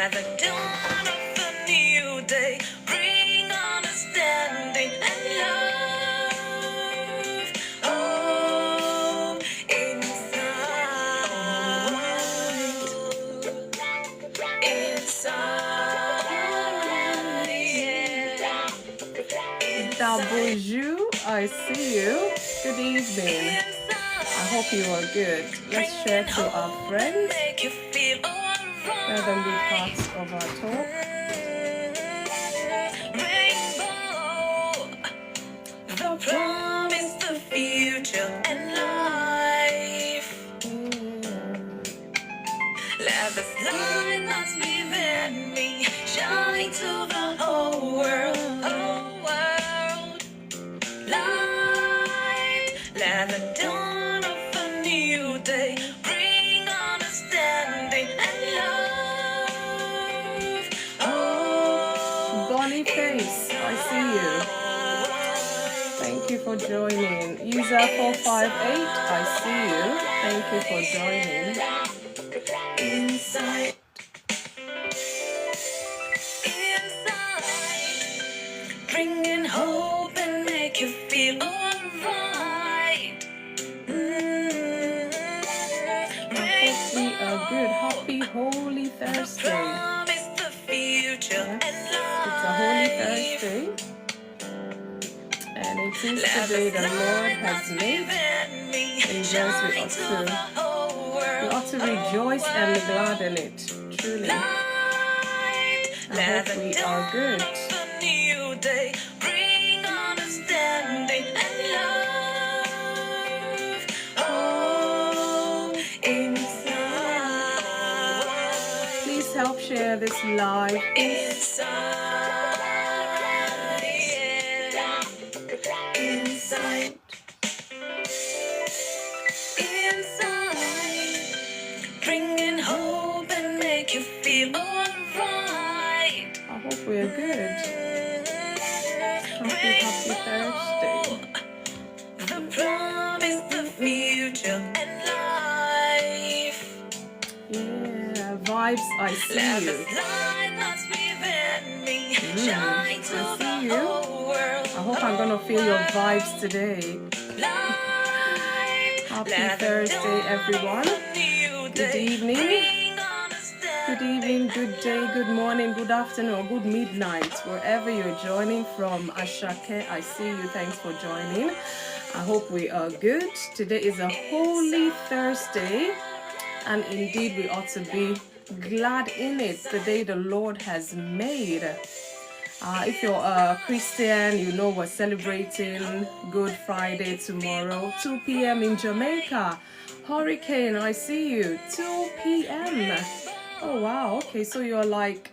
Let the dawn of a new day bring understanding and love. Oh, inside, yeah. Bonjour, I see you. Good evening. I hope you are good. Let's share to our friends. Let them be part of our talk. Rainbow, the promise, the future, and life. Let the light that's within me shine to the whole world. Light, let the dawn of a new day bring understanding and love. Oh, Bonnie Face, I see you. Thank you for joining. User 458, I see you. Thank you for joining. inside, bringing hope and make you feel alright. We are good. Happy Holy Thursday. Promise the future Yes, and it's a Holy Thursday. And it is the day the Lord has made. And yes, we ought to rejoice and be glad in it. Truly. I hope we are good. New day, bring understanding and love. Oh, inside. Please help share this live. Inside, yeah. Inside, inside, bringing hope and make you feel alright. I hope we are good. Happy Thursday. The promise, the future, and life. Yeah, vibes, I see Let the you. light that's within me shine to I the see you. whole world. I hope I'm gonna feel your vibes today. Light, Happy let the Thursday, dawn everyone. of a new Good day evening. bring Good evening, good day, good morning, good afternoon, or good midnight, wherever you're joining from. Ashake, I see you. Thanks for joining. I hope we are good. Today is a Holy Thursday, and indeed we ought to be glad in it, the day the Lord has made. If you're a Christian, you know we're celebrating Good Friday tomorrow, 2 p.m. in Jamaica. Hurricane, I see you. 2 p.m. Oh wow, okay, so you're like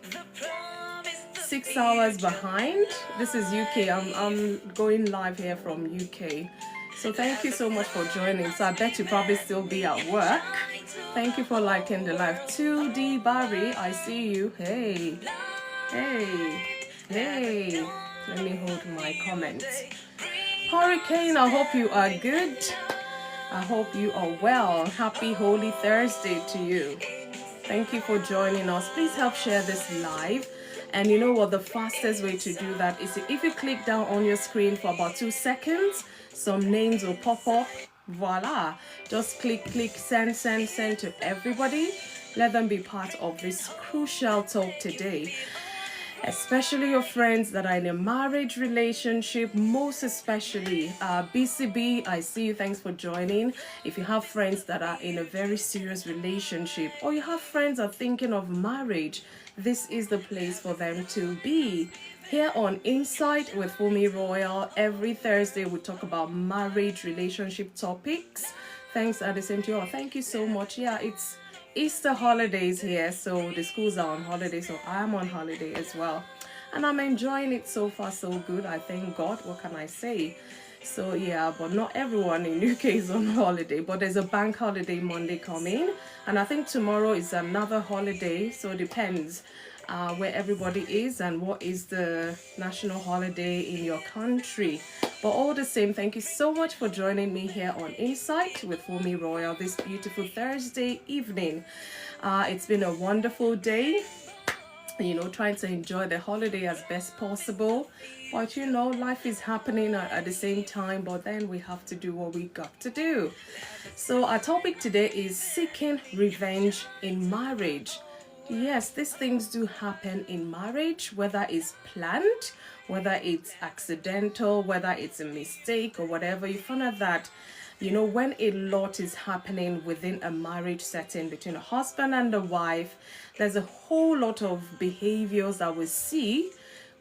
6 hours behind. This is UK. I'm going live here from UK. So thank you so much for joining. So I bet you probably still be at work. Thank you for liking the live. 2D Barry, I see you. Hey. Hey. Hey. Let me hold my comments. Hurricane, I hope you are good. I hope you are well. Happy Holy Thursday to you. Thank you for joining us. Please help share this live. And you know what? The fastest way to do that is if you click down on your screen for about 2 seconds, some names will pop up. Voila. Just click, send to everybody. Let them be part of this crucial talk today. Especially your friends that are in a marriage relationship, most especially BCB, I see you. Thanks for joining. If you have friends that are in a very serious relationship, or you have friends that are thinking of marriage, this is the place for them to be. Here on Insight with FunmiRoyal, every Thursday we talk about marriage relationship topics. Thanks, Addison, to you all. Thank you so much. Yeah, it's Easter holidays here, so the schools are on holiday, so I'm on holiday as well, and I'm enjoying it so far. So good, I thank God. What can I say? So yeah, but not everyone in UK is on holiday, but there's a bank holiday Monday coming, and I think tomorrow is another holiday, so it depends where everybody is and what is the national holiday in your country. But all the same, thank you so much for joining me here on Insight with FunmiRoyal this beautiful Thursday evening. It's been a wonderful day. trying to enjoy the holiday as best possible. But life is happening at the same time, but then we have to do what we got to do. So our topic today is seeking revenge in marriage. Yes, these things do happen in marriage, whether it's planned, whether it's accidental, whether it's a mistake or whatever. You find out that when a lot is happening within a marriage setting between a husband and a wife, there's a whole lot of behaviors that we see.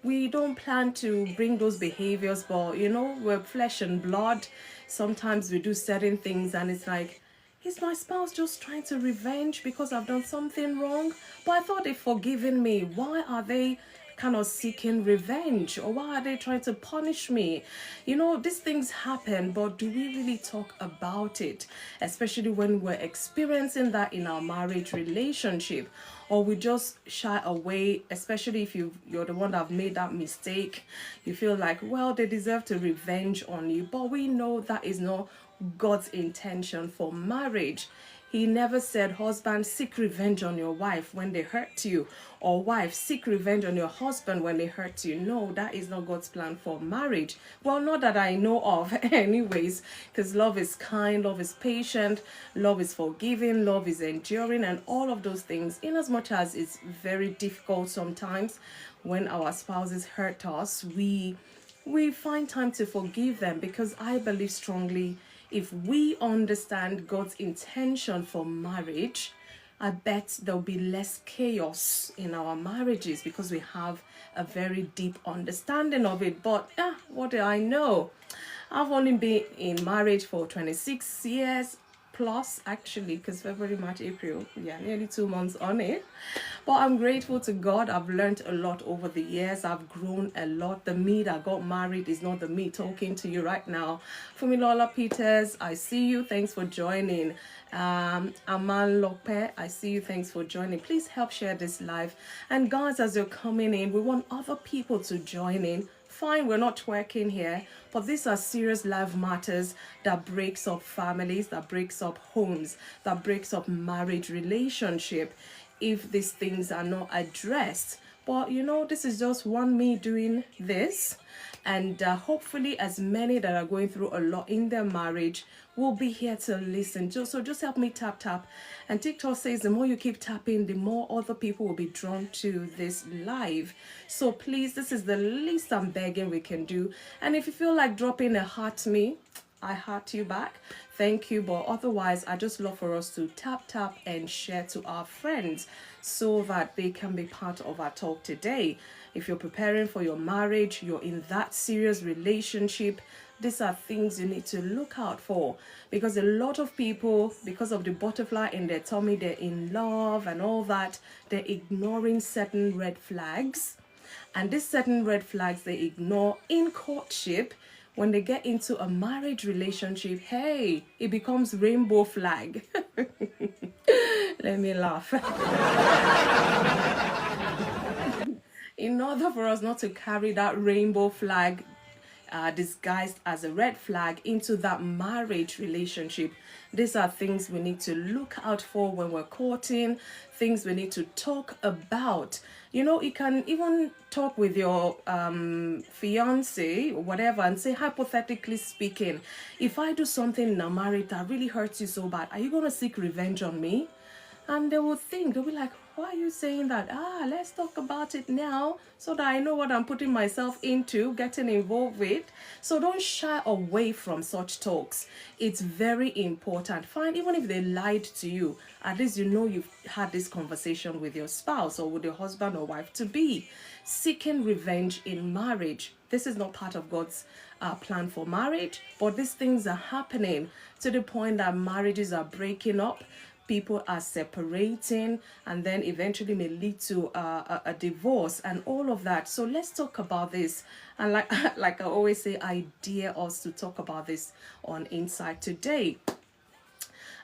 We don't plan to bring those behaviors, but we're flesh and blood. Sometimes we do certain things and it's like, is my spouse just trying to revenge because I've done something wrong? But I thought they've forgiven me. Why are they kind of seeking revenge, or why are they trying to punish me? These things happen, but do we really talk about it, especially when we're experiencing that in our marriage relationship? Or we just shy away, especially if you're the one that have made that mistake. You feel like, well, they deserve to revenge on you, but we know that is not God's intention for marriage. He never said, husband, seek revenge on your wife when they hurt you, or wife, seek revenge on your husband when they hurt you. No, that is not God's plan for marriage. Well, not that I know of anyways, because love is kind, love is patient, love is forgiving, love is enduring, and all of those things, in as much as it's very difficult sometimes when our spouses hurt us, we find time to forgive them, because I believe strongly if we understand God's intention for marriage, I bet there'll be less chaos in our marriages because we have a very deep understanding of it. But what do I know? I've only been in marriage for 26 years plus, actually, because February, March, April, nearly 2 months on it. But I'm grateful to God. I've learned a lot over the years. I've grown a lot. The me that got married is not the me talking to you right now. FunmiRoyal Peters, I see you. Thanks for joining. Aman Lope, I see you. Thanks for joining. Please help share this live. And guys, as you're coming in, we want other people to join in. Fine, we're not twerking here, but these are serious life matters that breaks up families, that breaks up homes, that breaks up marriage relationship if these things are not addressed. But this is just one me doing this, and hopefully as many that are going through a lot in their marriage will be here to listen. So just help me tap. And TikTok says the more you keep tapping, the more other people will be drawn to this live. So please, this is the least I'm begging we can do. And if you feel like dropping a heart me, I heart you back. Thank you. But otherwise, I just love for us to tap and share to our friends so that they can be part of our talk today. If you're preparing for your marriage, you're in that serious relationship, these are things you need to look out for, because a lot of people, because of the butterfly in their tummy, they're in love and all that, they're ignoring certain red flags. And these certain red flags they ignore in courtship. When they get into a marriage relationship, hey, it becomes rainbow flag. Let me laugh. In order for us not to carry that rainbow flag disguised as a red flag into that marriage relationship, these are things we need to look out for when we're courting, things we need to talk about. You can even talk with your fiance or whatever and say, hypothetically speaking, if I do something in a marriage that really hurts you so bad, are you going to seek revenge on me? And they'll be like, why are you saying that? Let's talk about it now so that I know what I'm putting myself into, getting involved with. So don't shy away from such talks. It's very important. Fine, even if they lied to you, at least you've had this conversation with your spouse or with your husband or wife to be. Seeking revenge in marriage. This is not part of God's plan for marriage, but these things are happening to the point that marriages are breaking up. People are separating, and then eventually may lead to a divorce and all of that. So let's talk about this. And like I always say, I dare us to talk about this on Insight today.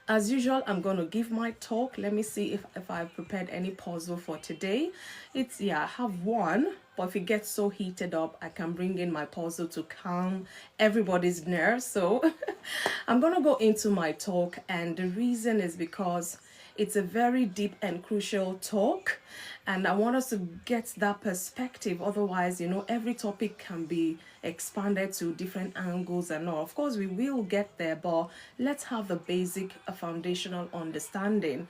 As usual, I'm going to give my talk. Let me see if I've prepared any puzzle for today. I have one. But if it gets so heated up, I can bring in my puzzle to calm everybody's nerves. So I'm going to go into my talk, and the reason is because it's a very deep and crucial talk, and I want us to get that perspective. Otherwise, every topic can be expanded to different angles and all. Of course, we will get there, but let's have the basic foundational understanding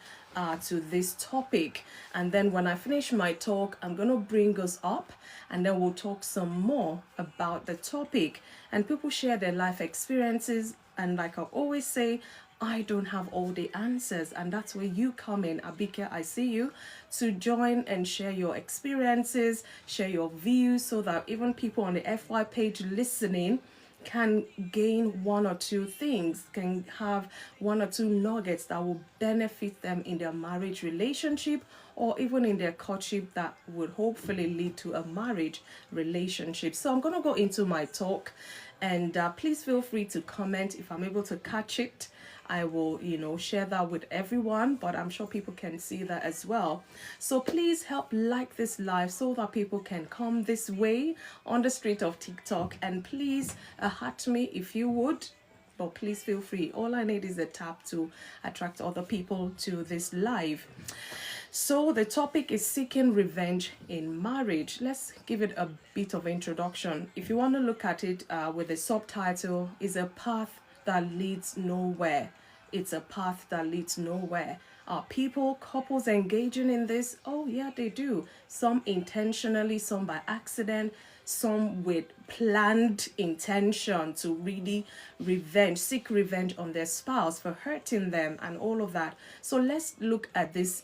to this topic. And then when I finish my talk, I'm going to bring us up, and then we'll talk some more about the topic. And people share their life experiences, and like I always say, I don't have all the answers, and that's where you come in. Abike, I see you, to join and share your experiences, share your views, so that even people on the FY page listening can gain one or two things, can have one or two nuggets that will benefit them in their marriage relationship, or even in their courtship that would hopefully lead to a marriage relationship. So I'm going to go into my talk, and please feel free to comment if I'm able to catch it. I will, share that with everyone, but I'm sure people can see that as well. So please help like this live so that people can come this way on the street of TikTok, and please heart me if you would. But please feel free. All I need is a tap to attract other people to this live. So the topic is seeking revenge in marriage. Let's give it a bit of introduction. If you want to look at it with the subtitle, is a path that leads nowhere. It's a path that leads nowhere. Are people, couples engaging in this? Oh yeah, they do. Some intentionally, some by accident, some with planned intention to really seek revenge on their spouse for hurting them and all of that. So let's look at this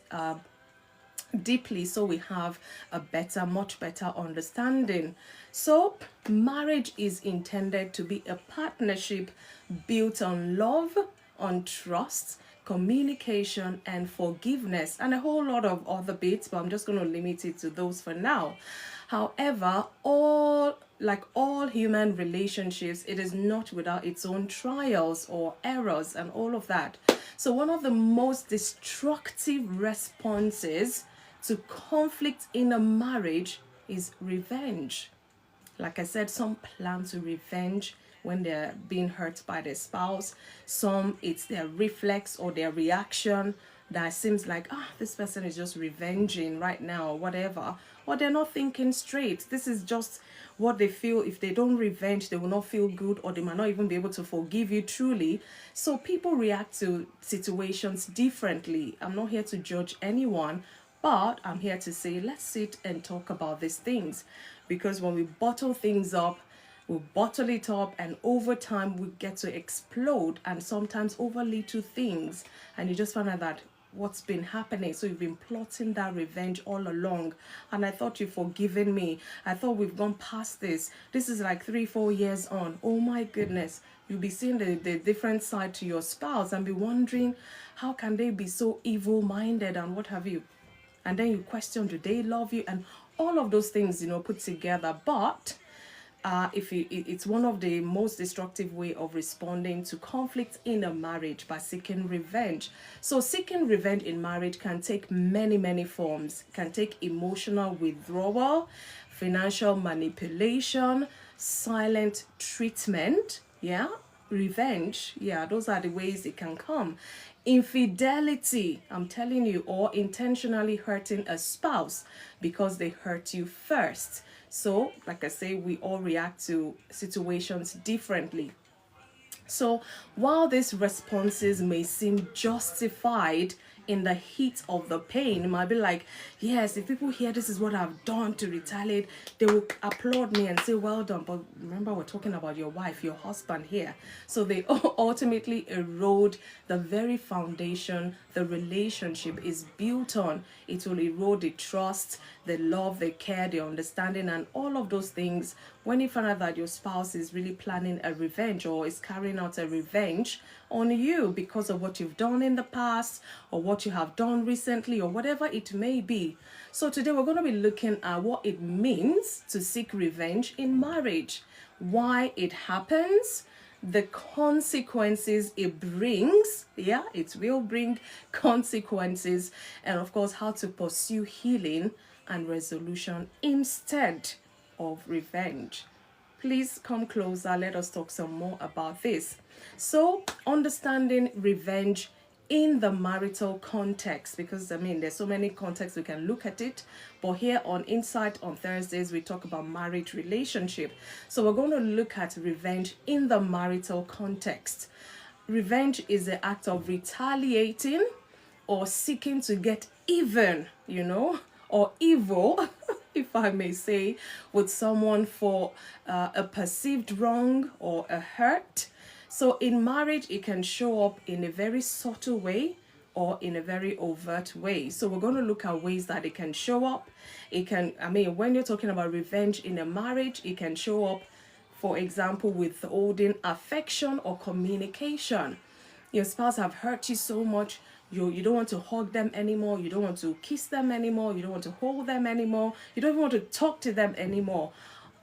deeply so we have a much better understanding. So marriage is intended to be a partnership built on love, on trust, communication, and forgiveness, and a whole lot of other bits, but I'm just going to limit it to those for now. However, all human relationships, it is not without its own trials or errors and all of that. So one of the most destructive responses to conflict in a marriage is revenge. Like I said, some plan to revenge when they're being hurt by their spouse. Some, it's their reflex or their reaction that seems like, this person is just revenging right now or whatever. Or they're not thinking straight. This is just what they feel. If they don't revenge, they will not feel good, or they might not even be able to forgive you truly. So people react to situations differently. I'm not here to judge anyone, but I'm here to say, let's sit and talk about these things. Because when we bottle things up, we bottle it up, and over time we get to explode, and sometimes over little things. And you just find out that what's been happening. So you've been plotting that revenge all along, and I thought you've forgiven me. I thought we've gone past this. This is like 3-4 years on. Oh my goodness. You'll be seeing the different side to your spouse and be wondering, how can they be so evil-minded and what have you? And then you question, do they love you? And all of those things, put together. But it's one of the most destructive way of responding to conflict in a marriage, by seeking revenge. So seeking revenge in marriage can take many forms. It can take emotional withdrawal, financial manipulation, silent treatment, revenge, those are the ways it can come. Infidelity, I'm telling you, or intentionally hurting a spouse because they hurt you first. So, like I say, we all react to situations differently. So, while these responses may seem justified in the heat of the pain, it might be like, yes, if people hear this is what I've done to retaliate, they will applaud me and say, well done. But remember, we're talking about your wife, your husband here. So they ultimately erode the very foundation the relationship is built on. It will erode the trust, the love, the care, the understanding, and all of those things. When you find out that your spouse is really planning a revenge, or is carrying out a revenge on you because of what you've done in the past, or what you have done recently, or whatever it may be. So today we're going to be looking at what it means to seek revenge in marriage, why it happens, the consequences it brings. It will bring consequences, and of course how to pursue healing and resolution instead of revenge. Please come closer. Let us talk some more about this. So, understanding revenge in the marital context, because I mean, there's so many contexts we can look at it. But here on Insight on Thursdays, we talk about marriage relationship. So, we're going to look at revenge in the marital context. Revenge is the act of retaliating or seeking to get even, or evil, if I may say, with someone for a perceived wrong or a hurt. So in marriage, it can show up in a very subtle way or in a very overt way. So we're going to look at ways that it can show up. When you're talking about revenge in a marriage, it can show up, for example, withholding affection or communication. Your spouse have hurt you so much, you don't want to hug them anymore, you don't want to kiss them anymore, you don't want to hold them anymore, you don't even want to talk to them anymore.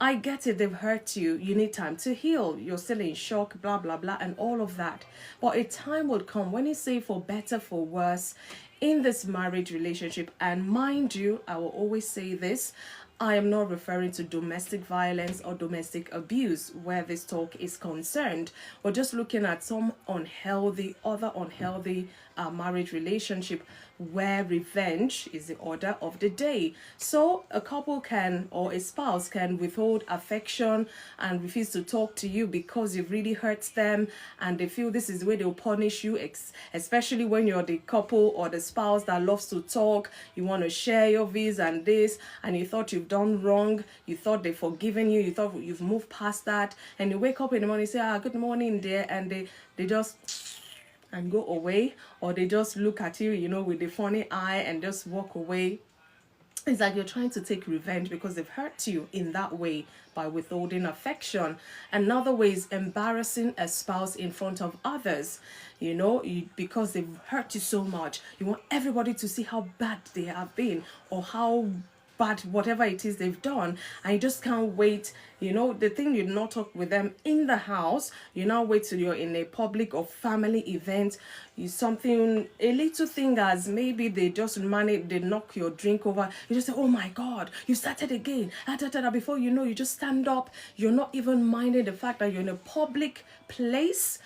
I get it, they've hurt you, you need time to heal, you're still in shock, blah, blah, blah, and all of that. But a time will come when you say for better, for worse, in this marriage relationship, and mind you, I will always say this, I am not referring to domestic violence or domestic abuse where this talk is concerned. We're just looking at some other unhealthy marriage relationship where revenge is the order of the day. So a couple can, or a spouse can, withhold affection and refuse to talk to you because you've really hurt them, and they feel this is the way they'll punish you, especially when you're the couple or the spouse that loves to talk. You want to share your views and this, and you thought you've done wrong, you thought they've forgiven you, you thought you've moved past that, and you wake up in the morning and say, good morning dear, and they just and go away, or they just look at you, with a funny eye and just walk away. It's like you're trying to take revenge because they've hurt you in that way by withholding affection. Another way is embarrassing a spouse in front of others. Because they've hurt you so much, you want everybody to see how bad they have been or how bad whatever it is they've done, and you just can't wait. The thing, you not talk with them in the house, you now wait till you're in a public or family event, a little thing as maybe they knock your drink over, you just say, oh my god, you started again, before you know, you just stand up, you're not even minding the fact that you're in a public place,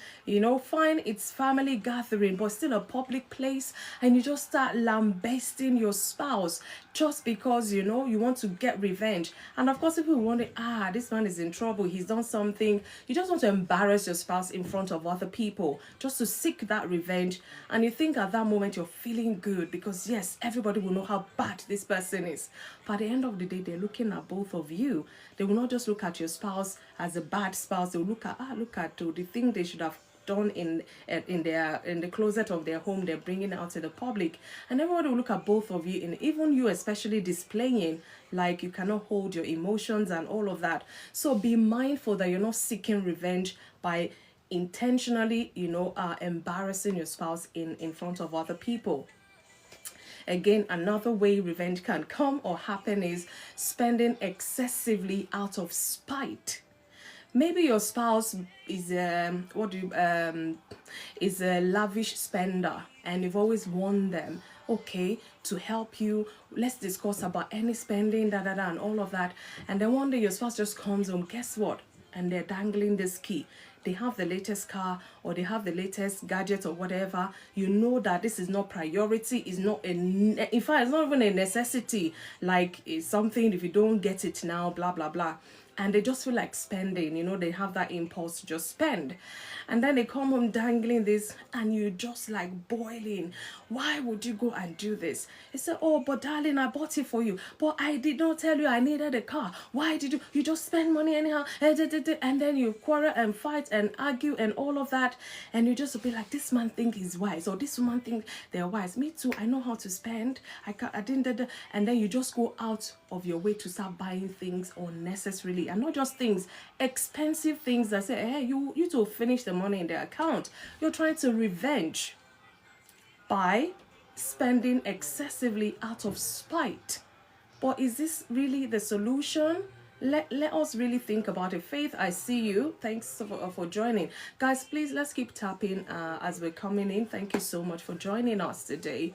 fine, it's family gathering, but still a public place, and you just start lambasting your spouse just because you want to get revenge. And of course, people wonder, this man is in trouble, he's done something. You just want to embarrass your spouse in front of other people just to seek that revenge, and you think at that moment you're feeling good because yes, everybody will know how bad this person is. But at the end of the day, they're looking at both of you. They will not just look at your spouse as a bad spouse. They'll look at the thing they should have done in the closet of their home, they're bringing it out to the public, and everybody will look at both of you, and even you especially displaying like you cannot hold your emotions and all of that. So be mindful that you're not seeking revenge by intentionally embarrassing your spouse in front of other people. Again, another way revenge can come or happen is spending excessively out of spite. Maybe your spouse is a lavish spender, and you've always warned them, okay, to help you, let's discuss about any spending, and all of that. And then one day your spouse just comes home, guess what? And they're dangling this key. They have the latest car, or they have the latest gadget or whatever. You know that this is not priority, in fact, it's not even a necessity. Like, it's something, if you don't get it now, blah, blah, blah. And they just feel like spending, they have that impulse to just spend. And then they come home dangling this, and you just like boiling. Why would you go and do this? They say, oh, but darling, I bought it for you. But I did not tell you I needed a car. Why did you just spend money anyhow? And then you quarrel and fight and argue and all of that. And you just be like, this man think he's wise, or this woman think they're wise. Me too, I know how to spend. I didn't. And then you just go out of your way to start buying things unnecessarily. And not just things, expensive things that say, hey, you to finish the money in the account. You're trying to revenge by spending excessively out of spite. But is this really the solution? Let us really think about it. Faith, I see you. Thanks for joining. Guys, please, let's keep tapping as we're coming in. Thank you so much for joining us today.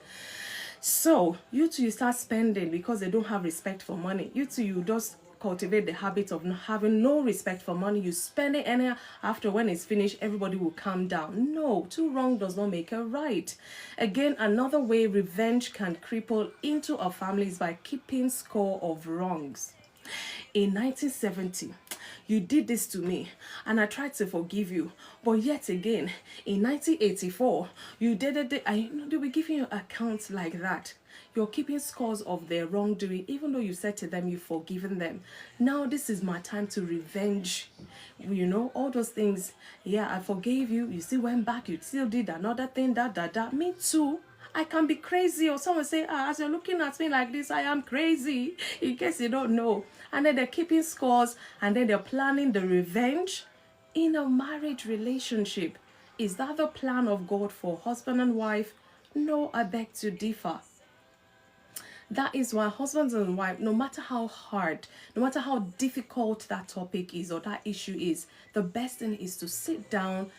So you two, you start spending because they don't have respect for money. You two, you just cultivate the habit of having no respect for money. You spend it, and after, when it's finished, everybody will calm down. No, two wrong does not make a right. Again, another way revenge can cripple into a family is by keeping score of wrongs. In 1970, you did this to me and I tried to forgive you, but yet again in 1984 you did it. They were giving you accounts like that. You're keeping scores of their wrongdoing, even though you said to them you've forgiven them. Now this is my time to revenge. All those things. Yeah, I forgave you. You still went back. You still did another thing. That. Me too. I can be crazy, or someone say, as you're looking at me like this, I am crazy, in case you don't know. And then they're keeping scores, and then they're planning the revenge in a marriage relationship. Is that the plan of God for husband and wife? No, I beg to differ. That is why husbands and wives, no matter how hard, no matter how difficult that topic is or that issue is, the best thing is to sit down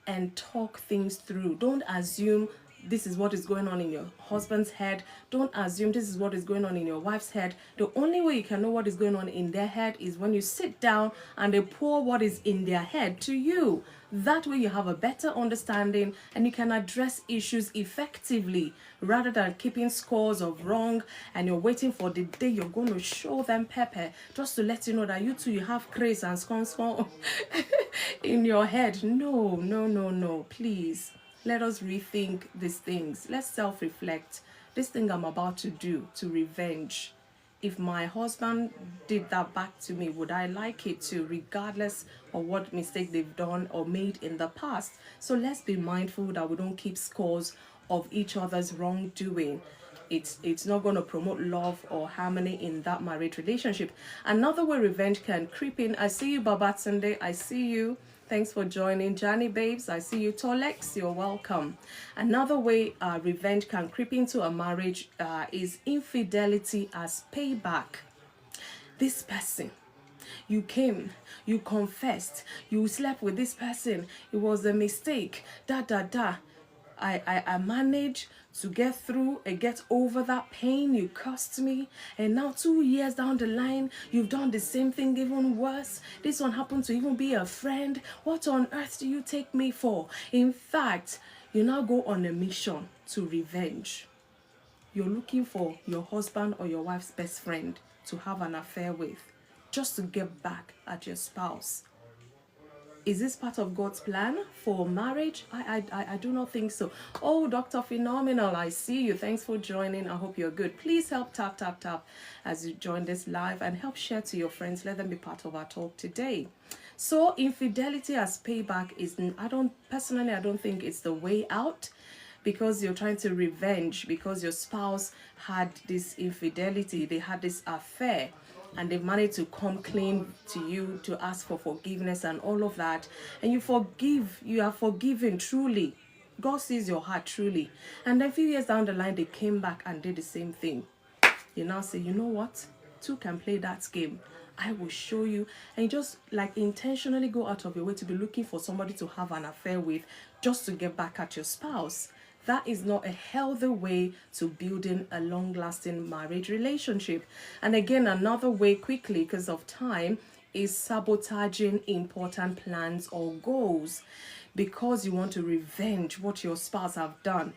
and talk things through. Don't assume this is what is going on in your husband's head. Don't assume this is what is going on in your wife's head. The only way you can know what is going on in their head is when you sit down and they pour what is in their head to you. That way you have a better understanding and you can address issues effectively, rather than keeping scores of wrong and you're waiting for the day you're going to show them pepper just to let you know that you two, you have craze and scones in your head. No, please. Let us rethink these things. Let's self-reflect. This thing I'm about to do, to revenge, if my husband did that back to me, would I like it to, regardless of what mistake they've done or made in the past? So let's be mindful that we don't keep scores of each other's wrongdoing. It's not going to promote love or harmony in that marriage relationship. Another way revenge can creep in. I see you, Babatunde. I see you. Thanks for joining. Johnny Babes, I see you. Tolex, you're welcome. Another way revenge can creep into a marriage is infidelity as payback. This person, you came, you confessed, you slept with this person, it was a mistake, I managed to get through and get over that pain. You cursed me, and now 2 years down the line, you've done the same thing, even worse. This one happened to even be a friend. What on earth do you take me for? In fact, you now go on a mission to revenge. You're looking for your husband or your wife's best friend to have an affair with, just to get back at your spouse. Is this part of God's plan for marriage? I do not think so. Oh, Dr. Phenomenal, I see you. Thanks for joining. I hope you're good. Please help tap as you join this live, and help share to your friends. Let them be part of our talk today. So infidelity as payback is, I don't think it's the way out, because you're trying to revenge because your spouse had this infidelity, they had this affair, and they've managed to come clean to you to ask for forgiveness and all of that, and you are forgiven truly. God sees your heart truly. And then a few years down the line, they came back and did the same thing. You now say, you know what? Two can play that game. I will show you. And you just like intentionally go out of your way to be looking for somebody to have an affair with, just to get back at your spouse. That is not a healthy way to building a long-lasting marriage relationship. And again, another way, quickly because of time, is sabotaging important plans or goals, because you want to revenge what your spouse have done,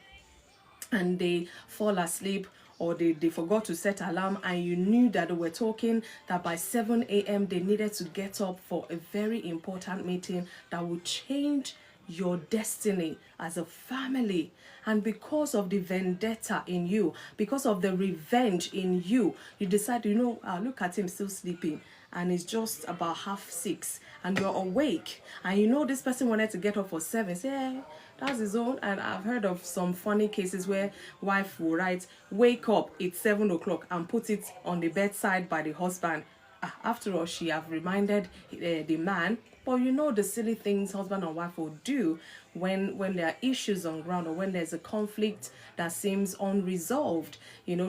and they fall asleep, or they forgot to set alarm, and you knew that they were talking that by 7 a.m. they needed to get up for a very important meeting that would change your destiny as a family. And because of the vendetta in you, because of the revenge in you, you decide, look at him still sleeping, and it's just about 6:30, and you're awake, and this person wanted to get up for 7. Say, hey, that's his own. And I've heard of some funny cases where wife will write, wake up, it's 7 o'clock, and put it on the bedside by the husband. After all, she have reminded the man. But the silly things husband and wife will do when there are issues on ground, or when there's a conflict that seems unresolved,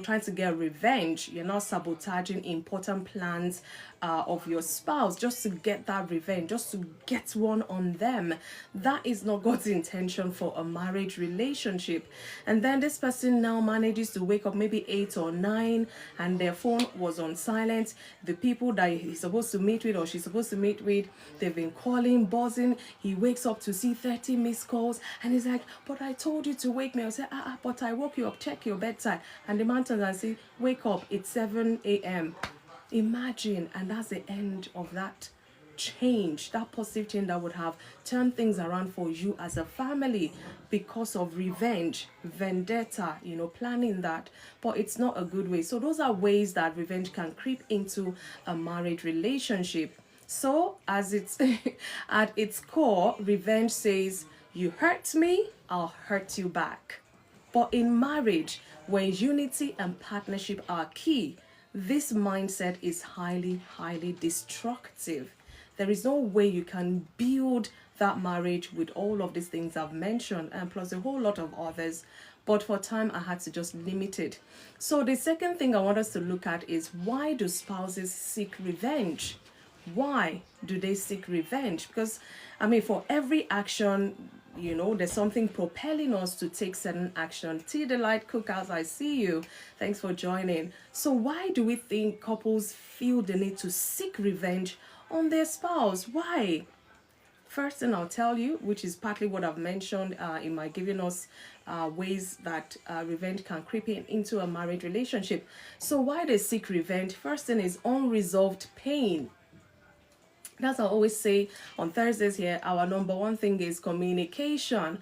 trying to get revenge. You're not sabotaging important plans of your spouse just to get that revenge, just to get one on them. That is not God's intention for a marriage relationship. And then this person now manages to wake up maybe 8 or 9, and their phone was on silent. The people that he's supposed to meet with, or she's supposed to meet with, they've been calling, buzzing. He wakes up to see 30 missed calls, and he's like, but I told you to wake me. I'll say, but I woke you up, check your bedside. And the man turns and say, wake up, it's 7 a.m. Imagine. And that's the end of that change, that positive change that would have turned things around for you as a family, because of revenge, vendetta, planning that. But it's not a good way. So those are ways that revenge can creep into a marriage relationship. So as it's at its core, revenge says, you hurt me, I'll hurt you back. But in marriage, where unity and partnership are key, this mindset is highly, highly destructive. There is no way you can build that marriage with all of these things I've mentioned, and plus a whole lot of others. But for time, I had to just limit it. So the second thing I want us to look at is, why do spouses seek revenge? Why do they seek revenge? Because, for every action, there's something propelling us to take certain action. Tea Delight Cookhouse, I see you. Thanks for joining. So why do we think couples feel the need to seek revenge on their spouse? Why? First thing I'll tell you, which is partly what I've mentioned in my giving us ways that revenge can creep into a marriage relationship. So why they seek revenge? First thing is unresolved pain. As I always say on Thursdays here, our number one thing is communication.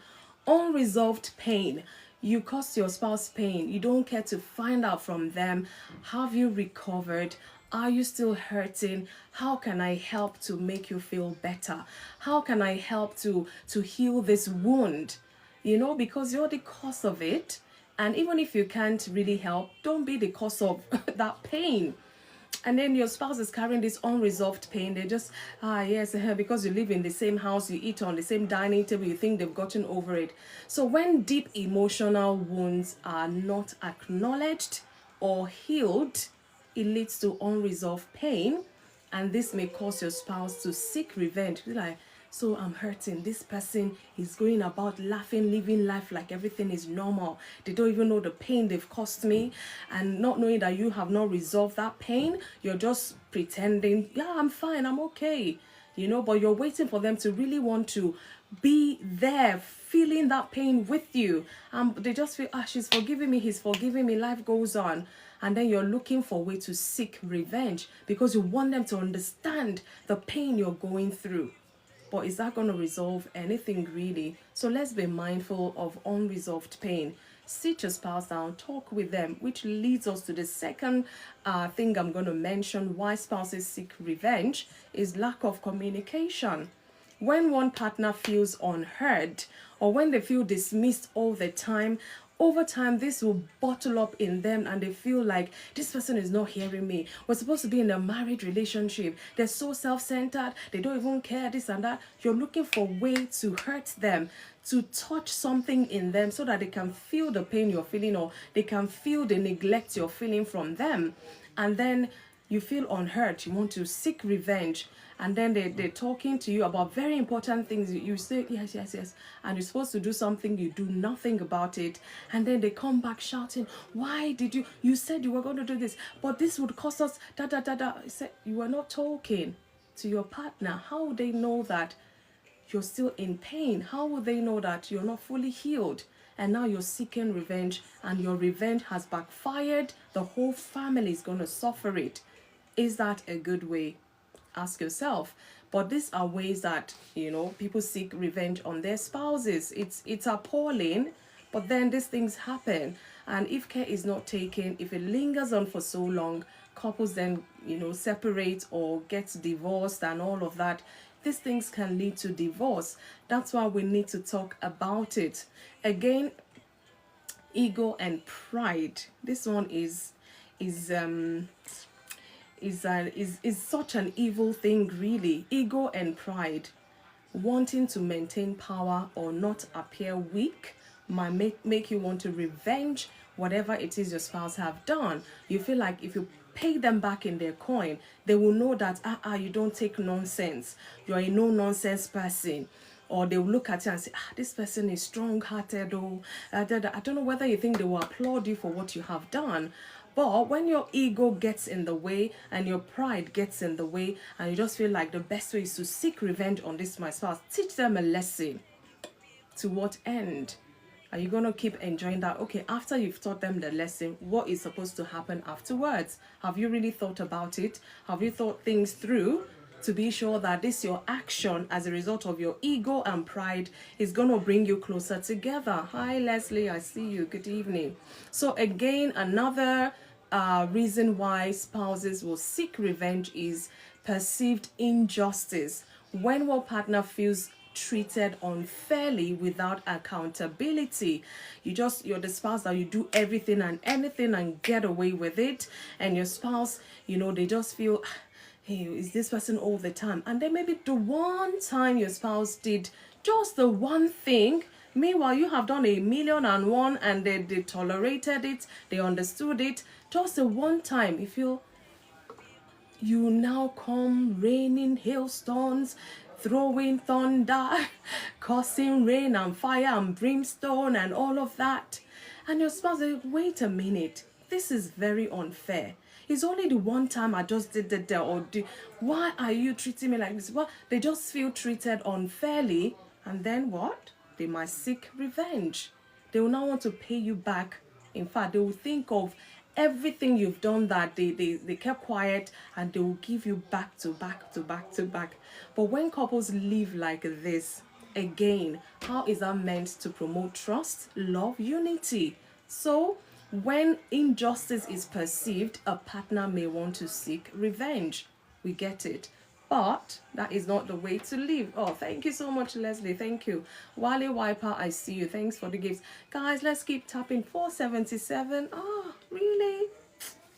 Unresolved pain. You cause your spouse pain. You don't care to find out from them. Have you recovered? Are you still hurting? How can I help to make you feel better? How can I help to heal this wound? Because you're the cause of it. And even if you can't really help, don't be the cause of that pain. And then your spouse is carrying this unresolved pain. They just, yes, because you live in the same house, you eat on the same dining table, you think they've gotten over it. So when deep emotional wounds are not acknowledged or healed, it leads to unresolved pain. And this may cause your spouse to seek revenge. Be like, so I'm hurting. This person is going about laughing, living life like everything is normal. They don't even know the pain they've caused me. And not knowing that you have not resolved that pain, you're just pretending, yeah, I'm fine, I'm okay. But you're waiting for them to really want to be there, feeling that pain with you. They just feel, she's forgiving me, he's forgiving me, life goes on. And then you're looking for a way to seek revenge because you want them to understand the pain you're going through. But is that going to resolve anything really? So let's be mindful of unresolved pain. Sit your spouse down, talk with them, which leads us to the second thing I'm going to mention. Why spouses seek revenge is lack of communication. When one partner feels unheard, or when they feel dismissed all the time, over time, this will bottle up in them, and they feel like this person is not hearing me. We're supposed to be in a marriage relationship. They're so self-centered. They don't even care, this and that. You're looking for a way to hurt them, to touch something in them so that they can feel the pain you're feeling, or they can feel the neglect you're feeling from them. And then you feel unheard. You want to seek revenge. And then they're talking to you about very important things. You say, yes, yes, yes. And you're supposed to do something. You do nothing about it. And then they come back shouting, why did you said you were going to do this, but this would cost us, da, da, da, da. I said, you were not talking to your partner. How would they know that you're still in pain? How would they know that you're not fully healed? And now you're seeking revenge, and your revenge has backfired. The whole family is going to suffer it. Is that a good way? Ask yourself. But these are ways that people seek revenge on their spouses. It's appalling, but then these things happen, and if care is not taken, if it lingers on for so long, couples then separate or get divorced and all of that. These things can lead to divorce. That's why we need to talk about it. Again, ego and pride. This one is such an evil thing, really. Ego and pride. wanting to maintain power or not appear weak might make you want to revenge whatever it is your spouse have done. You feel like if you pay them back in their coin, they will know that you don't take nonsense, you're a no nonsense person. Or they will look at you and say, this person is strong hearted. Oh, I don't know whether you think they will applaud you for what you have done. But when your ego gets in the way and your pride gets in the way, and you just feel like the best way is to seek revenge on this my spouse, teach them a lesson. To what end? Are you going to keep enjoying that? Okay, after you've taught them the lesson, what is supposed to happen afterwards? Have you really thought about it? Have you thought things through to be sure that this your action as a result of your ego and pride is going to bring you closer together? Hi, Leslie, I see you. Good evening. So again, another reason why spouses will seek revenge is perceived injustice. When one partner feels treated unfairly without accountability, you're the spouse that you do everything and anything and get away with it, and your spouse, they just feel, hey, is this person all the time? And then maybe the one time your spouse did just the one thing, meanwhile you have done 1,000,001 and they tolerated it, they understood it. Just the one time you feel, you now come raining hailstones, throwing thunder, causing rain and fire and brimstone and all of that. And your spouse says, wait a minute, this is very unfair. It's only the one time I just did that, why are you treating me like this? Well, they just feel treated unfairly, and then what? They might seek revenge. They will not want to pay you back. In fact, they will think of everything you've done that they kept quiet, and they will give you back to back to back to back. But when couples live like this, again, how is that meant to promote trust, love, unity? So when injustice is perceived, a partner may want to seek revenge. We get it. But that is not the way to live. Oh, thank you so much, Leslie. Thank you. Wale Wiper, I see you. Thanks for the gifts. Guys, let's keep tapping. 477. Oh, really?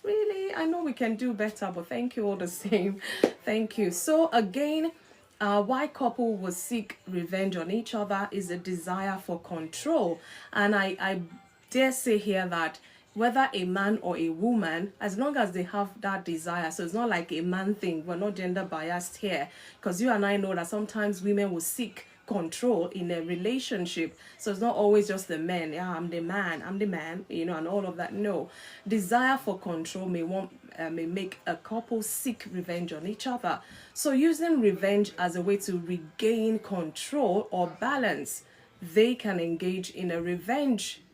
Really? I know we can do better, but thank you all the same. Thank you. So again, why couple will seek revenge on each other is a desire for control. And I dare say here that whether a man or a woman, as long as they have that desire, so it's not like a man thing, we're not gender biased here, because you and I know that sometimes women will seek control in a relationship. So it's not always just the men, I'm the man, and all of that. No, desire for control may make a couple seek revenge on each other. So using revenge as a way to regain control or balance, they can engage in a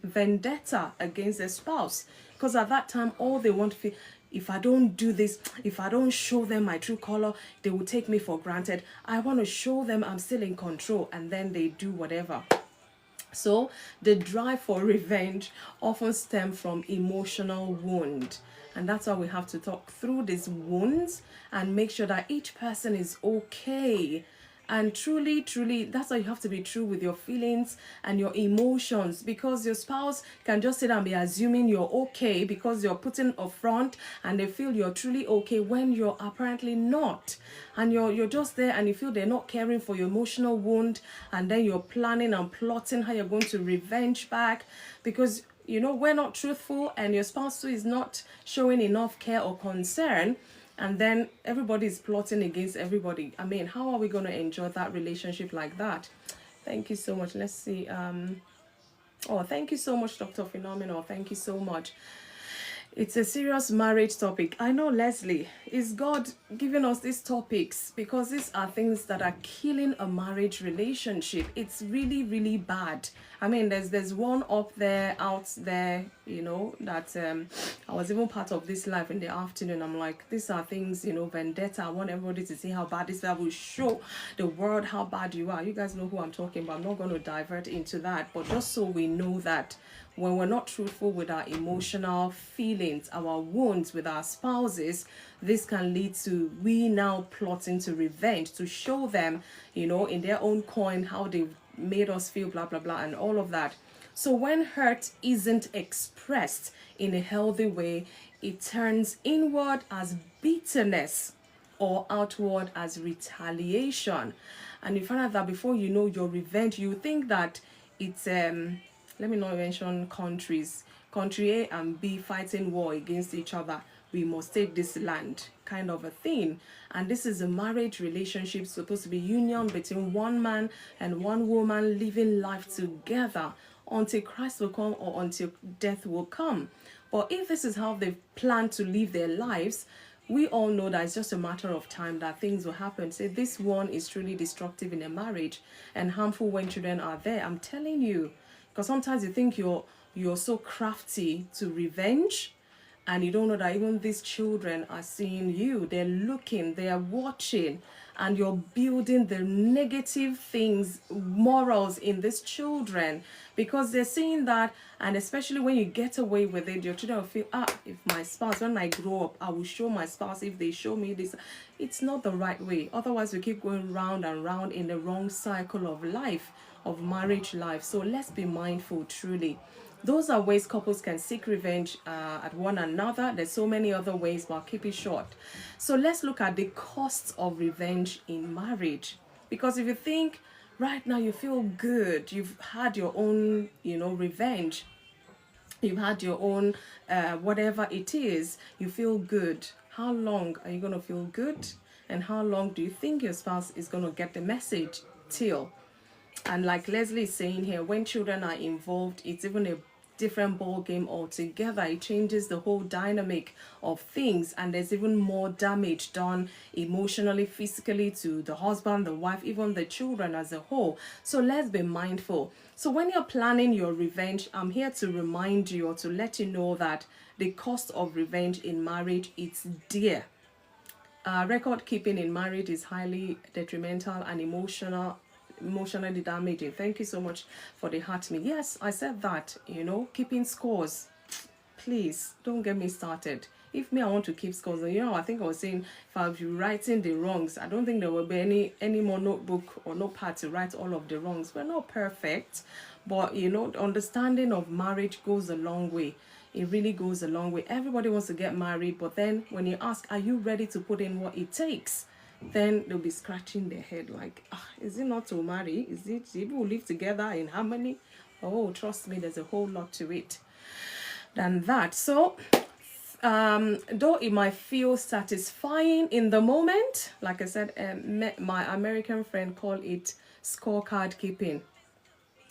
vendetta against their spouse, because at that time all they want to feel, if I don't do this, if I don't show them my true color, they will take me for granted. I want to show them I'm still in control, and then they do whatever. So the drive for revenge often stems from emotional wound, and that's why we have to talk through these wounds and make sure that each person is okay. And truly, that's why you have to be true with your feelings and your emotions, because your spouse can just sit and be assuming you're okay because you're putting a front, and they feel you're truly okay when you're apparently not. And you're just there, and you feel they're not caring for your emotional wound, and then you're planning and plotting how you're going to revenge back because we're not truthful, and your spouse too is not showing enough care or concern. And then everybody is plotting against everybody. I mean, how are we going to enjoy that relationship like that? Thank you so much. Let's see. Oh, thank you so much, Dr. Phenomenal. Thank you so much. It's a serious marriage topic. I know, Leslie. Is God giving us these topics because these are things that are killing a marriage relationship? It's really, really bad. I mean, there's one out there, that I was even part of this live in the afternoon. I'm like, these are things, vendetta. I want everybody to see how bad this is. I will show the world how bad you are. You guys know who I'm talking about. I'm not going to divert into that, but just so we know that when we're not truthful with our emotional feelings, our wounds with our spouses, this can lead to we now plotting to revenge, to show them, in their own coin how they've made us feel, blah, blah, blah, and all of that. So when hurt isn't expressed in a healthy way, it turns inward as bitterness or outward as retaliation. And you find out that before you know your revenge, you think that it's let me not mention countries, country A and B fighting war against each other, we must take this land, kind of a thing. And this is a marriage relationship, supposed to be union between one man and one woman living life together until Christ will come or until death will come. But if this is how they plan to live their lives, we all know that it's just a matter of time that things will happen. Say this one is truly destructive in a marriage and harmful when children are there. I'm telling you, because sometimes you think you're so crafty to revenge, and you don't know that even these children are seeing you. They're looking, they are watching, and you're building the negative things, morals in these children, because they're seeing that. And especially when you get away with it, your children will feel, if my spouse, when I grow up, I will show my spouse. If they show me this, it's not the right way. Otherwise we keep going round and round in the wrong cycle of life, of marriage life. So let's be mindful, truly. Those are ways couples can seek revenge at one another. There's so many other ways, but I'll keep it short. So let's look at the costs of revenge in marriage. Because if you think right now you feel good, you've had your own, revenge, you've had your own, whatever it is, you feel good. How long are you going to feel good? And how long do you think your spouse is going to get the message till? And like Leslie is saying here, when children are involved, it's even a different ball game altogether. It changes the whole dynamic of things, and there's even more damage done emotionally, physically, to the husband, the wife, even the children as a whole. So let's be mindful. So when you're planning your revenge, I'm here to remind you, or to let you know, that the cost of revenge in marriage, it's dear. Record keeping in marriage is highly detrimental and emotionally damaging. Thank you so much for the heart me. Yes, I said that, keeping scores. Please don't get me started. If me, I want to keep scores, I think I was saying, if I'll be writing the wrongs, I don't think there will be any more notebook or notepad to write all of the wrongs. We're not perfect, but the understanding of marriage goes a long way. It really goes a long way. Everybody wants to get married, but then when you ask, are you ready to put in what it takes? Then they'll be scratching their head like, is it not to marry? Is it people live together in harmony? Oh, trust me, there's a whole lot to it than that. So though it might feel satisfying in the moment, like I said, my American friend called it scorecard keeping.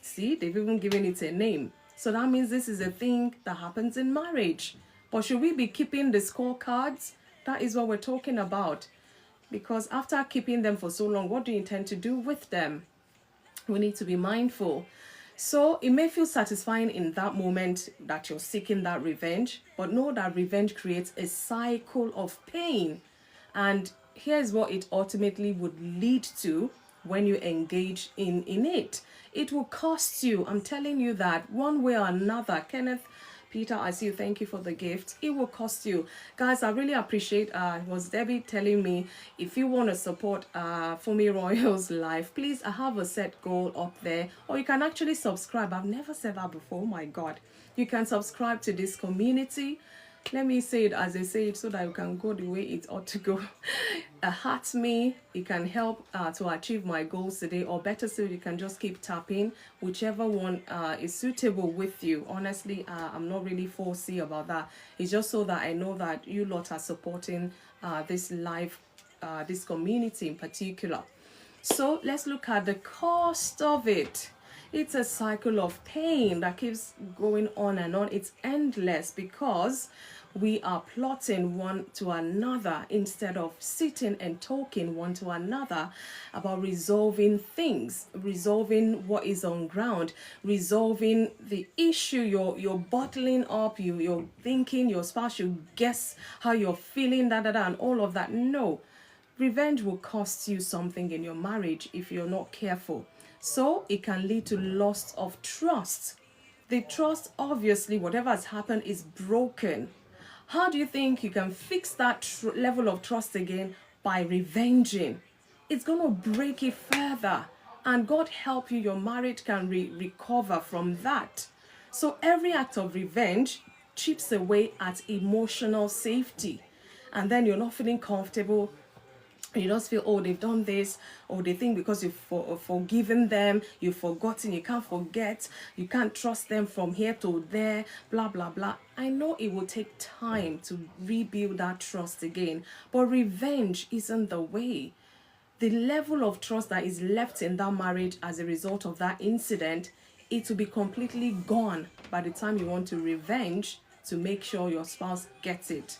See, they've even given it a name. So that means this is a thing that happens in marriage. But should we be keeping the scorecards? That is what we're talking about. Because after keeping them for so long, what do you intend to do with them? We need to be mindful. So it may feel satisfying in that moment that you're seeking that revenge, but know that revenge creates a cycle of pain. And here's what it ultimately would lead to when you engage in it. It will cost you. I'm telling you that one way or another. Kenneth, Peter, I see you. Thank you for the gift. It will cost you. Guys, I really appreciate, was Debbie telling me, if you want to support FunmiRoyal's life, please, I have a set goal up there. Or you can actually subscribe. I've never said that before. Oh my God. You can subscribe to this community. Let me say it as I say it so that you can go the way it ought to go. Heart me, it can help to achieve my goals today, or better still, you can just keep tapping whichever one is suitable with you. Honestly, I'm not really fussy about that. It's just so that I know that you lot are supporting this life, this community in particular. So let's look at the cost of it. It's a cycle of pain that keeps going on and on. It's endless because we are plotting one to another instead of sitting and talking one to another about resolving things, resolving what is on ground, resolving the issue you're bottling up, you're thinking your spouse should guess how you're feeling, and all of that. No, revenge will cost you something in your marriage if you're not careful. So it can lead to loss of trust. The trust, obviously, whatever has happened is broken. How do you think you can fix that level of trust again? By revenging. It's going to break it further. And God help you, your marriage can recover from that. So every act of revenge chips away at emotional safety. And then you're not feeling comfortable You just feel, oh, they've done this, or they think because you've forgiven them, you've forgotten, you can't forget, you can't trust them from here to there, blah blah blah. I know it will take time to rebuild that trust again, but revenge isn't the way. The level of trust that is left in that marriage as a result of that incident, it will be completely gone by the time you want to revenge to make sure your spouse gets it.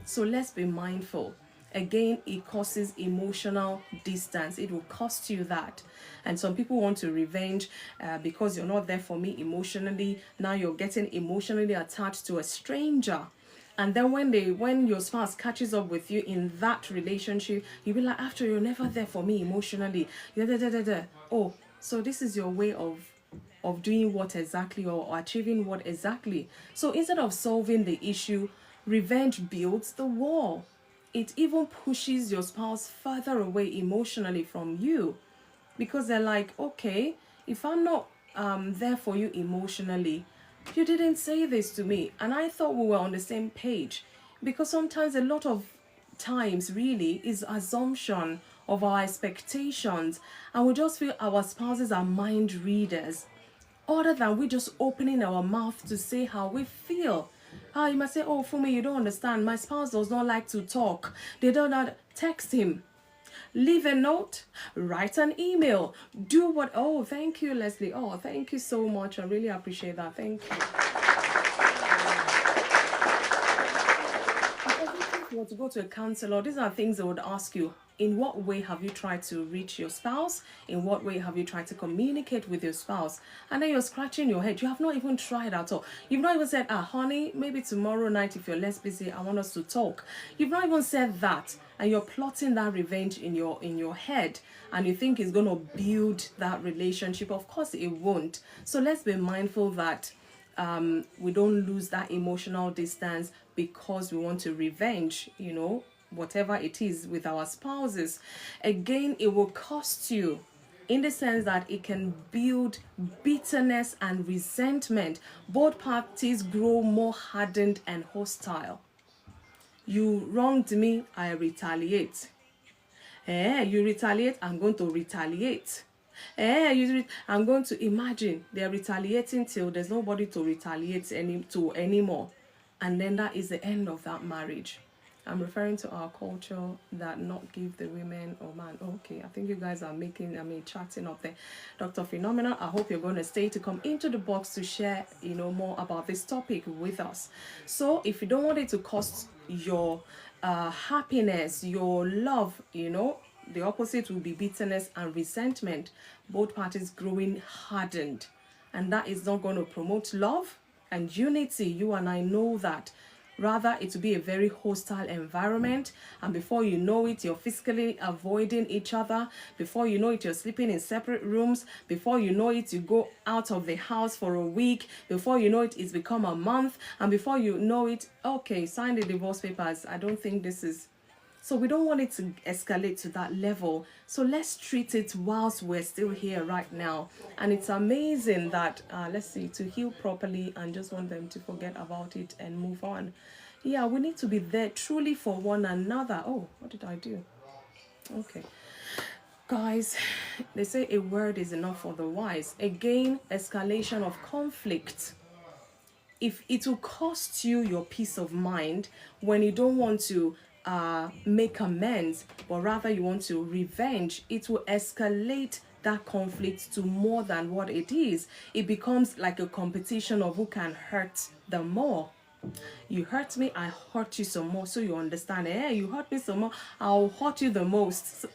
So let's be mindful. Again, it causes emotional distance. It will cost you that. And some people want to revenge because you're not there for me emotionally. Now you're getting emotionally attached to a stranger. And then when your spouse catches up with you in that relationship, you'll be like, after you're never there for me emotionally. Da, da, da, da, da. Oh, so this is your way of doing what exactly, or achieving what exactly. So instead of solving the issue, revenge builds the wall. It even pushes your spouse further away emotionally from you, because they're like, okay, if I'm not there for you emotionally, you didn't say this to me, and I thought we were on the same page. Because sometimes, a lot of times, really is assumption of our expectations, and we just feel our spouses are mind readers, other than we just opening our mouth to say how we feel. You might say, oh, Fumi, you don't understand, my spouse does not like to talk. They do not. Text him, leave a note, write an email, do what. Oh, thank you, Leslie. Oh, thank you so much. I really appreciate that. Thank you. If you were to go to a counselor, these are things they would ask you. In what way have you tried to reach your spouse? In what way have you tried to communicate with your spouse? And then you're scratching your head. You have not even tried at all. You've not even said, honey, maybe tomorrow night, if you're less busy, I want us to talk. You've not even said that. And you're plotting that revenge in your head. And you think it's going to build that relationship. Of course, it won't. So let's be mindful that we don't lose that emotional distance because we want to revenge, whatever it is with our spouses. Again, it will cost you, in the sense that it can build bitterness and resentment. Both parties grow more hardened and hostile. You wronged me, I retaliate. You retaliate, I'm going to retaliate. I'm going to imagine they're retaliating till there's nobody to retaliate anymore. And then that is the end of that marriage. I'm referring to our culture that not give the women or man. Okay, I think you guys are chatting up there. Dr. Phenomenal, I hope you're going to stay to come into the box to share, more about this topic with us. So if you don't want it to cost your happiness, your love, the opposite will be bitterness and resentment. Both parties growing hardened. And that is not going to promote love and unity. You and I know that. Rather, it will be a very hostile environment. And before you know it, you're physically avoiding each other. Before you know it, you're sleeping in separate rooms. Before you know it, you go out of the house for a week. Before you know it, it's become a month. And before you know it, okay, sign the divorce papers. I don't think this is... So we don't want it to escalate to that level. So let's treat it whilst we're still here right now. And it's amazing that, let's see, to heal properly and just want them to forget about it and move on. Yeah, we need to be there truly for one another. Oh, what did I do? Okay. Guys, they say a word is enough for the wise. Again, escalation of conflict. If it will cost you your peace of mind when you don't want to make amends, but rather you want to revenge, it will escalate that conflict to more than what it is. It becomes like a competition of who can hurt the more. You hurt me, I hurt you some more, so you understand. You hurt me some more, I'll hurt you the most.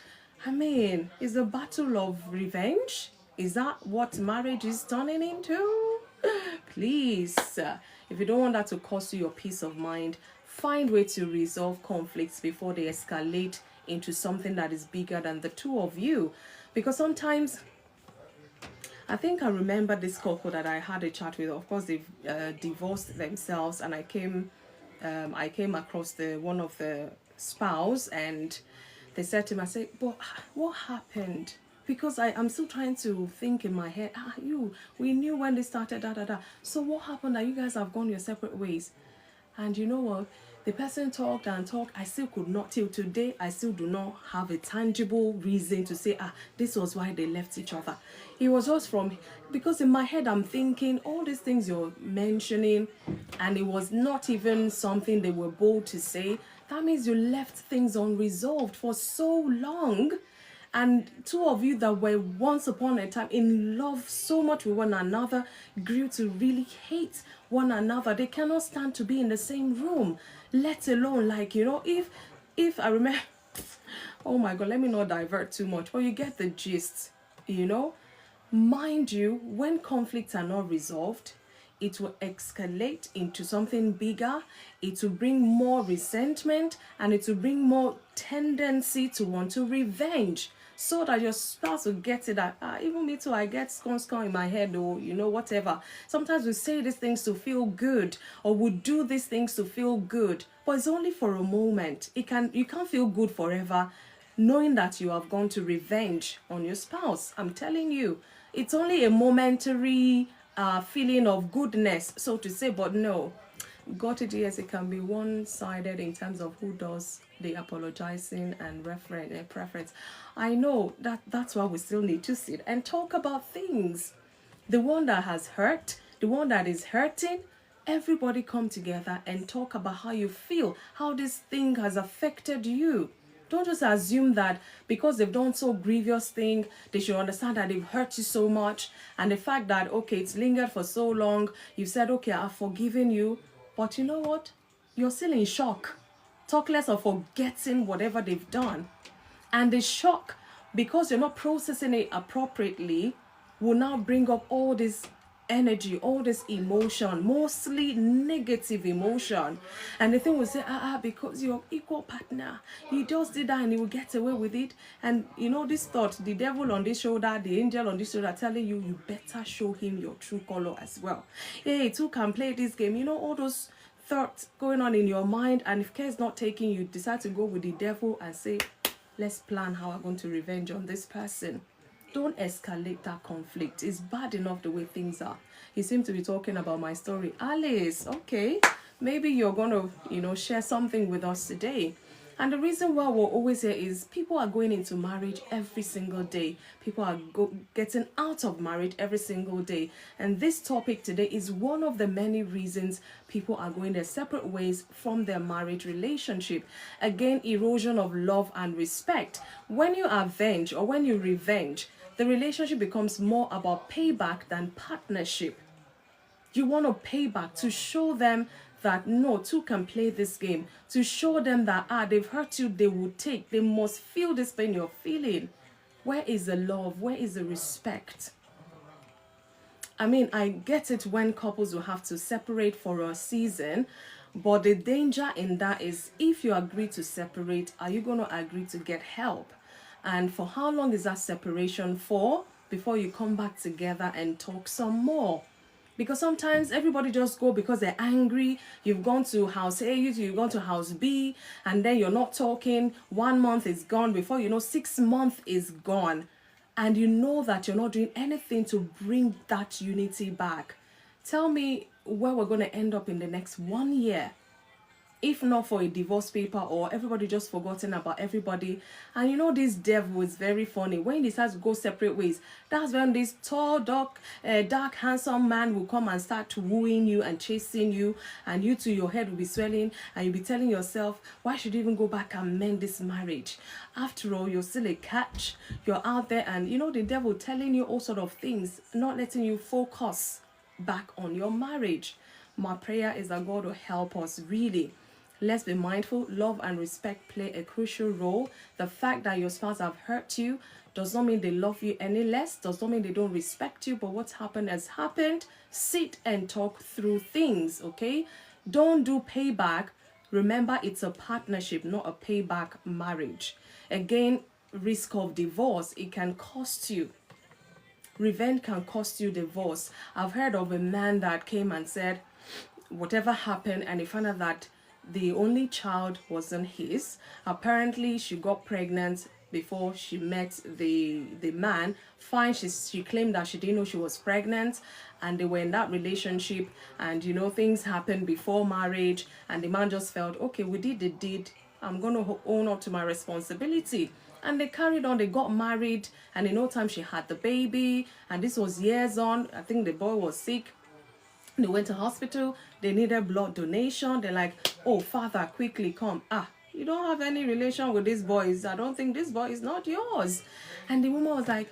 Is a battle of revenge? Is that what marriage is turning into? Please, if you don't want that to cost you your peace of mind, find ways to resolve conflicts before they escalate into something that is bigger than the two of you. Because sometimes, I think I remember this couple that I had a chat with. Of course, they've divorced themselves, and I came across one of the spouse, and they said to me, I said, but what happened? Because I'm still trying to think in my head, we knew when they started, da da da. So what happened that you guys have gone your separate ways? And you know what? The person talked and talked. I still could not, till today, I still do not have a tangible reason to say, this was why they left each other. It was just from, because in my head, I'm thinking all these things you're mentioning, and it was not even something they were bold to say. That means you left things unresolved for so long. And two of you that were once upon a time in love so much with one another grew to really hate one another. They cannot stand to be in the same room, let alone, like, if I remember, oh my God, let me not divert too much, but you get the gist, you know. Mind you, when conflicts are not resolved, it will escalate into something bigger. It will bring more resentment, and it will bring more tendency to want to revenge, so that your spouse will get it that, even me too, I get scone in my head, or whatever. Sometimes we say these things to feel good, or we do these things to feel good, but it's only for a moment. You can't feel good forever, knowing that you have gone to revenge on your spouse. I'm telling you, it's only a momentary feeling of goodness, so to say, but no. Got it, yes, it can be one-sided in terms of who does the apologizing and preference. I know that's why we still need to sit and talk about things. The one that has hurt, the one that is hurting, everybody come together and talk about how you feel, how this thing has affected you. Don't just assume that because they've done so grievous thing, they should understand that they've hurt you so much, and the fact that, okay, it's lingered for so long, you've said, okay, I've forgiven you, but you know what? You're still in shock. Talk less of forgetting whatever they've done. And the shock, because you're not processing it appropriately, will now bring up all this energy, all this emotion, mostly negative emotion. And the thing will say, because you're equal partner, you just did that and you will get away with it. And this thought, the devil on this shoulder, the angel on this shoulder telling you, you better show him your true color as well. Hey, two can play this game. All those thoughts going on in your mind, and if care is not taking, you decide to go with the devil and say, let's plan how I'm going to revenge on this person. Don't escalate that conflict. It's bad enough the way things are. You seem to be talking about my story. Alice, okay, maybe you're going to, share something with us today. And the reason why we're always here is people are going into marriage every single day. People are getting out of marriage every single day. And this topic today is one of the many reasons people are going their separate ways from their marriage relationship. Again, erosion of love and respect. When you avenge or when you revenge, the relationship becomes more about payback than partnership. You want to pay back to show them that no, two can play this game, to show them that they've hurt you, they will take, they must feel this pain you're feeling. Where is the love? Where is the respect? I mean, I get it when couples will have to separate for a season, but the danger in that is, if you agree to separate, are you going to agree to get help? And for how long is that separation for before you come back together and talk some more? Because sometimes everybody just go because they're angry. You've gone to house A, you've gone to house B, and then you're not talking. 1 month is gone. Before you know, 6 months is gone. And you know that you're not doing anything to bring that unity back. Tell me where we're going to end up in the next 1 year. If not for a divorce paper, or everybody just forgotten about everybody. And this devil is very funny. When he decides to go separate ways, that's when this tall, dark, handsome man will come and start wooing you and chasing you. And you too, your head will be swelling. And you'll be telling yourself, why should you even go back and mend this marriage? After all, you're still a catch. You're out there and, the devil telling you all sort of things, not letting you focus back on your marriage. My prayer is that God will help us really. Let's be mindful. Love and respect play a crucial role. The fact that your spouse have hurt you does not mean they love you any less, does not mean they don't respect you, but what's happened has happened. Sit and talk through things, okay? Don't do payback. Remember, it's a partnership, not a payback marriage. Again, risk of divorce, it can cost you. Revenge can cost you divorce. I've heard of a man that came and said, whatever happened, and he found out that the only child wasn't his. Apparently, she got pregnant before she met the man. Fine, she claimed that she didn't know she was pregnant, and they were in that relationship, and things happened before marriage, and the man just felt, okay, we did the deed, I'm going to own up to my responsibility. And they carried on, they got married, and in no time she had the baby, and this was years on. I think the boy was sick. They went to hospital, they needed blood donation. They're like, oh, father, quickly come. You don't have any relation with these boys. I don't think this boy is not yours. And the woman was like,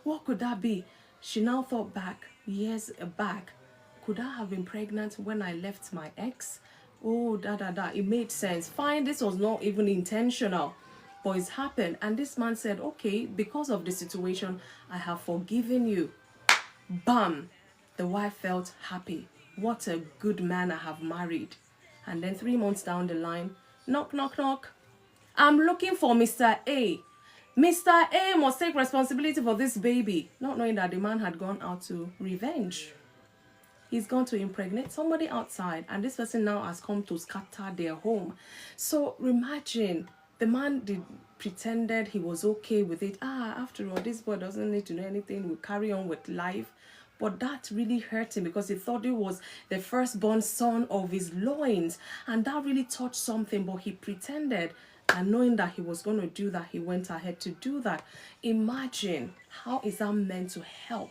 what could that be? She now thought back, years back. Could I have been pregnant when I left my ex? Oh, It made sense. Fine, this was not even intentional, but it's happened. And this man said, okay, because of the situation, I have forgiven you. Bam! The wife felt happy. What a good man I have married. And then 3 months down the line, knock, knock, knock. I'm looking for Mr. A. Mr. A must take responsibility for this baby. Not knowing that the man had gone out to revenge. He's gone to impregnate somebody outside, and this person now has come to scatter their home. So imagine, the man pretended he was okay with it. After all, this boy doesn't need to know anything. We'll carry on with life. But that really hurt him because he thought it was the firstborn son of his loins. And that really touched something, but he pretended. And knowing that he was going to do that, he went ahead to do that. Imagine, how is that meant to help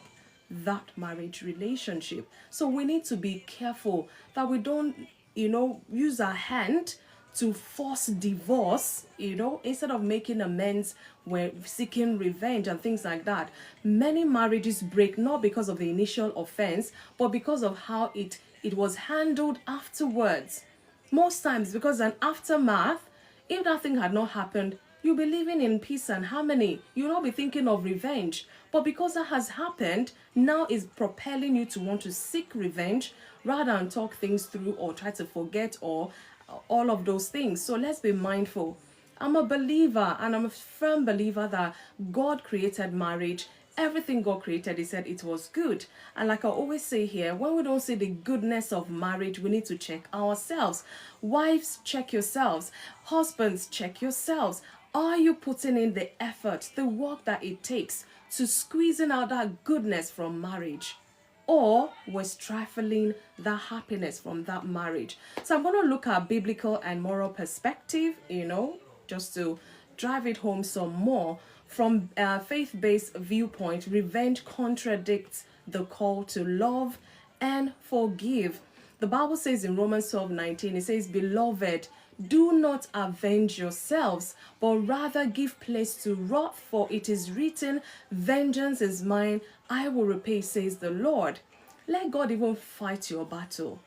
that marriage relationship? So we need to be careful that we don't, use our hand to force divorce, instead of making amends, we're seeking revenge and things like that. Many marriages break not because of the initial offense, but because of how it was handled afterwards. Most times, because an aftermath, if that thing had not happened, you'll be living in peace and harmony. You'll not be thinking of revenge. But because that has happened, now is propelling you to want to seek revenge rather than talk things through or try to forget or all of those things. So let's be mindful. I'm a believer, and I'm a firm believer that God created marriage. Everything God created, he said it was good. And like I always say here, when we don't see the goodness of marriage, we need to check ourselves. Wives, check yourselves. Husbands, check yourselves. Are you putting in the effort, the work that it takes to squeezing out that goodness from marriage? Or we're stifling the happiness from that marriage. So I'm going to look at biblical and moral perspective, just to drive it home some more. From a faith-based viewpoint, revenge contradicts the call to love and forgive. The Bible says in Romans 12:19, it says, beloved, do not avenge yourselves, but rather give place to wrath, for it is written, vengeance is mine, I will repay, says the Lord. Let God even fight your battle,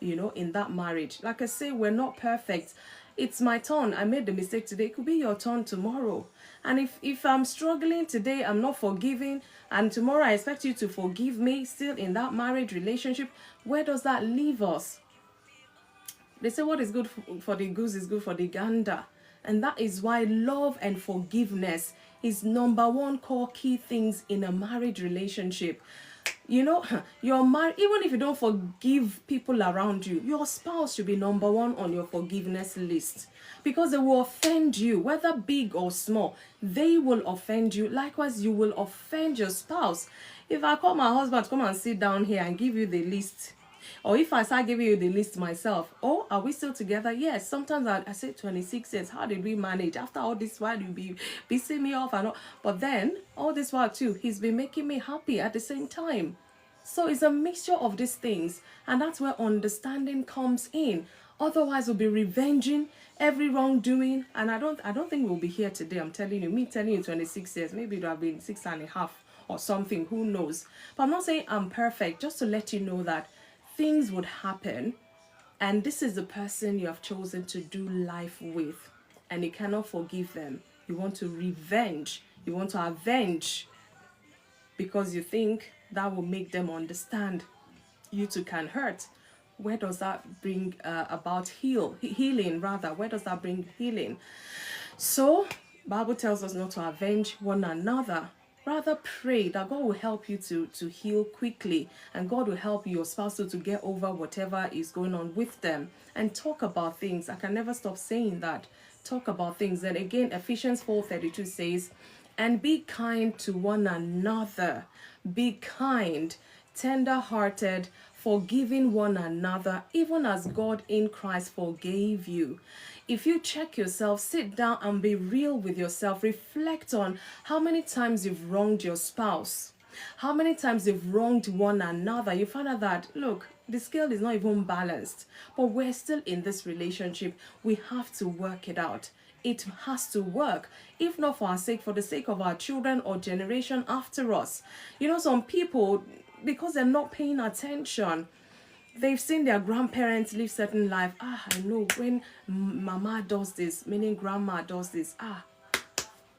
in that marriage. Like I say, we're not perfect. It's my turn. I made the mistake today. It could be your turn tomorrow. And if I'm struggling today, I'm not forgiving, and tomorrow I expect you to forgive me, still in that marriage relationship, where does that leave us? They say what is good for the goose is good for the gander. And that is why love and forgiveness is number one core key things in a marriage relationship. You're married, even if you don't forgive people around you, your spouse should be number one on your forgiveness list, because they will offend you, whether big or small. They will offend you. Likewise, you will offend your spouse. If I call my husband to come and sit down here and give you the list, or if I start giving you the list myself, oh, are we still together? Yes. Sometimes I say 26 years. How did we manage? After all this while, you be pissing me off and all. But then, all this while too, he's been making me happy at the same time. So it's a mixture of these things. And that's where understanding comes in. Otherwise, we'll be revenging every wrongdoing. And I don't think we'll be here today. I'm telling you, me telling you 26 years, maybe it would have been 6.5 or something. Who knows? But I'm not saying I'm perfect. Just to let you know that things would happen, and this is the person you have chosen to do life with, and you cannot forgive them. You want to revenge, you want to avenge, because you think that will make them understand you too can hurt. Where does that bring about healing rather? Where does that bring healing? So Bible tells us not to avenge one another. Rather pray that God will help you to heal quickly, and God will help your spouse to get over whatever is going on with them, and talk about things. I can never stop saying that. talk about things. And again, Ephesians 4:32 says, and be kind to one another. Be kind, tender-hearted, forgiving one another, even as God in Christ forgave you. If you check yourself, sit down and be real with yourself. Reflect on how many times you've wronged your spouse, how many times you've wronged one another. You find out that, look, the scale is not even balanced, but we're still in this relationship. We have to work it out. It has to work, if not for our sake, for the sake of our children or generation after us. You know, some people, because they're not paying attention, they've seen their grandparents live certain life. I know when mama does this, meaning grandma does this,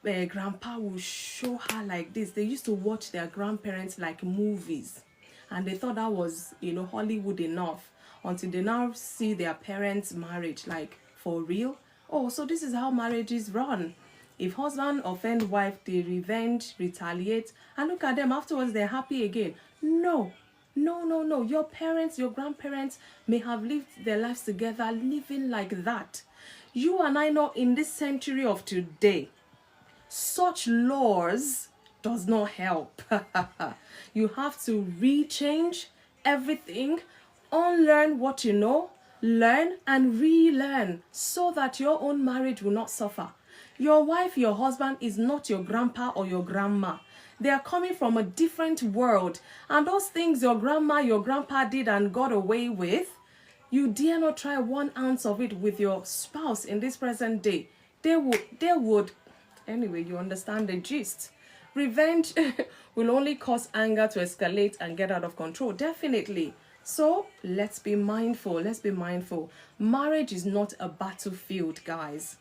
grandpa will show her like this. They used to watch their grandparents like movies, and they thought that was, Hollywood enough, until they now see their parents' marriage like, for real. Oh, so this is how marriages run. If husband offend wife, they revenge, retaliate, and look at them afterwards, they're happy again. No. Your parents, your grandparents may have lived their lives together, living like that. You and I know, in this century of today, such laws does not help. You have to rechange everything, unlearn what you know, learn and relearn, so that your own marriage will not suffer. Your wife, your husband is not your grandpa or your grandma. They are coming from a different world, and those things your grandma, your grandpa did and got away with, you dare not try 1 ounce of it with your spouse in this present day. They would. Anyway, you understand the gist. Revenge will only cause anger to escalate and get out of control, definitely. So let's be mindful. Marriage is not a battlefield, guys.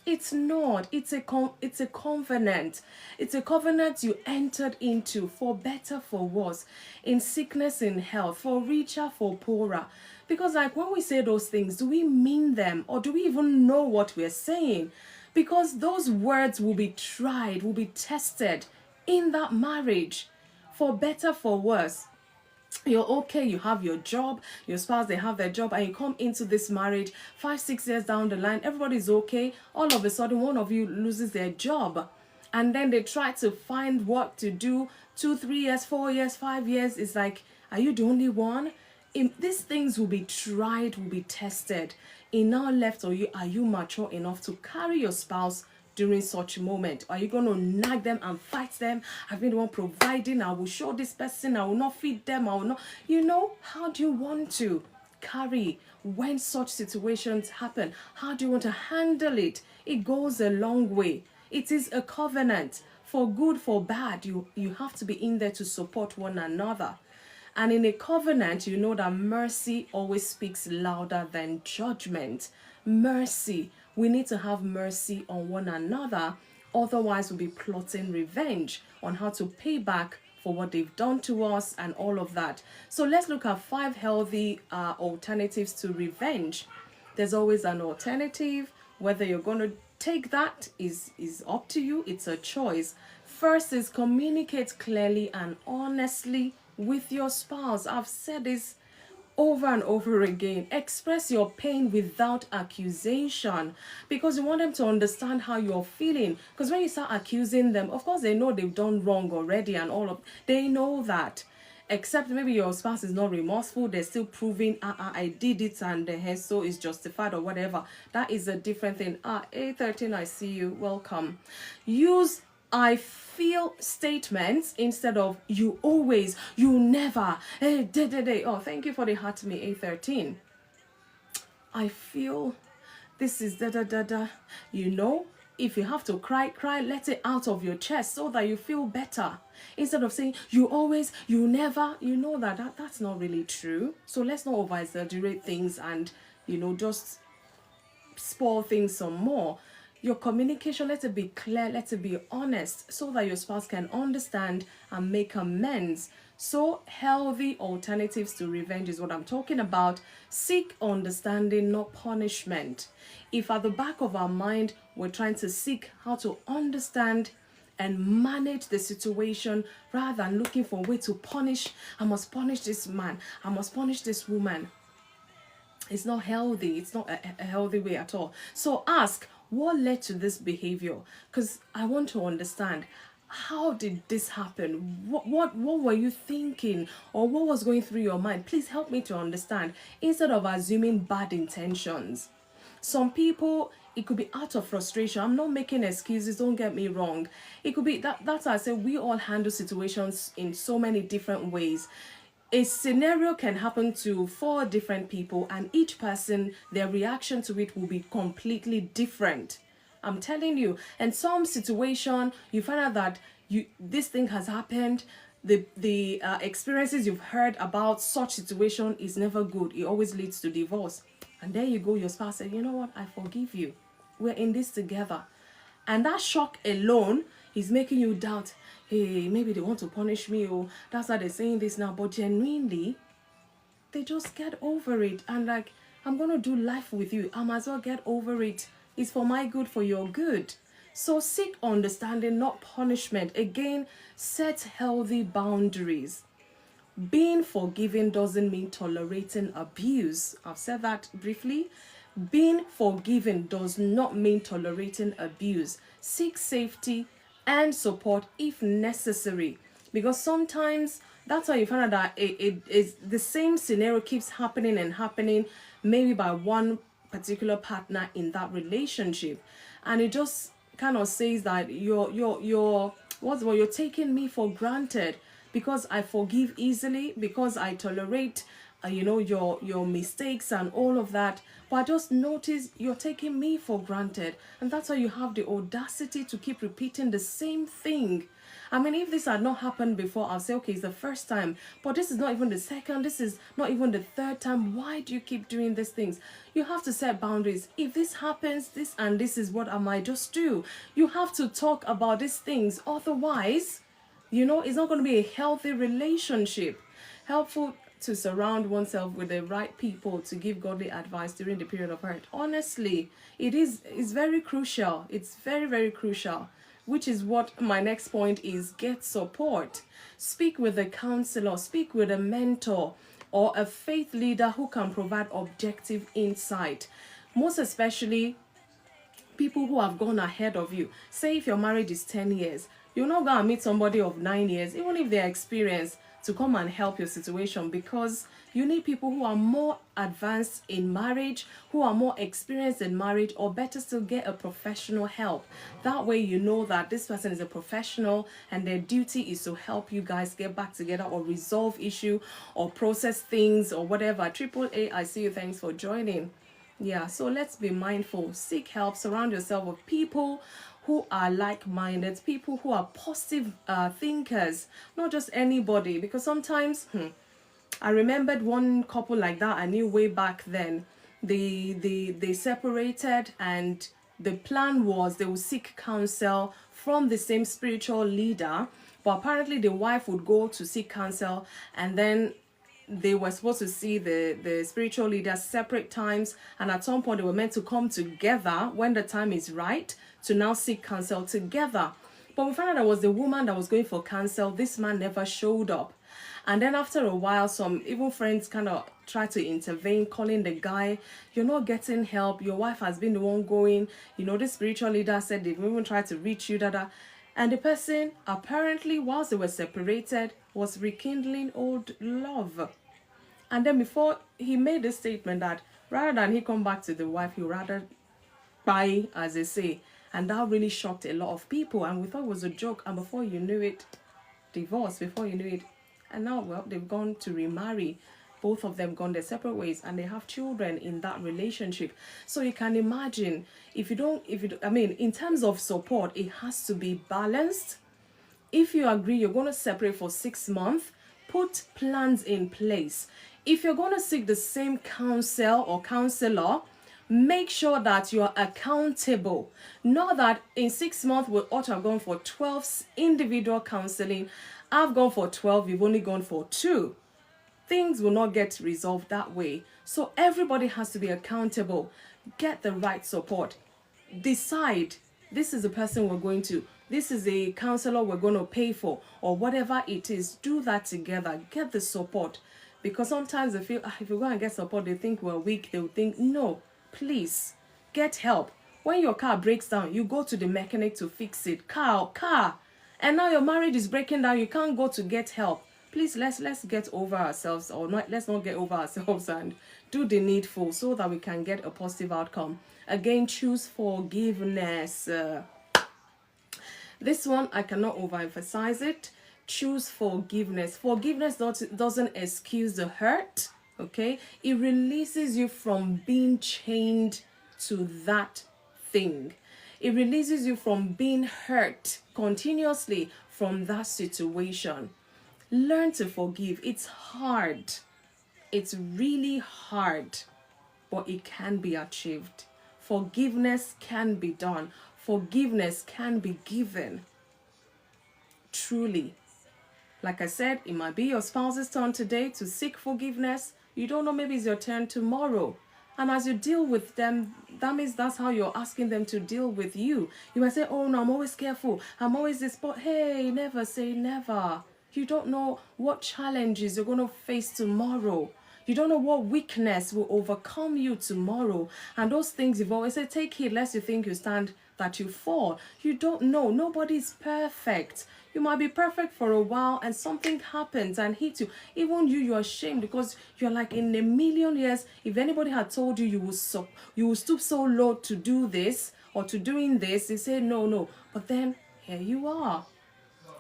It's not. It's a covenant. It's a covenant you entered into, for better, for worse, in sickness, in health, for richer, for poorer. Because like, when we say those things, do we mean them, or do we even know what we're saying? Because those words will be tried, will be tested in that marriage, for better, for worse. You're okay, you have your job, your spouse, they have their job, and you come into this marriage 5-6 years down the line, everybody's okay. All of a sudden, one of you loses their job, and then they try to find what to do. 2-3 years, 4 years, 5 years. It's like, are you the only one? These things will be tried, will be tested. In now left, are you mature enough to carry your spouse during such a moment? Are you going to nag them and fight them? I've been the one providing. I will show this person. I will not feed them. I will not. How do you want to carry when such situations happen? How do you want to handle it? It goes a long way. It is a covenant. For good, for bad, you have to be in there to support one another. And in a covenant, you know that mercy always speaks louder than judgment. Mercy. We need to have mercy on one another. Otherwise, we'll be plotting revenge on how to pay back for what they've done to us and all of that. So let's look at 5 healthy alternatives to revenge. There's always an alternative. Whether you're going to take that is up to you. It's a choice. First is communicate clearly and honestly with your spouse. I've said this over and over again. Express your pain without accusation, because you want them to understand how you're feeling. Because when you start accusing them, of course they know they've done wrong already, and they know that. Except maybe your spouse is not remorseful, they're still proving I did it, and so it's justified or whatever. That is a different thing. A13, I see you, welcome. Use I feel statements instead of you always, you never. Oh, thank you for the heart to me, A13. I feel this is if you have to cry, let it out of your chest so that you feel better. Instead of saying you always, you never, that's not really true. So let's not over exaggerate things and, just spoil things some more. Your communication, let it be clear, let it be honest, so that your spouse can understand and make amends. So healthy alternatives to revenge is what I'm talking about. Seek understanding, not punishment. If at the back of our mind, we're trying to seek how to understand and manage the situation rather than looking for a way to punish, I must punish this man, I must punish this woman. It's not healthy. It's not a healthy way at all. So ask, What led to this behavior? Because I want to understand, how did this happen? What were you thinking, or what was going through your mind? Please help me to understand, instead of assuming bad intentions. Some people, it could be out of frustration. I'm not making excuses, don't get me wrong. It could be that's why I say we all handle situations in so many different ways. A scenario can happen to 4 different people, and each person, their reaction to it will be completely different. I'm telling you. And some situation, you find out that this thing has happened. The experiences you've heard about such situation is never good. It always leads to divorce. And there you go, your spouse said, you know what, I forgive you. We're in this together. And that shock alone is making you doubt, hey, maybe they want to punish me, or that's why they're saying this now. But genuinely, they just get over it. And like, I'm going to do life with you. I might as well get over it. It's for my good, for your good. So seek understanding, not punishment. Again, set healthy boundaries. Being forgiving doesn't mean tolerating abuse. I've said that briefly. Being forgiving does not mean tolerating abuse. Seek safety and support if necessary. Because sometimes that's why you find out that it is the same scenario keeps happening and happening, maybe by one particular partner in that relationship. And it just kind of says that you're taking me for granted, because I forgive easily, because I tolerate your mistakes and all of that. But I just notice you're taking me for granted, and that's why you have the audacity to keep repeating the same thing. I mean, if this had not happened before, I'll say, okay, it's the first time, but this is not even the second, this is not even the third time. Why do you keep doing these things? You have to set boundaries. If this happens, this and this is what I might just do. You have to talk about these things. Otherwise, it's not going to be a healthy relationship. Helpful to surround oneself with the right people to give godly advice during the period of hurt. Honestly, it's very crucial. It's very, very crucial. Which is what my next point is: get support. Speak with a counselor, speak with a mentor or a faith leader who can provide objective insight. Most especially people who have gone ahead of you. Say if your marriage is 10 years, you're not going to meet somebody of 9 years, even if they're experienced, to come and help your situation, because you need people who are more advanced in marriage, who are more experienced in marriage, or better still, get a professional help. That way you know that this person is a professional and their duty is to help you guys get back together or resolve issue or process things or whatever. AAA, I see you. Thanks for joining. Yeah, so let's be mindful. Seek help. Surround yourself with people who are like-minded, people who are positive thinkers, not just anybody. Because sometimes, I remembered one couple like that I knew way back then. They separated, and the plan was they would seek counsel from the same spiritual leader. But apparently the wife would go to seek counsel, and then they were supposed to see the spiritual leader separate times, and at some point they were meant to come together when the time is right to now seek counsel together. But we found out that was the woman that was going for counsel. This man never showed up. And then after a while, some even friends kind of tried to intervene, calling the guy, you're not getting help, your wife has been the one going, the spiritual leader said they've even tried to reach you, and the person, apparently, whilst they were separated, was rekindling old love. And then before he made the statement that rather than he come back to the wife, he rather buy, as they say. And that really shocked a lot of people. And we thought it was a joke. And before you knew it, divorce, before you knew it. And now, well, they've gone to remarry. Both of them gone their separate ways, and they have children in that relationship. So you can imagine, in terms of support, it has to be balanced. If you agree you're going to separate for 6 months, put plans in place. If you're going to seek the same counsel or counselor, make sure that you're accountable. Not that in 6 months we ought to have gone for 12 individual counseling. I've gone for 12, you've only gone for 2. Things will not get resolved that way. So everybody has to be accountable. Get the right support. Decide, this is the person we're going to, this is the counselor we're going to pay for, or whatever it is. Do that together. Get the support. Because sometimes they feel, if you go and get support, they think we're weak. They'll think, no, please, get help. When your car breaks down, you go to the mechanic to fix it. Car. And now your marriage is breaking down. You can't go to get help. Please, let's get over ourselves, or not. Let's not get over ourselves and do the needful so that we can get a positive outcome. Again, choose forgiveness. This one, I cannot overemphasize it. Choose forgiveness. Forgiveness doesn't excuse the hurt, okay? It releases you from being chained to that thing. It releases you from being hurt continuously from that situation. Learn to forgive. It's hard. It's really hard, but it can be achieved. Forgiveness can be done. Forgiveness can be given. Truly. Like I said, it might be your spouse's turn today to seek forgiveness. You don't know, maybe it's your turn tomorrow. And as you deal with them, that means that's how you're asking them to deal with you. You might say, oh no, I'm always careful. I'm always this, but hey, never say never. You don't know what challenges you're going to face tomorrow. You don't know what weakness will overcome you tomorrow. And those things you've always said, take heed lest you think you stand, that you fall. You don't know. Nobody's perfect. You might be perfect for a while and something happens and hits you. Even you're ashamed because you're like, in a million years, if anybody had told you you will stoop so low to do this or to doing this, they say no. But then here you are.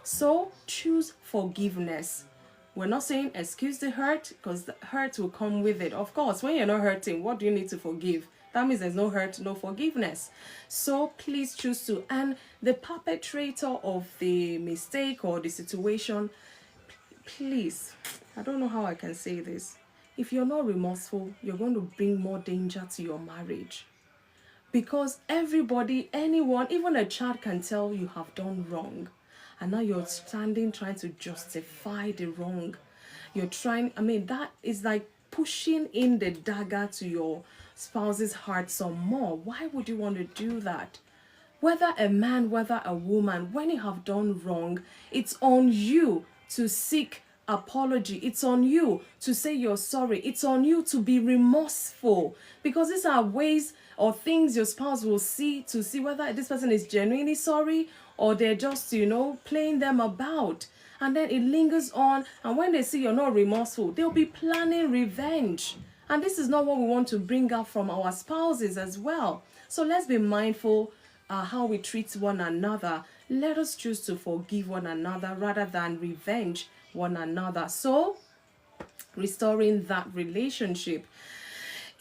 So choose forgiveness. We're not saying excuse the hurt, because the hurt will come with it. Of course, when you're not hurting, what do you need to forgive? That means there's no hurt, no forgiveness. So please choose to. And the perpetrator of the mistake or the situation, please, I don't know how I can say this. If you're not remorseful, you're going to bring more danger to your marriage. Because everybody, anyone, even a child can tell you have done wrong. And now you're standing trying to justify the wrong. You're trying, that is like pushing in the dagger to your spouse's heart some more. Why would you want to do that? Whether a man, whether a woman, when you have done wrong, it's on you to seek apology. It's on you to say you're sorry. It's on you to be remorseful, because these are ways or things your spouse will see to see whether this person is genuinely sorry or they're just, playing them about. And then it lingers on, and when they see you're not remorseful, they'll be planning revenge. And this is not what we want to bring out from our spouses as well. So let's be mindful how we treat one another. Let us choose to forgive one another rather than revenge one another. So, restoring that relationship.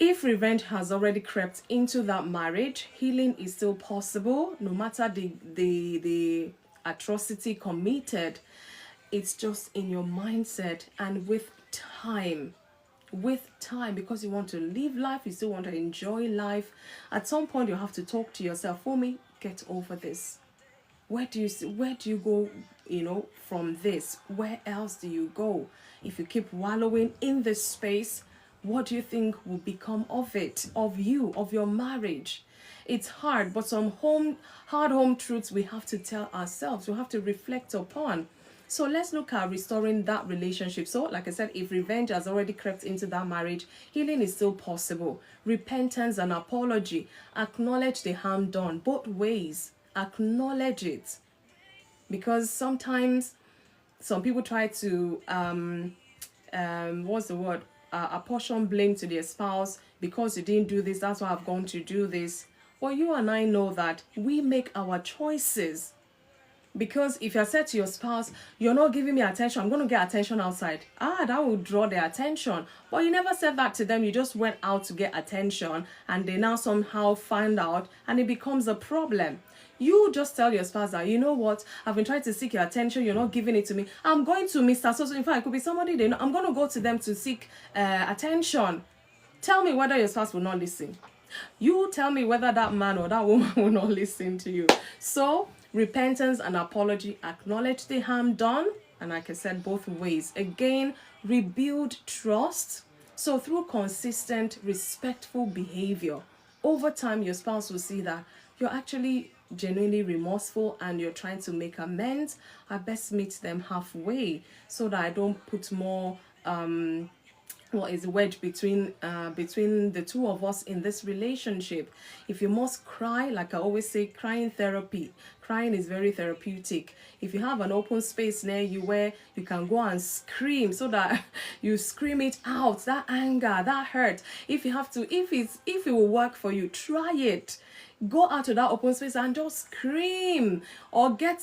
If revenge has already crept into that marriage, healing is still possible, no matter the atrocity committed. It's just in your mindset, and with time, because you want to live life, you still want to enjoy life. At some point, you have to talk to yourself, Fumi, get over this. Where do you go, from this? Where else do you go? If you keep wallowing in this space, what do you think will become of it, of you, of your marriage? It's hard, but some hard home truths we have to tell ourselves, we have to reflect upon. So let's look at restoring that relationship. So, like I said, if revenge has already crept into that marriage, healing is still possible. Repentance and apology. Acknowledge the harm done, both ways. Acknowledge it. Because sometimes some people try to, apportion blame to their spouse. Because you didn't do this, that's why I've gone to do this. Well, you and I know that we make our choices. Because if you said to your spouse, you're not giving me attention, I'm going to get attention outside. That will draw their attention. But you never said that to them. You just went out to get attention, and they now somehow find out, and it becomes a problem. You just tell your spouse that, you know what, I've been trying to seek your attention, you're not giving it to me. I'm going to Mr. So in fact, it could be somebody they know. I'm going to go to them to seek attention. Tell me whether your spouse will not listen. You tell me whether that man or that woman will not listen to you. So, repentance and apology, acknowledge the harm done, and like I said, both ways. Again, rebuild trust. So through consistent, respectful behavior, over time your spouse will see that you're actually genuinely remorseful and you're trying to make amends. I best meet them halfway so that I don't put more what is the wedge between the two of us in this relationship. If you must cry, like I always say, crying is very therapeutic. If you have an open space near you where you can go and scream, so that you scream it out, that anger, that hurt, if you have to, if it will work for you, try it. Go out to that open space and just scream, or get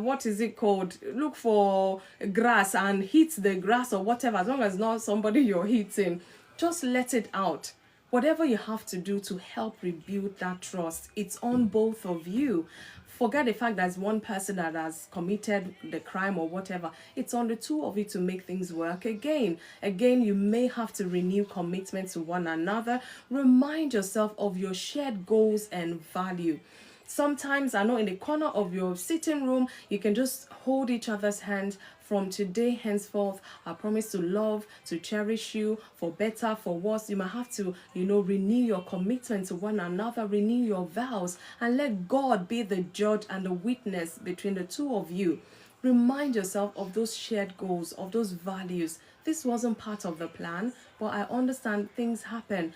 what is it called, look for grass and hit the grass or whatever, as long as not somebody you're hitting. Just let it out. Whatever you have to do to help rebuild that trust, it's on both of you. Forget the fact there's one person that has committed the crime or whatever. It's on the two of you to make things work again. Again, you may have to renew commitment to one another. Remind yourself of your shared goals and value. Sometimes, I know, in the corner of your sitting room, you can just hold each other's hand. From today henceforth, I promise to love, to cherish you, for better, for worse. You might have to, renew your commitment to one another, renew your vows, and let God be the judge and the witness between the two of you. Remind yourself of those shared goals, of those values. This wasn't part of the plan, but I understand things happen.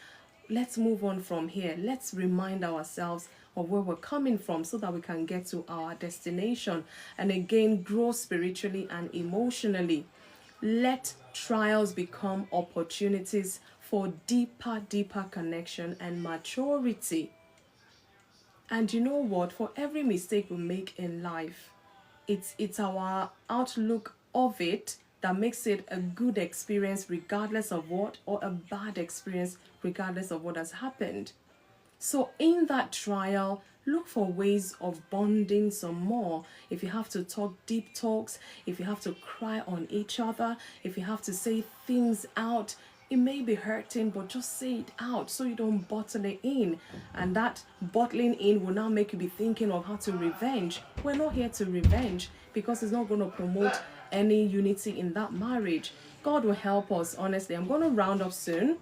Let's move on from here. Let's remind ourselves of where we're coming from so that we can get to our destination and again grow spiritually and emotionally. Let trials become opportunities for deeper connection and maturity. And you know what? For every mistake we make in life, it's our outlook of it that makes it a good experience regardless of what, or a bad experience regardless of what has happened. So in that trial, look for ways of bonding some more. If you have to talk deep talks, if you have to cry on each other, if you have to say things out, it may be hurting, but just say it out so you don't bottle it in. And that bottling in will now make you be thinking of how to revenge. We're not here to revenge, because it's not going to promote any unity in that marriage. God will help us, honestly. I'm going to round up soon,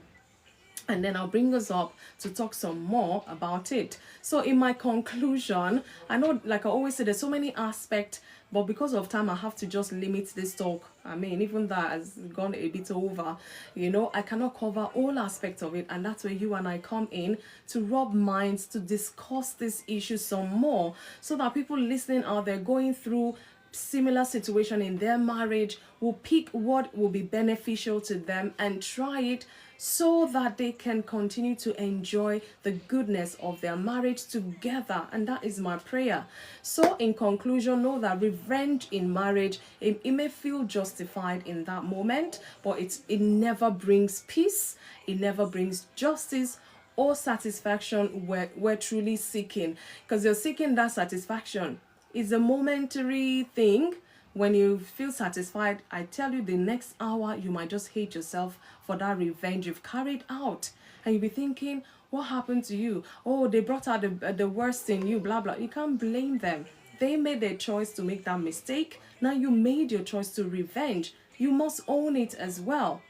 and then I'll bring us up to talk some more about it. So in my conclusion, I know, like I always say, there's so many aspects, but because of time, I have to just limit this talk. I mean, even that has gone a bit over. I cannot cover all aspects of it, and that's where you and I come in to rub minds, to discuss this issue some more, so that people listening out there going through similar situation in their marriage will pick what will be beneficial to them and try it, so that they can continue to enjoy the goodness of their marriage together. And that is my prayer. So in conclusion, know that revenge in marriage, it may feel justified in that moment, but it never brings peace, it never brings justice or satisfaction we're truly seeking. Because you're seeking that satisfaction. It's a momentary thing. When you feel satisfied, I tell you, the next hour you might just hate yourself for that revenge you've carried out. And you'll be thinking, what happened to you? Oh, they brought out the worst in you, blah, blah. You can't blame them. They made their choice to make that mistake. Now you made your choice to revenge. You must own it as well.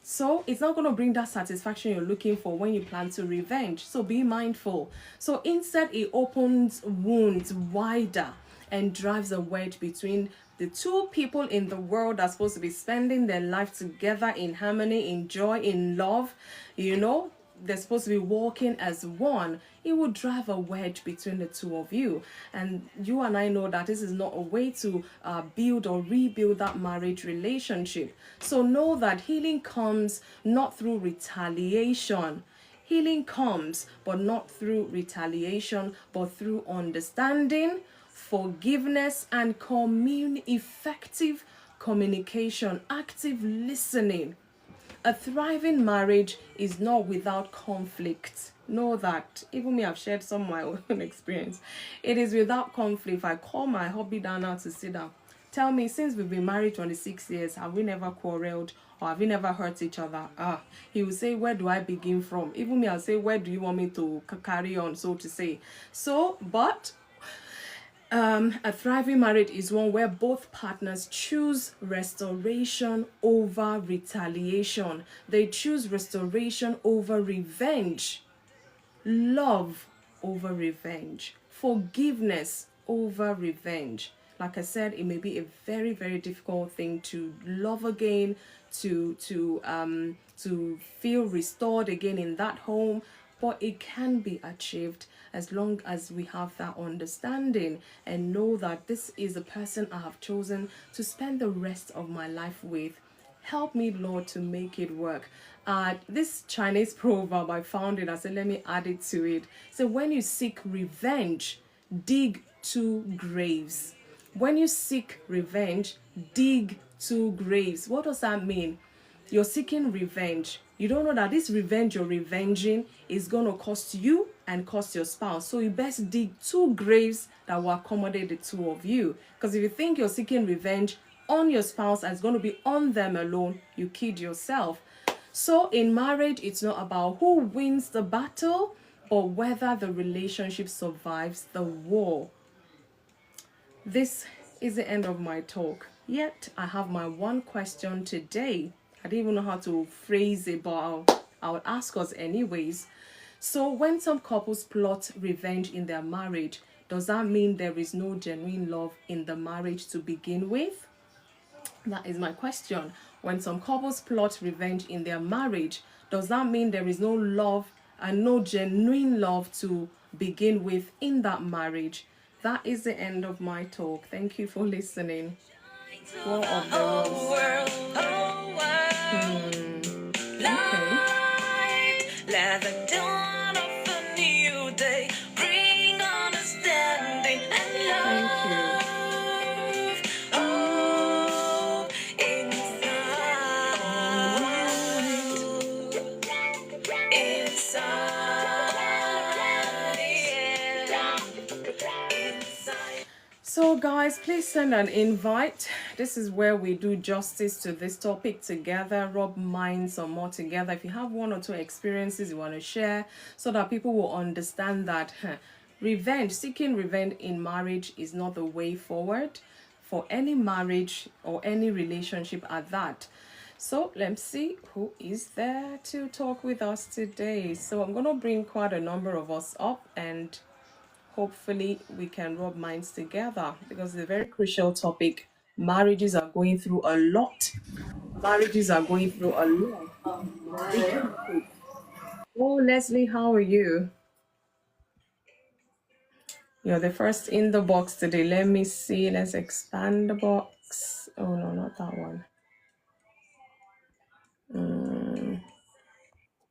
So it's not going to bring that satisfaction you're looking for when you plan to revenge. So be mindful. So instead, it opens wounds wider and drives a wedge between the two people in the world that's supposed to be spending their life together in harmony, in joy, in love. They're supposed to be walking as one. It will drive a wedge between the two of you. And you and I know that this is not a way to build or rebuild that marriage relationship. So know that healing comes not through retaliation. Healing comes, but not through retaliation, but through understanding, forgiveness, and effective communication, active listening. A thriving marriage is not without conflict. Know that. Even me, I've shared some of my own experience. It is without conflict. If I call my hubby down now to sit down, tell me, since we've been married 26 years, have we never quarreled, or have we never hurt each other? He will say, where do I begin from? Even me, I'll say, where do you want me to carry on, so to say? A thriving marriage is one where both partners choose restoration over retaliation. They choose restoration over revenge, love over revenge, forgiveness over revenge. like I said, it may be a very, very difficult thing to love again, to feel restored again in that home, but it can be achieved as long as we have that understanding and know that this is the person I have chosen to spend the rest of my life with. Help me, Lord, to make it work. This Chinese proverb, I found it. I said, let me add it to it. So, when you seek revenge, dig 2 graves. When you seek revenge, dig 2 graves. What does that mean? You're seeking revenge. You don't know that this revenge you're revenging is going to cost you and cost your spouse. So you best dig 2 graves that will accommodate the two of you. Because if you think you're seeking revenge on your spouse and it's going to be on them alone, you kid yourself. So in marriage, it's not about who wins the battle, but whether the relationship survives the war. This is the end of my talk. Yet I have my one question today. I didn't even know how to phrase it, but I'll ask us anyways. So when some couples plot revenge in their marriage, does that mean there is no genuine love in the marriage to begin with? That is my question. When some couples plot revenge in their marriage, does that mean there is no love and no genuine love to begin with in that marriage? That is the end of my talk. Thank you for listening. War of the Rose. Light, let the dawn of a new day bring understanding and love. Thank you. Oh, inside. So guys, please send an invite. This is where we do justice to this topic together, rub minds some more together. If you have 1 or 2 experiences you want to share so that people will understand that seeking revenge in marriage is not the way forward for any marriage or any relationship at that. So let's see who is there to talk with us today. So I'm going to bring quite a number of us up and hopefully we can rub minds together because it's a very crucial topic. Marriages are going through a lot. Oh, Leslie, how are you? You're the first in the box today. Let me see. Let's expand the box. Oh, no, not that one.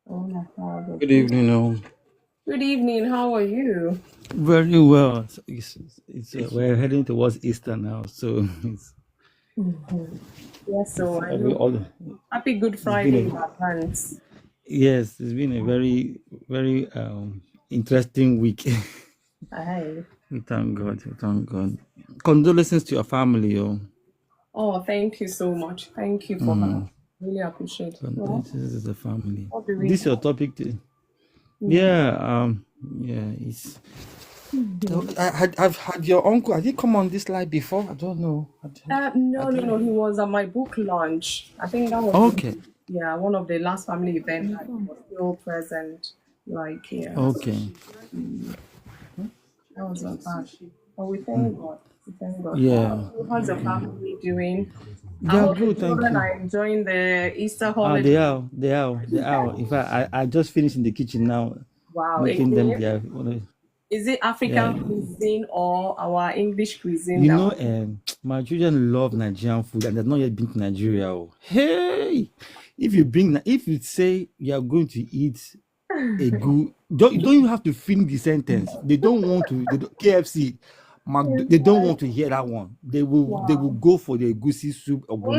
Oh, my God. Good evening, all. Good evening. How are you? Very well. We're heading towards Easter now, so Yes, so I every know. all. Happy Good It's been Friday in a advance. yes, it's been a very very interesting week. Hi. We thank God. We thank God. Condolences to your family, oh. Oh, thank you so much. Thank you for that. Really appreciate it. Well, Condolences to the family. what do we This your topic, yeah. It's. I've had your uncle. Has he come on this live before? I don't know. no. He was at my book launch. I think that was Okay. one of the last family events. He was still present. Like, yeah, Okay. that was not bad. But we thank God. We thank God. Yeah. How's the family doing? I They are hope the good. Thank children you. are enjoying the Easter holiday. They are. In fact, I just finished in the kitchen now, Wow, making them again. their. Is it Yeah, African cuisine or our English cuisine that my children love Nigerian food and they've not yet been to Nigeria. Oh. Hey, if you say you are going to eat a good, don't you even have to finish the sentence. They don't want to. KFC. They don't want to hear that one. They will go for the goosey soup or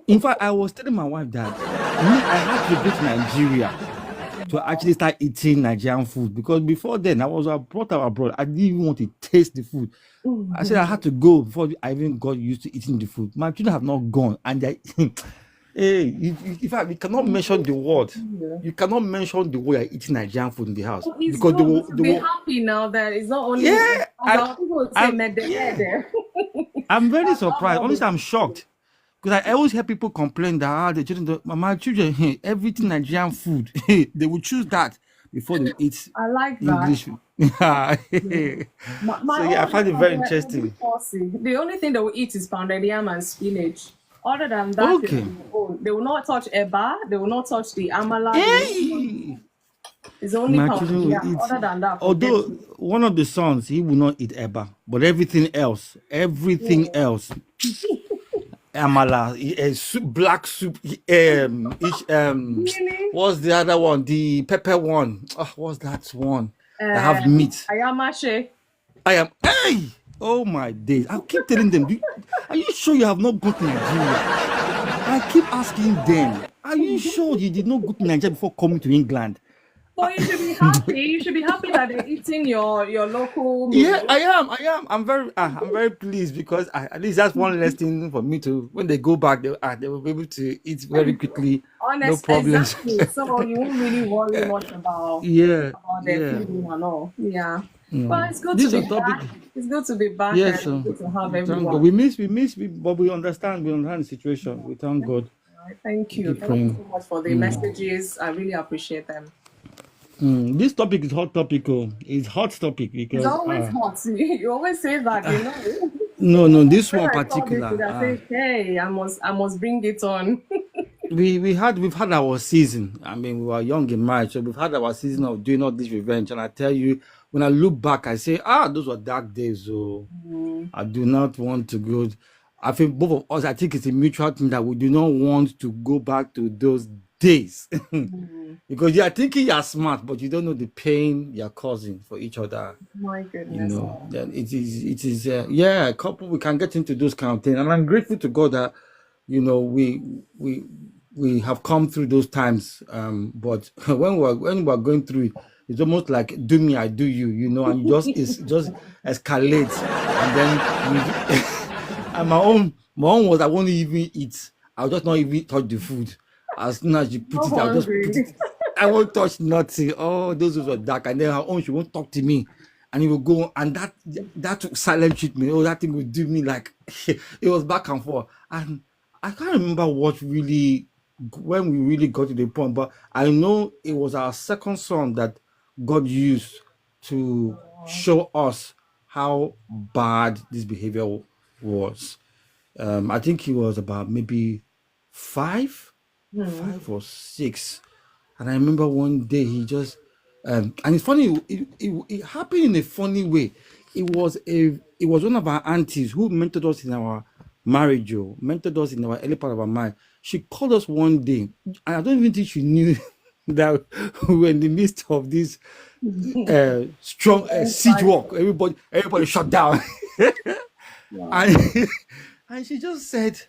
In fact, I was telling my wife that I had to go to Nigeria to actually start eating Nigerian food because before then I was brought up abroad. I didn't even want to taste the food. I said I had to go before I even got used to eating the food. My children have not gone, and they, hey, in fact, we cannot mention the word. You cannot mention the way you're eating Nigerian food in the house It's because good. We should be happy now that it's not only yeah, as people would say, yeah. I'm very surprised. Honestly, I'm shocked. Because I always hear people complain that the children, my children, everything Nigerian food, they will choose that. before they eat I like that. English. So My yeah, I own, find it very interesting. the only thing they will eat is pounded yam and spinach. Other than that, Okay. they will not touch eba. They will not touch the amala. They will not touch. Hey, It's only my pounded children will yam. eat. Other than that, forget Although it. one of the sons, he will not eat eba, but everything Yeah. else, amala, soup, black soup, Really? what's the other one? The pepper one. Oh, what's that one that have meat? Ayamashe. I am. Hey, oh my days! I keep telling them, are you sure you have not gone to Nigeria? I keep asking them, are you sure you did not go to Nigeria before coming to England? But you should be happy. You should be happy that they're eating your local Yeah, meal. I am. I'm very pleased because at least that's one less thing for me to. When they go back, they will be able to eat very quickly, no Honest, problems. exactly. So you won't really worry much Yeah, about their yeah. feeding and all. Yeah. But it's good to This be is a topic. back. It's good to be back Yes, and good to have thank God. everyone. But we understand. We understand the situation. We thank God. All right, thank We you. keep Thank you praying. so much for the messages. I really appreciate them. This topic is hot topic. Oh, it's hot topic It's because always hot. You always say that, you know. no, this When one I saw this, particular. I say, hey, I must bring it on. We've had our season. I mean, we were young in marriage, so we've had our season of doing all this revenge. And I tell you, when I look back, I say, those were dark days. So I do not want to go. I think both of us, I think it's a mutual thing that we do not want to go back to those days. Because you are thinking you're smart, but you don't know the pain you're causing for each other. My You goodness. know, then it is yeah, a couple we can get into those kind of things. And I'm grateful to God that, you know, we have come through those times. But when we're going through it, it's almost like do me, I do you, you know, and it's just escalates. And then and my own was I won't even eat. I'll just not even touch the food. As soon as you put So it, I'll just put hungry. it. I won't touch nothing. Oh, those were dark. And then her own, she won't talk to me. And it will go, and that took silent treatment. Oh, that thing would do me like it was back and forth. And I can't remember what really when we really got to the point, but I know it was our second son that God used to show us how bad this behavior was. I think he was about maybe five, 5 or 6. And I remember one day he just, and it's funny, it happened in a funny way. It was one of our aunties who mentored us in our marriage, mentored us in our early part of our marriage. She called us one day, and I don't even think she knew that we were in the midst of this strong siege walk. Everybody shut down. And, and she just said,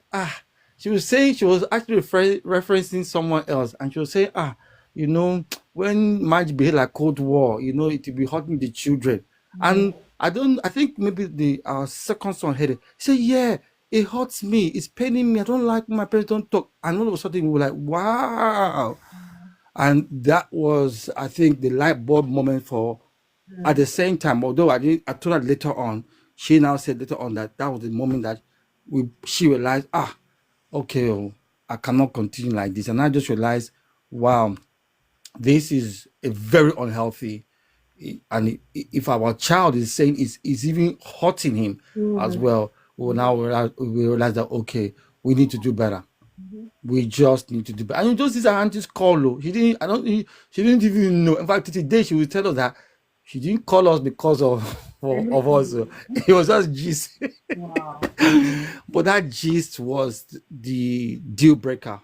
she was saying, she was actually referencing someone else, and she was saying, you know, when marriage behave like Cold War, you know, it will be hurting the children. And I think maybe our second son heard it. He said, yeah, it hurts me, it's paining me, I don't like when my parents don't talk. And all of a sudden we were like, wow. And that was, I think, the light bulb moment for, at the same time, although I told her later on, she now said later on that was the moment that she realized, okay, I cannot continue like this. And I just realized, wow, this is a very unhealthy. And if our child is saying it's even hurting him as well, we will now realize that, okay, we need to do better. We just need to do better. And just this auntie's call, she didn't even know. In fact, today she will tell us that she didn't call us because of us. It was just gist. Wow. But that gist was the deal breaker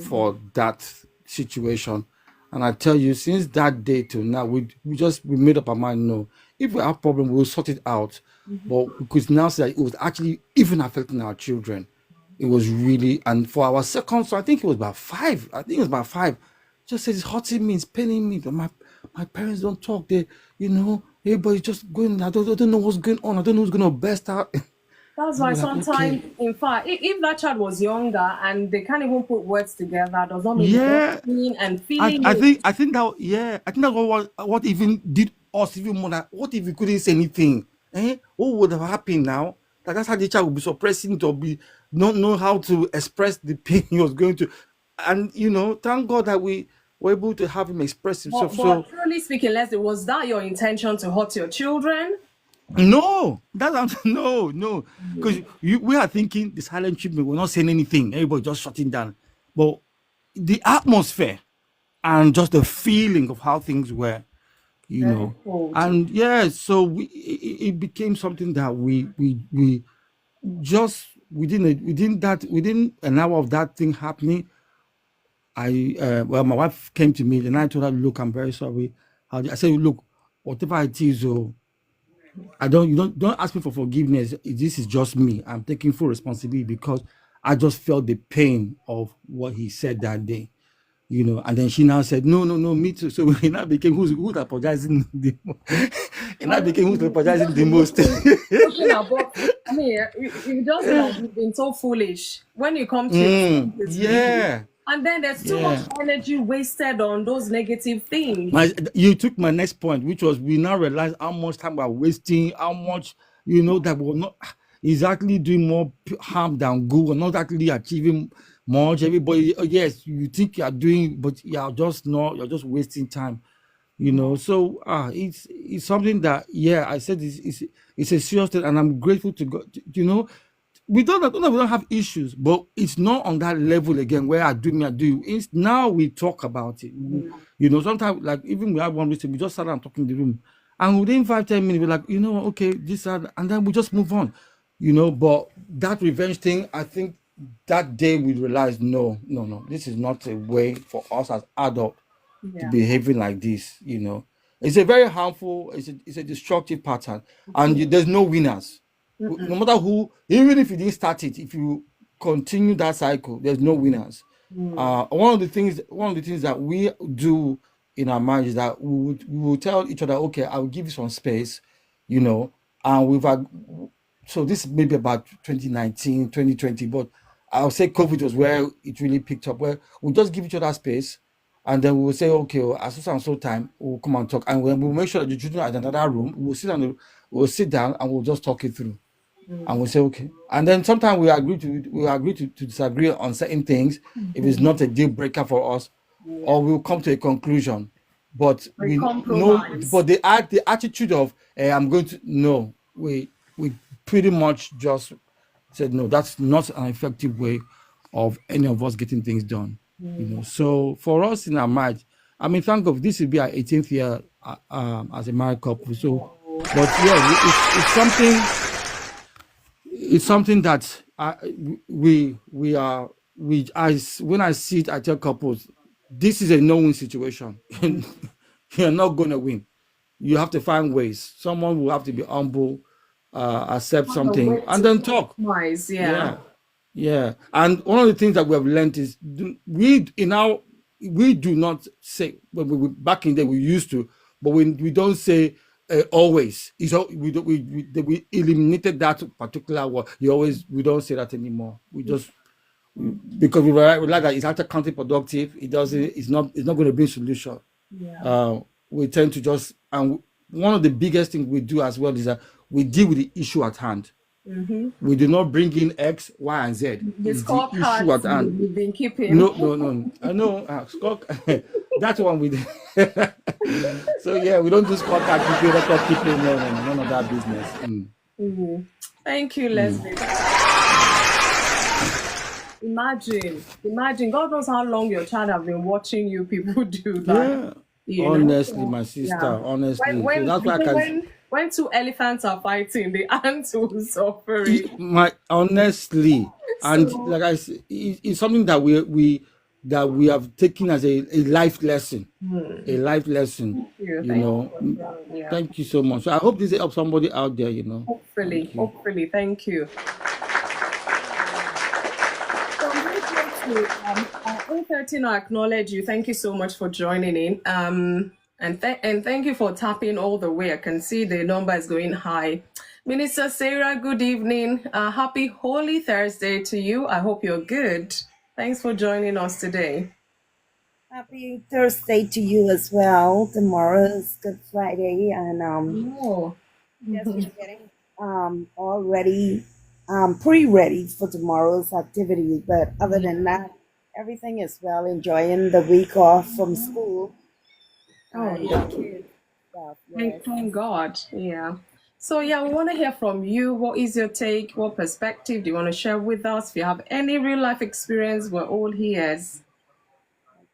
for that situation. And I tell you, since that day till now, we made up our mind. No, if we have problem, we'll sort it out. But we could now say that it was actually even affecting our children. It was really, and for our second son, I think it was about 5. I think it was about 5. Just said it's hurting me, it's paining me. But my parents don't talk. They, everybody just going. I don't know what's going on. I don't know who's gonna burst out. That's We why were like, sometimes, okay, in fact, if that child was younger and they can't even put words together, does not mean they yeah. don't mean and I, feeling I it. think I think that yeah, I think that's what even did us even more. That what if we couldn't say anything? What would have happened now? That's how the child would be suppressing it or be not know how to express the pain he was going to. And thank God that were able to have him express himself. But So truly speaking, Leslie, was that your intention to hurt your children? no, no, because we are thinking the silent treatment. We're not saying anything. Everybody just shutting down. But the atmosphere and just the feeling of how things were, Very cold. and yeah, so it became something that we just within an hour of that thing happening, my wife came to me and I told her, look, I'm very sorry. I said, look, whatever it is, don't ask me for forgiveness. This is just me. I'm taking full responsibility because I just felt the pain of what he said that day. And then she now said, no, me too. So it now became who's apologizing the most. It now became who's apologizing the most. I mean, you just like you've been so foolish when you come to Yeah. and then there's too much energy wasted on those negative things. You took my next point, which was we now realize how much time we're wasting, how much that we're not exactly doing more harm than good. We're not actually achieving much. Everybody, yes, you think you're doing, but you're just not. You're just wasting time. So it's something that I said it's a serious thing, and I'm grateful to God. We don't have issues, but it's not on that level again where I do you. It's now we talk about it. Sometimes like even we have one reason, we just sat down talking in the room, and within 5-10 minutes we're like, okay, this and then we just move on. But that revenge thing, I think that day we realized no, this is not a way for us as adults to behaving like this. It's a very harmful, it's a destructive pattern, and there's no winners. No matter who, even if you didn't start it, if you continue that cycle, there's no winners. One of the things that we do in our marriage is that we will tell each other, okay, I will give you some space, and we've had, so this may be about 2019, 2020, but I'll say COVID was where it really picked up, where we just give each other space, and then we will say, okay, at so time, we'll come and talk, and we'll make sure that the children are in another room. We'll sit down and we'll just talk it through. And we say okay, and then sometimes we agree to disagree on certain things if it's not a deal breaker for us, or we'll come to a conclusion. But we know, but the attitude of I'm going to no, we pretty much just said no, that's not an effective way of any of us getting things done. So for us in our marriage, I mean, thank God this will be our 18th year as a married couple. So, but it's something that when I see it, I tell couples, this is a no-win situation. You're not going to win. You have to find ways. Someone will have to be humble, accept something, and then talk. Yeah. And one of the things that we have learned is we do not say, back in the day we used to, but we don't say always. We eliminated that particular word. We don't say that anymore. We just because we like that it's actually counterproductive. It's not going to be a solution. We tend to just, and one of the biggest things we do as well is that we deal with the issue at hand. We do not bring in X, Y, and Z. It's the issue at hand. We've been keeping. No. I know. That one we did. So we don't do scorecard keeping, record keeping. No, none of that business. Thank you, Leslie. Imagine. God knows how long your child have been watching you people do that. Honestly, my sister. Honestly, when two elephants are fighting, the ants will suffer. Honestly, and like I said, it's something that we have taken as a life lesson. A life lesson. Thank you so much. So I hope this helps somebody out there. Hopefully. Thank you. So I'm very grateful. 013, I acknowledge you. Thank you so much for joining in. And thank you for tapping all the way. I can see the number is going high. Minister Sarah, good evening. Happy Holy Thursday to you. I hope you're good. Thanks for joining us today. Happy Thursday to you as well. Tomorrow is Good Friday, and yes, we're getting all ready, pre-ready for tomorrow's activity. But other than that, Everything is well. Enjoying the week off from school Oh, and the yeah. kids stuff. Thank, Yes. thank God. Yeah. So, yeah, we want to hear from you. What is your take? What perspective do you want to share with us? If you have any real life experience, we're all ears.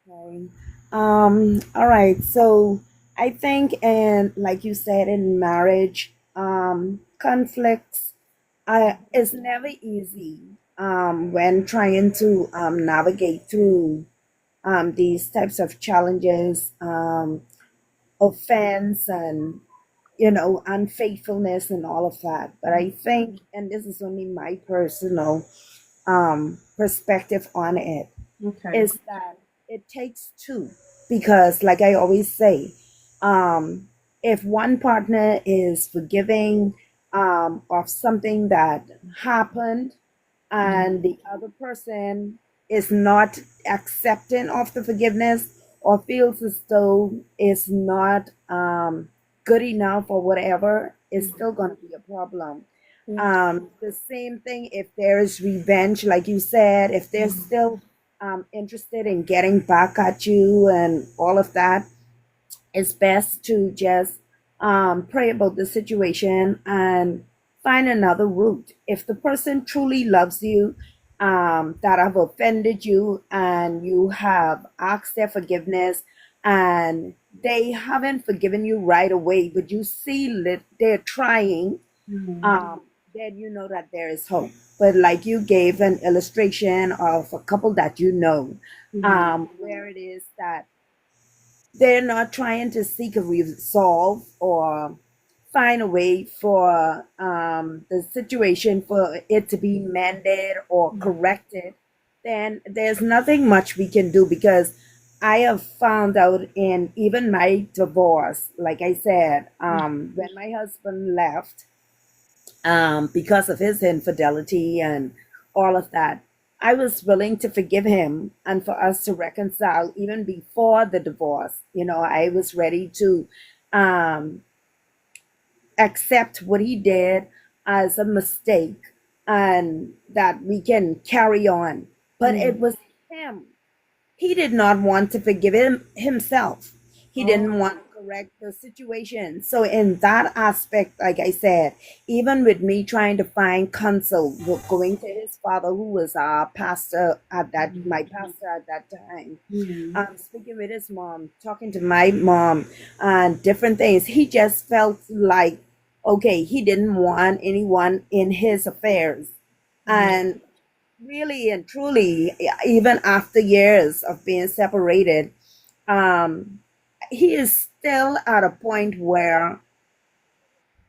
Okay. All right. So I think, and like you said, in marriage, conflicts is never easy. When trying to navigate through these types of challenges, offense, and unfaithfulness and all of that. But I think, and this is only my personal perspective on it, Okay. is that it takes two. Because like I always say, if one partner is forgiving of something that happened, and the other person is not accepting of the forgiveness, or feels as though it's not good enough or whatever, it's still going to be a problem. The same thing if there's revenge, like you said, if they're still interested in getting back at you and all of that, it's best to just pray about the situation and find another route. If the person truly loves you, that have offended you, and you have asked their forgiveness, and they haven't forgiven you right away, but you see that they're trying, then you know that there is hope. But like you gave an illustration of a couple that where it is that they're not trying to seek a resolve or find a way for the situation for it to be mended or corrected, then there's nothing much we can do. Because I have found out in even my divorce, like I said, when my husband left, because of his infidelity and all of that, I was willing to forgive him and for us to reconcile even before the divorce. I was ready to um, accept what he did as a mistake and that we can carry on. But it was him. He did not want to forgive himself. He didn't want to correct the situation. So in that aspect, like I said, even with me trying to find counsel, going to his father, who was our pastor at that, my pastor at that time, speaking with his mom, talking to my mom, and different things, he just felt like, okay, he didn't want anyone in his affairs. And really and truly, even after years of being separated, um, he is still at a point where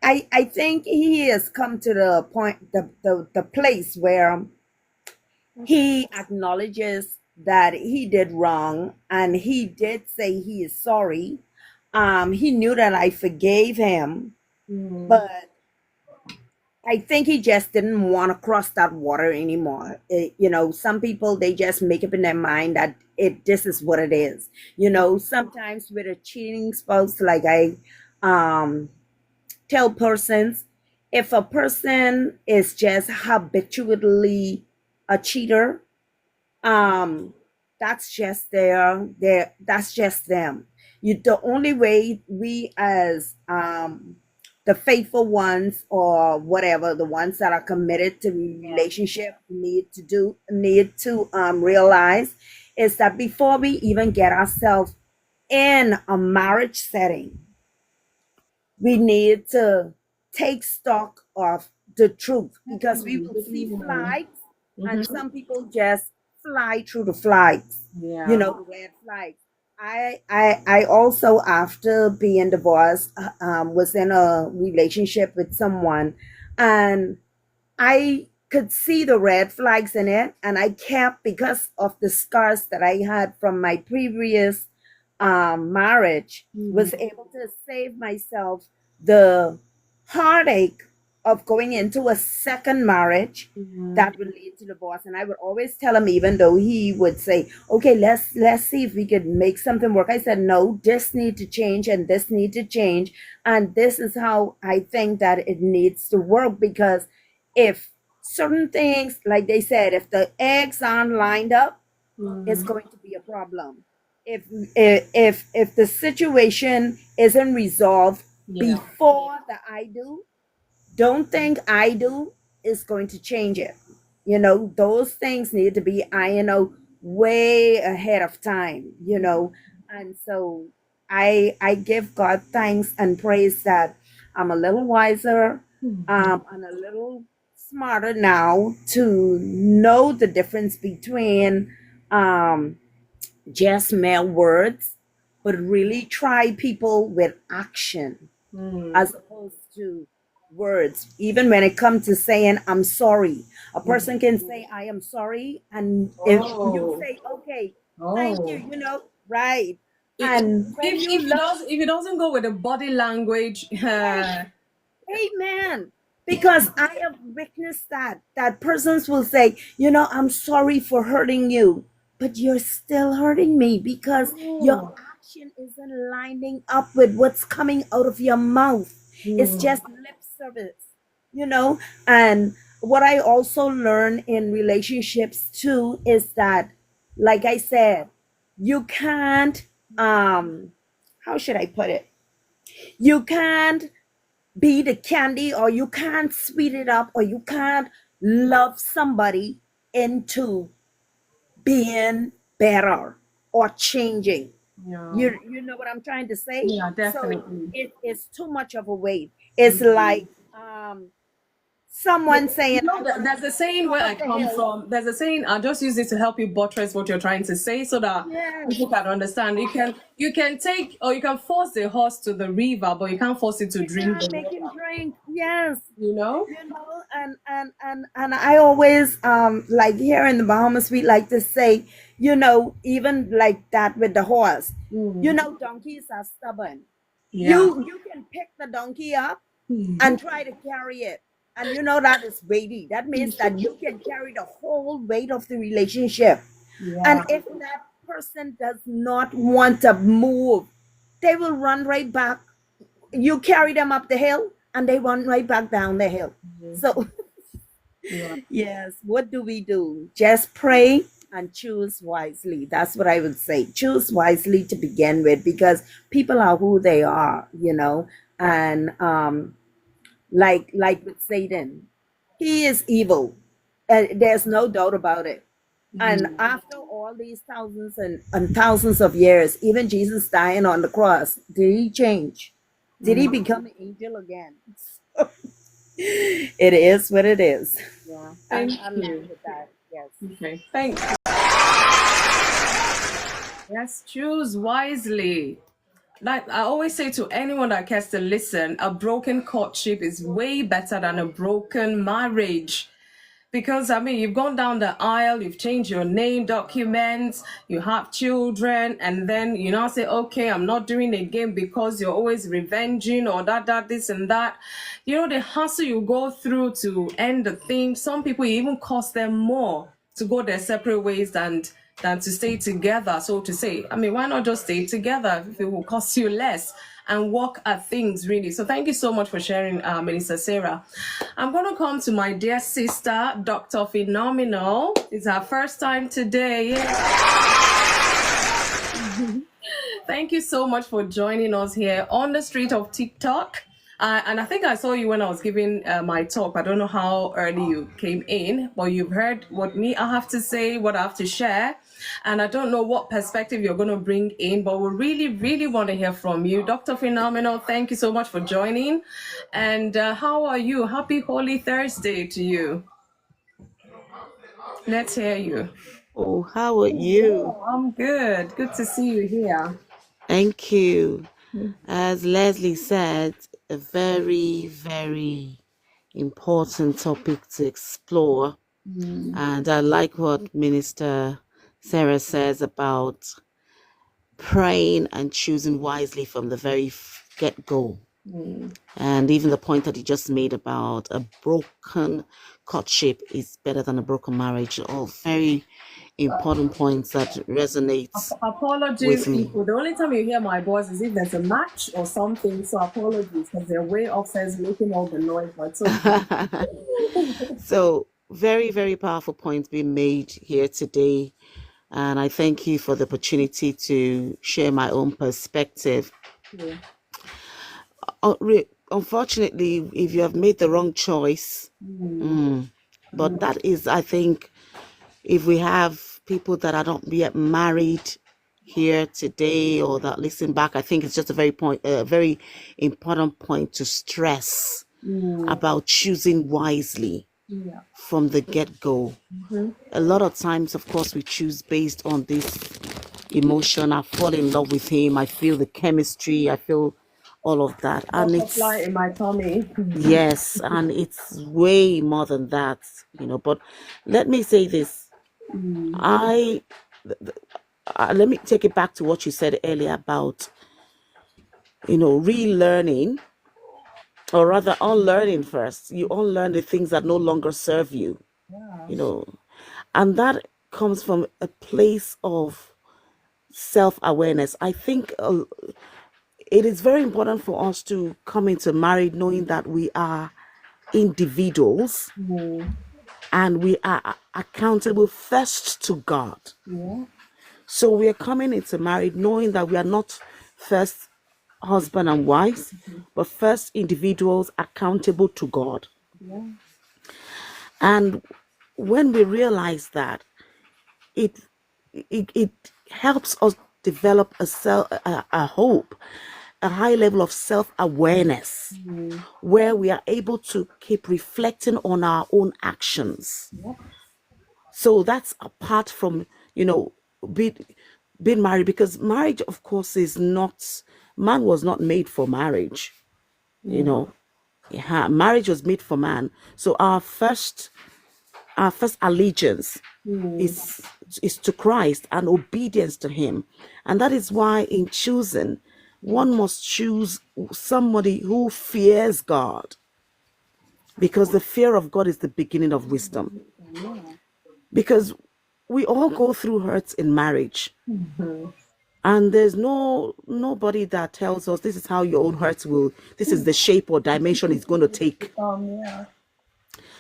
I think he has come to the point, the place where he acknowledges that he did wrong, and he did say he is sorry. He knew that I forgave him, but I think he just didn't want to cross that water anymore. Some people, they just make up in their mind that this is what it is. Sometimes with a cheating spouse, like I um, tell persons, if a person is just habitually a cheater, um that's just that's just them. The only way we, as the faithful ones, or whatever, the ones that are committed to the relationship, need to realize, is that before we even get ourselves in a marriage setting, we need to take stock of the truth, because we will see flags, and some people just fly through the flags, Yeah. the red flags. I also, after being divorced, was in a relationship with someone, and I could see the red flags in it, and I kept, because of the scars that I had from my previous marriage, was able to save myself the heartache of going into a second marriage that would lead to divorce. And I would always tell him, even though he would say, okay, let's see if we could make something work, I said, no, this need to change and this need to change, and this is how I think that it needs to work. Because if certain things, like they said, if the eggs aren't lined up, it's going to be a problem. If the situation isn't resolved Yeah. before the I do, don't think I do is going to change it. Those things need to be ironed out way ahead of time, and so I give God thanks and praise that I'm a little wiser, and a little smarter now to know the difference between um just mere words, but really try people with action as opposed to words. Even when it comes to saying I'm sorry, a person can say I am sorry, and if you Oh. say okay, thank you, Oh. right. If, And when if, you if it love, does if it doesn't go with the body language, amen. Because I have witnessed that persons will say, I'm sorry for hurting you, but you're still hurting me because your action isn't lining up with what's coming out of your mouth. It's just lip service, you know. And what I also learn in relationships too is that, like I said, you can't how should I put it? You can't be the candy, or you can't sweet it up, or you can't love somebody into being better or changing. yeah, You know what I'm trying to say? yeah, So definitely. it's too much of a weight. It's like someone saying, I want to There's a saying top where of I the come hill. from. There's a saying. I'll just use it to help you buttress what you're trying to say, so that Yes. people can understand. You can take, or you can force the horse to the river, but you can't force it to You drink the can't make him water. drink. Yes. You know? And I always like here in the Bahamas we like to say, even like that with the horse. Donkeys are stubborn. Yeah. You can pick the donkey up and try to carry it. And that is weighty. That means that you can carry the whole weight of the relationship. And Yeah. if that person does not want to move, they will run right back. You carry them up the hill and they run right back down the hill. So Yeah. yes, what do we do? Just pray and choose wisely. That's what I would say. Choose wisely to begin with, because people are who they are, and like with Satan, he is evil. There's no doubt about it. And after all these thousands and thousands of years, even Jesus dying on the cross, did he change? Did he become an angel again? It is what it is. Yeah. And Thank I land you. with that. Yes. Okay. Thank you. Yes, choose wisely. Like I always say to anyone that cares to listen, a broken courtship is way better than a broken marriage. Because I mean, you've gone down the aisle, you've changed your name documents, you have children, and then you now say, okay, I'm not doing it again because you're always revenging or that, this and that. The hassle you go through to end the thing. Some people, it even cost them more to go their separate ways than to stay together, so to say. I mean, why not just stay together if it will cost you less and work at things, really? So thank you so much for sharing, Minister Sarah. I'm going to come to my dear sister, Dr. Phenomenal. It's her first time today. Thank you so much for joining us here on the street of TikTok. And I think I saw you when I was giving my talk. I don't know how early you came in, but you've heard what I have to say, what I have to share. And I don't know what perspective you're going to bring in, but we really, really want to hear from you. Dr. Phenomenal, thank you so much for joining. And how are you? Happy Holy Thursday to you. Let's hear you. Oh, how are you? I'm good. Good to see you here. Thank you. As Leslie said, a very, very important topic to explore. And I like what Minister Sarah says about praying and choosing wisely from the very get-go. And even the point that he just made about a broken courtship is better than a broken marriage. All very important points that resonates Apologies, with me. people. The only time you hear my voice is if there's a match or something. So apologies, because they're way upstairs making all the noise. But it's okay. So very, very powerful points being made here today. And I thank you for the opportunity to share my own perspective. Yeah. Unfortunately, if you have made the wrong choice, but that is, I think, if we have people that are not yet married here today or that listen back, I think it's just a very important point to stress about choosing wisely Yeah. from the get-go. A lot of times, of course, we choose based on this emotion. I fall in love with him. I feel the chemistry. I feel all of that. And Butterfly in my tummy. yes, and it's way more than that, But let me say this. I let me take it back to what you said earlier about, relearning, or rather unlearning first. You unlearn the things that no longer serve you, and that comes from a place of self-awareness. I think it is very important for us to come into marriage knowing that we are individuals and we are accountable first to God. Yeah. So we are coming into marriage knowing that we are not first husband and wives, but first individuals accountable to God. Yeah. And when we realize that, it helps us develop a hope, a high level of self-awareness, where we are able to keep reflecting on our own actions. So that's apart from, be, being married, because marriage, of course, man was not made for marriage. Marriage was made for man. So our first allegiance is to Christ and obedience to him. And that is why in choosing, one must choose somebody who fears God, because the fear of God is the beginning of wisdom. Because we all go through hurts in marriage. And there's nobody that tells us this is how your own hurts this is the shape or dimension it's going to take. Yeah.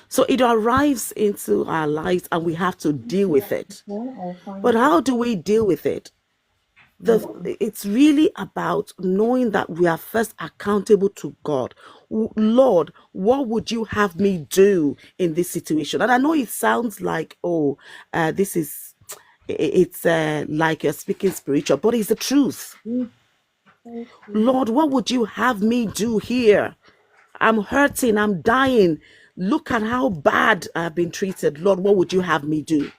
So it arrives into our lives and we have to deal with it. But how do we deal with it? It's really about knowing that we are first accountable to God. Lord, what would you have me do in this situation? And I know it sounds like, it's like you're speaking spiritual, but it's the truth. Lord, what would you have me do here? I'm hurting, I'm dying. Look at how bad I've been treated. Lord, what would you have me do?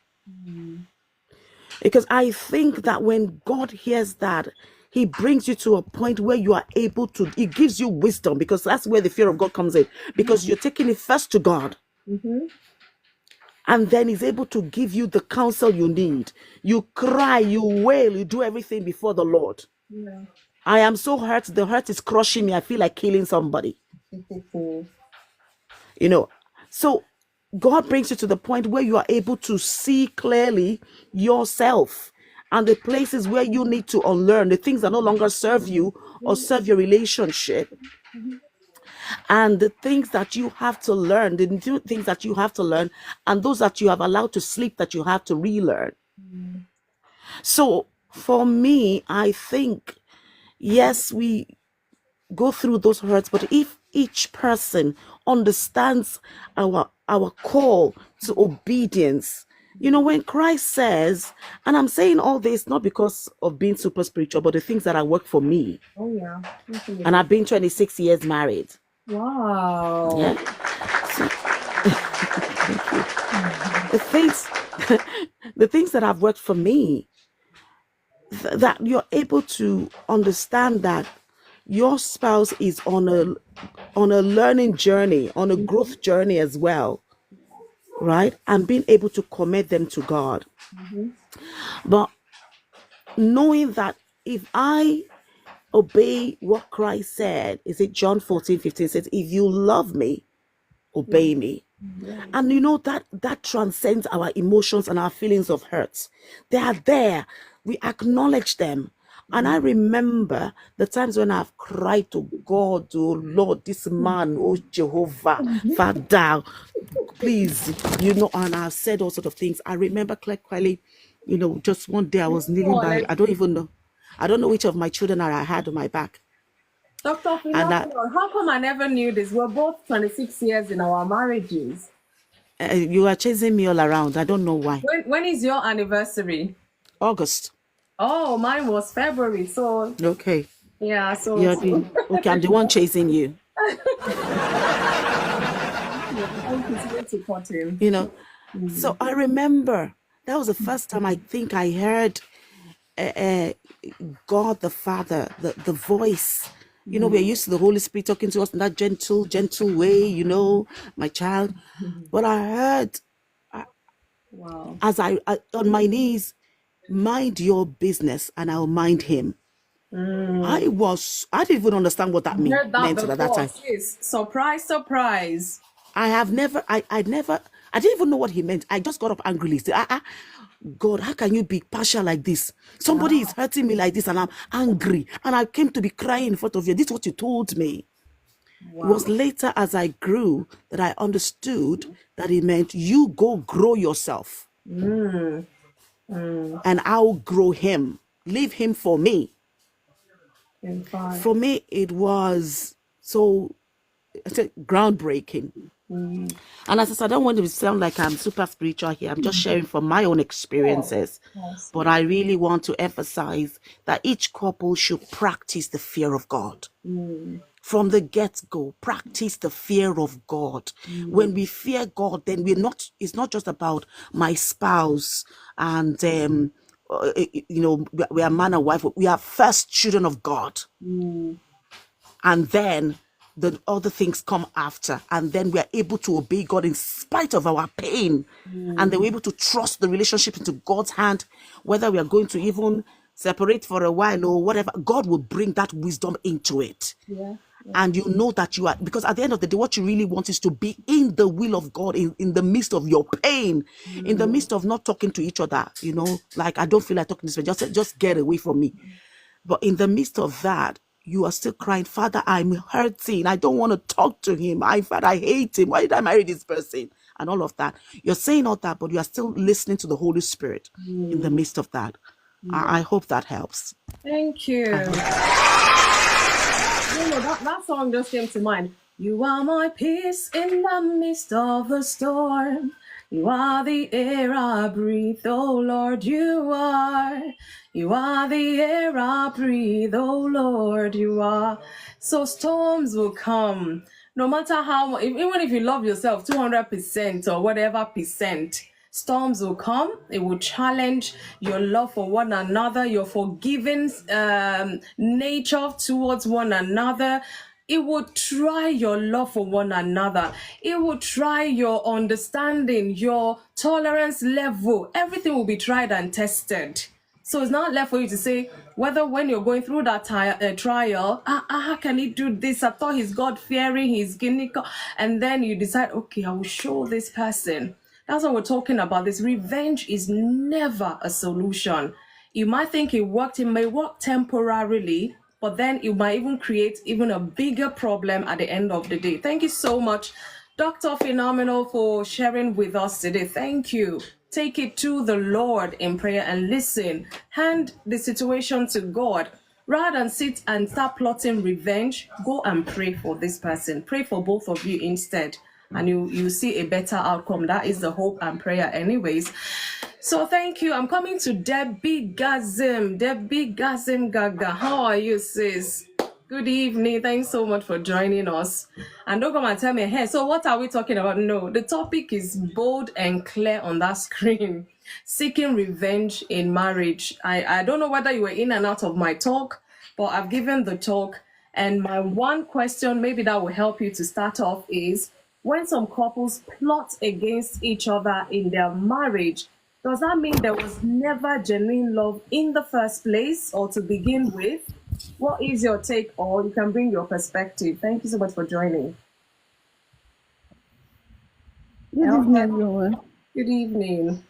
Because I think that when God hears that, he brings you to a point where you are able to, he gives you wisdom, because that's where the fear of God comes in, because you're taking it first to God. And then he's able to give you the counsel you need. You cry, you wail, you do everything before the Lord. Yeah. I am so hurt. The hurt is crushing me. I feel like killing somebody. So God brings you to the point where you are able to see clearly yourself and the places where you need to unlearn the things that no longer serve you or serve your relationship, and the things that you have to learn, the new things that you have to learn, and those that you have allowed to sleep that you have to relearn. So for me, I think, yes, we go through those hurts, but if each person understands our call to obedience, when Christ says, and I'm saying all this not because of being super spiritual, but the things that work for me. Oh yeah. And I've been 26 years married. Wow. Yeah. So, the things that have worked for me, that you're able to understand that your spouse is on a learning journey, on a growth journey as well, right? And being able to commit them to God. But knowing that if I obey what Christ said, is it John 14:15 says, if you love me, obey me. And that transcends our emotions and our feelings of hurt. They are there. We acknowledge them. And I remember the times when I've cried to God, oh Lord, this man, oh Jehovah, Father, please, and I've said all sorts of things. I remember clearly just one day I was kneeling by. I don't even know. I don't know which of my children I had on my back. Dr. Phenomenal, how come I never knew this? We're both 26 years in our marriages. You are chasing me all around. I don't know why. When is your anniversary? August. Oh, mine was February. So okay. Yeah, so okay, I'm the one chasing you. So I remember that was the first time I think I heard God the Father, the voice. We're used to the Holy Spirit talking to us in that gentle way, my child. But I heard, as I on my knees, mind your business and I'll mind him. I didn't even understand what that meant at that time. Surprise. I didn't even know what he meant. I just got up angrily. Said, God, how can you be partial like this? Somebody is hurting me like this and I'm angry. And I came to be crying in front of you. This is what you told me. It was later as I grew that I understood that it meant you go grow yourself. And I'll grow him. Leave him for me. For me, it was so groundbreaking. And as I said, I don't want to sound like I'm super spiritual here. I'm just sharing from my own experiences. But I really want to emphasize that each couple should practice the fear of God. From the get-go, practice the fear of God. When we fear God, then it's not just about my spouse and we are man and wife. We are first children of God. And then the other things come after, and then we are able to obey God in spite of our pain. And then we're able to trust the relationship into God's hand, whether we are going to even separate for a while or whatever. God will bring that wisdom into it. And you know that you are, because at the end of the day, what you really want is to be in the will of God, in the midst of your pain, in the midst of not talking to each other, like, I don't feel like talking to this, just get away from me. But in the midst of that, you are still crying, Father, I'm hurting. I don't want to talk to him. Father, I hate him. Why did I marry this person? And all of that. You're saying all that, but you are still listening to the Holy Spirit in the midst of that. I hope that helps. Thank you. That song just came to mind. You are my peace in the midst of the storm. You are the air I breathe, oh Lord, you are. You are the air I breathe, oh Lord, you are. So storms will come, no matter how, even if you love yourself 200% or whatever percent, storms will come. It will challenge your love for one another, your forgiving nature towards one another. It will try your love for one another. It will try your understanding, your tolerance level. Everything will be tried and tested. So it's not left for you to say, whether when you're going through that trial, how can he do this? I thought he's God-fearing, he's gimmick. And then you decide, okay, I will show this person. That's what we're talking about. This revenge is never a solution. You might think it may work temporarily, but then it might even create even a bigger problem at the end of the day. Thank you so much, Dr. Phenomenal, for sharing with us today. Thank you. Take it to the Lord in prayer and listen. Hand the situation to God. Rather than sit and start plotting revenge, go and pray for this person. Pray for both of you instead, and you see a better outcome. That is the hope and prayer anyways. So thank you. I'm coming to Debbie Gazim. Debbie Gazim Gaga. How are you, sis? Good evening. Thanks so much for joining us. And don't come and tell me, hey, so what are we talking about? No, the topic is bold and clear on that screen. Seeking revenge in marriage. I don't know whether you were in and out of my talk, but I've given the talk. And my one question, maybe that will help you to start off, is when some couples plot against each other in their marriage, does that mean there was never genuine love in the first place or to begin with? What is your take, or you can bring your perspective? Thank you so much for joining. Good evening, everyone. Good evening.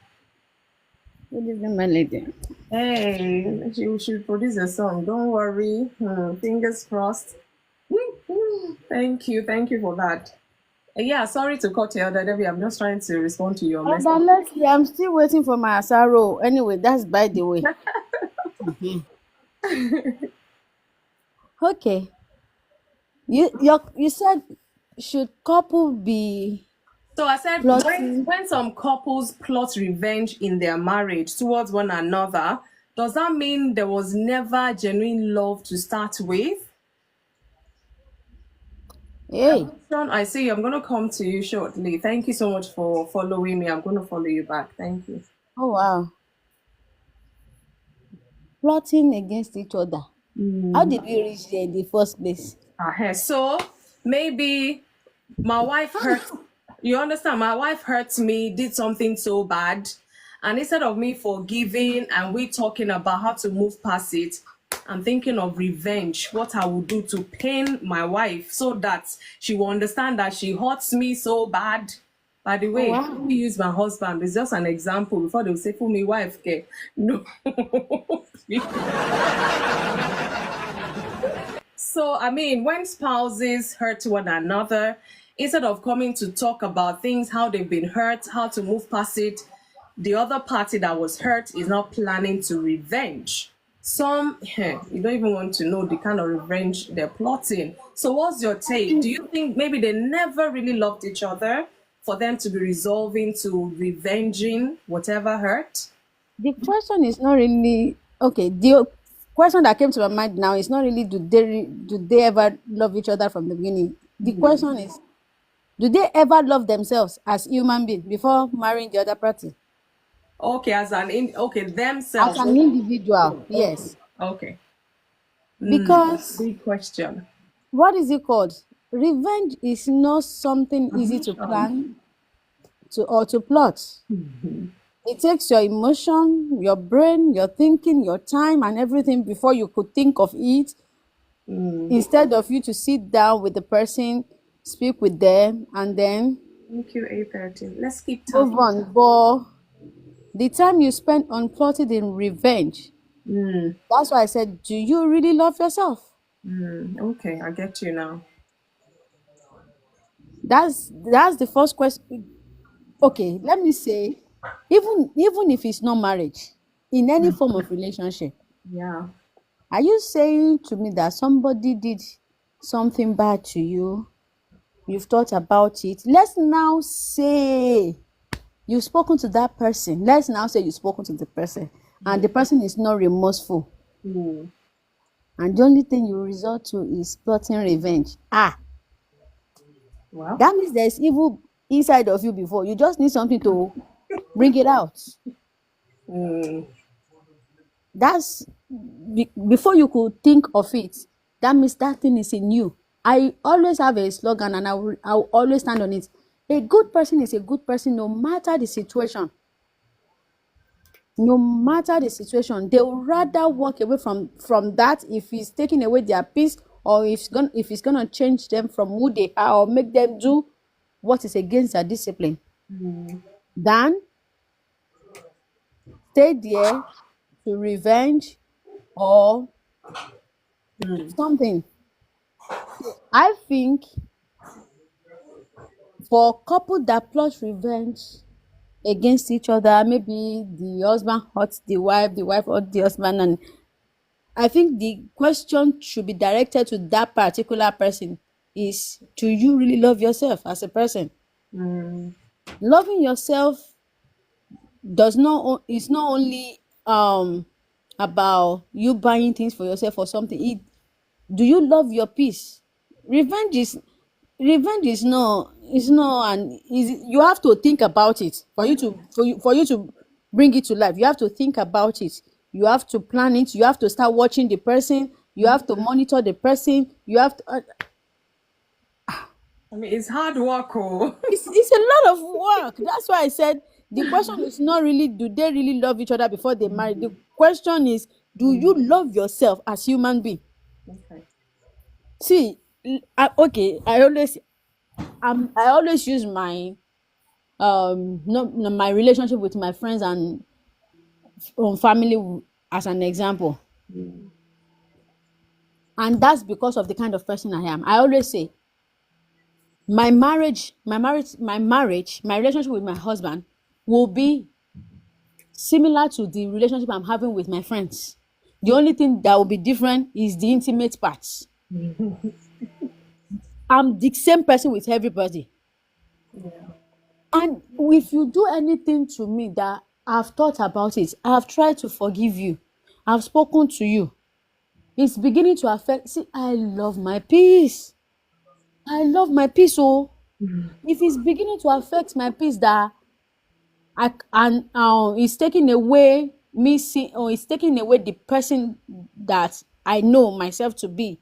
Good evening, my lady. Hey, you should produce a song. Don't worry. Fingers crossed. Thank you. Thank you for that. Yeah, sorry to cut you, Elder Debbie. I'm just trying to respond to your message. Elder Leslie, I'm still waiting for my asaro. Anyway, that's by the way. Mhm. Okay. You said should couple be So I said, plotting? when some couples plot revenge in their marriage towards one another, does that mean there was never genuine love to start with? Hey. Sean, I see you. I'm going to come to you shortly. Thank you so much for following me. I'm going to follow you back. Thank you. Oh wow. Plotting against each other. How did we reach there in the first place? So maybe my wife hurt, you understand, my wife hurt me, did something so bad, and instead of me forgiving and we talking about how to move past it, I'm thinking of revenge, what I will do to pain my wife so that she will understand that she hurts me so bad. By the Oh way, wow. we use my husband, it's just an example before they will say, for me wife, okay. No. So, I mean, when spouses hurt one another, instead of coming to talk about things, how they've been hurt, how to move past it, the other party that was hurt is not planning to revenge. Some, you don't even want to know the kind of revenge they're plotting. So, what's your take? Do you think maybe they never really loved each other for them to be resolving to revenging whatever hurt? The question is not really okay. The question that came to my mind now is not really do they ever love each other from the beginning. The question is, do they ever love themselves as human beings before marrying the other party? Okay, okay, As themselves. an individual, Okay, yes. okay. Because Big question. what is it called? Revenge is not something easy to plan to plot. It takes your emotion, your brain, your thinking, your time, and everything before you could think of it. Instead of you to sit down with the person, speak with them, and then Thank you, 8:13. Let's keep move talking. on. But the time you spend on plotting in revenge, that's why I said, do you really love yourself? Okay, I get you now. That's the first question. Okay, let me say, even if it's not marriage, in any form of relationship, Yeah. are you saying to me that somebody did something bad to you? You've thought about it. Let's now say you've spoken to that person. Let's now say you've spoken to the person, and the person is not remorseful. And the only thing you resort to is plotting revenge. Well, That means there's evil inside of you before. You just need something to bring it out. That's before you could think of it. That means that thing is in you. I always have a slogan, and I will always stand on it. A good person is a good person no matter the situation. No matter the situation, they will rather walk away from that if it's taking away their peace, or if it's gonna change them from who they are or make them do what is against their discipline, than stay there to revenge or something. I think for couple that plot revenge against each other, maybe the husband hurts the wife hurts the husband, and I think the question should be directed to that particular person is, do you really love yourself as a person? Loving yourself does not it's not only about you buying things for yourself or something. Do you love your peace? Revenge is revenge is not and is you have to think about it for you to bring it to life. You have to think about it. You have to plan it. You have to start watching the person. You have to monitor the person. You have to I mean, it's hard work, oh. it's a lot of work. That's why I said the question is not really do they really love each other before they marry. The question is, do you love yourself as human being? Okay. See, okay, I always use my no, my relationship with my friends and family as an example, and that's because of the kind of person I am. I always say, my relationship with my husband will be similar to the relationship I'm having with my friends. The only thing that will be different is the intimate parts. I'm the same person with everybody. And if you do anything to me that I've thought about it, I've tried to forgive you, I've spoken to you, it's beginning to affect. See, I love my peace. I love my peace. So if it's beginning to affect my peace that and it's taking away me see or it's taking away the person that I know myself to be,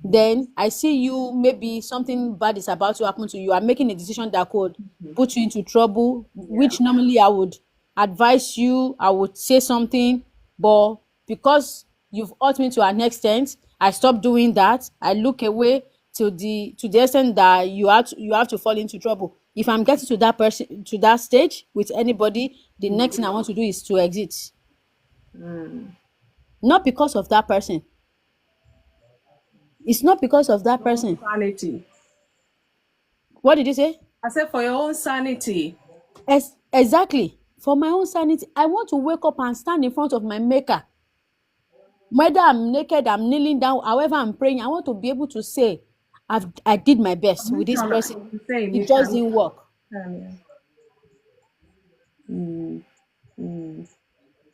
then I see you, maybe something bad is about to happen to you. You are making a decision that could put you into trouble, which normally I would advise you, I would say something, but because you've hurt me to an extent, I stop doing that. I look away to the extent that you have to fall into trouble. If I'm getting to that person, to that stage with anybody, the next thing I want to do is to exit. Not because of that person. It's not because of that person. Sanity. What did you say? I said for your own sanity. Exactly. For my own sanity, I want to wake up and stand in front of my maker. Whether I'm naked, I'm kneeling down, however I'm praying, I want to be able to say, I did my best with this person. It just didn't work. Do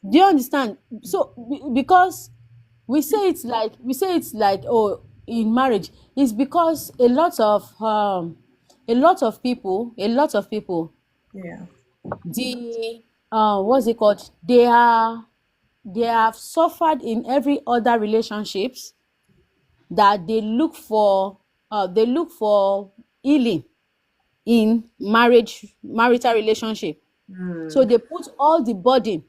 you understand? So because we say it's like, oh, in marriage, it's because a lot of people, Yeah. the what's it called, they have suffered in every other relationships, that they look for healing in marital relationship. So they put all the burden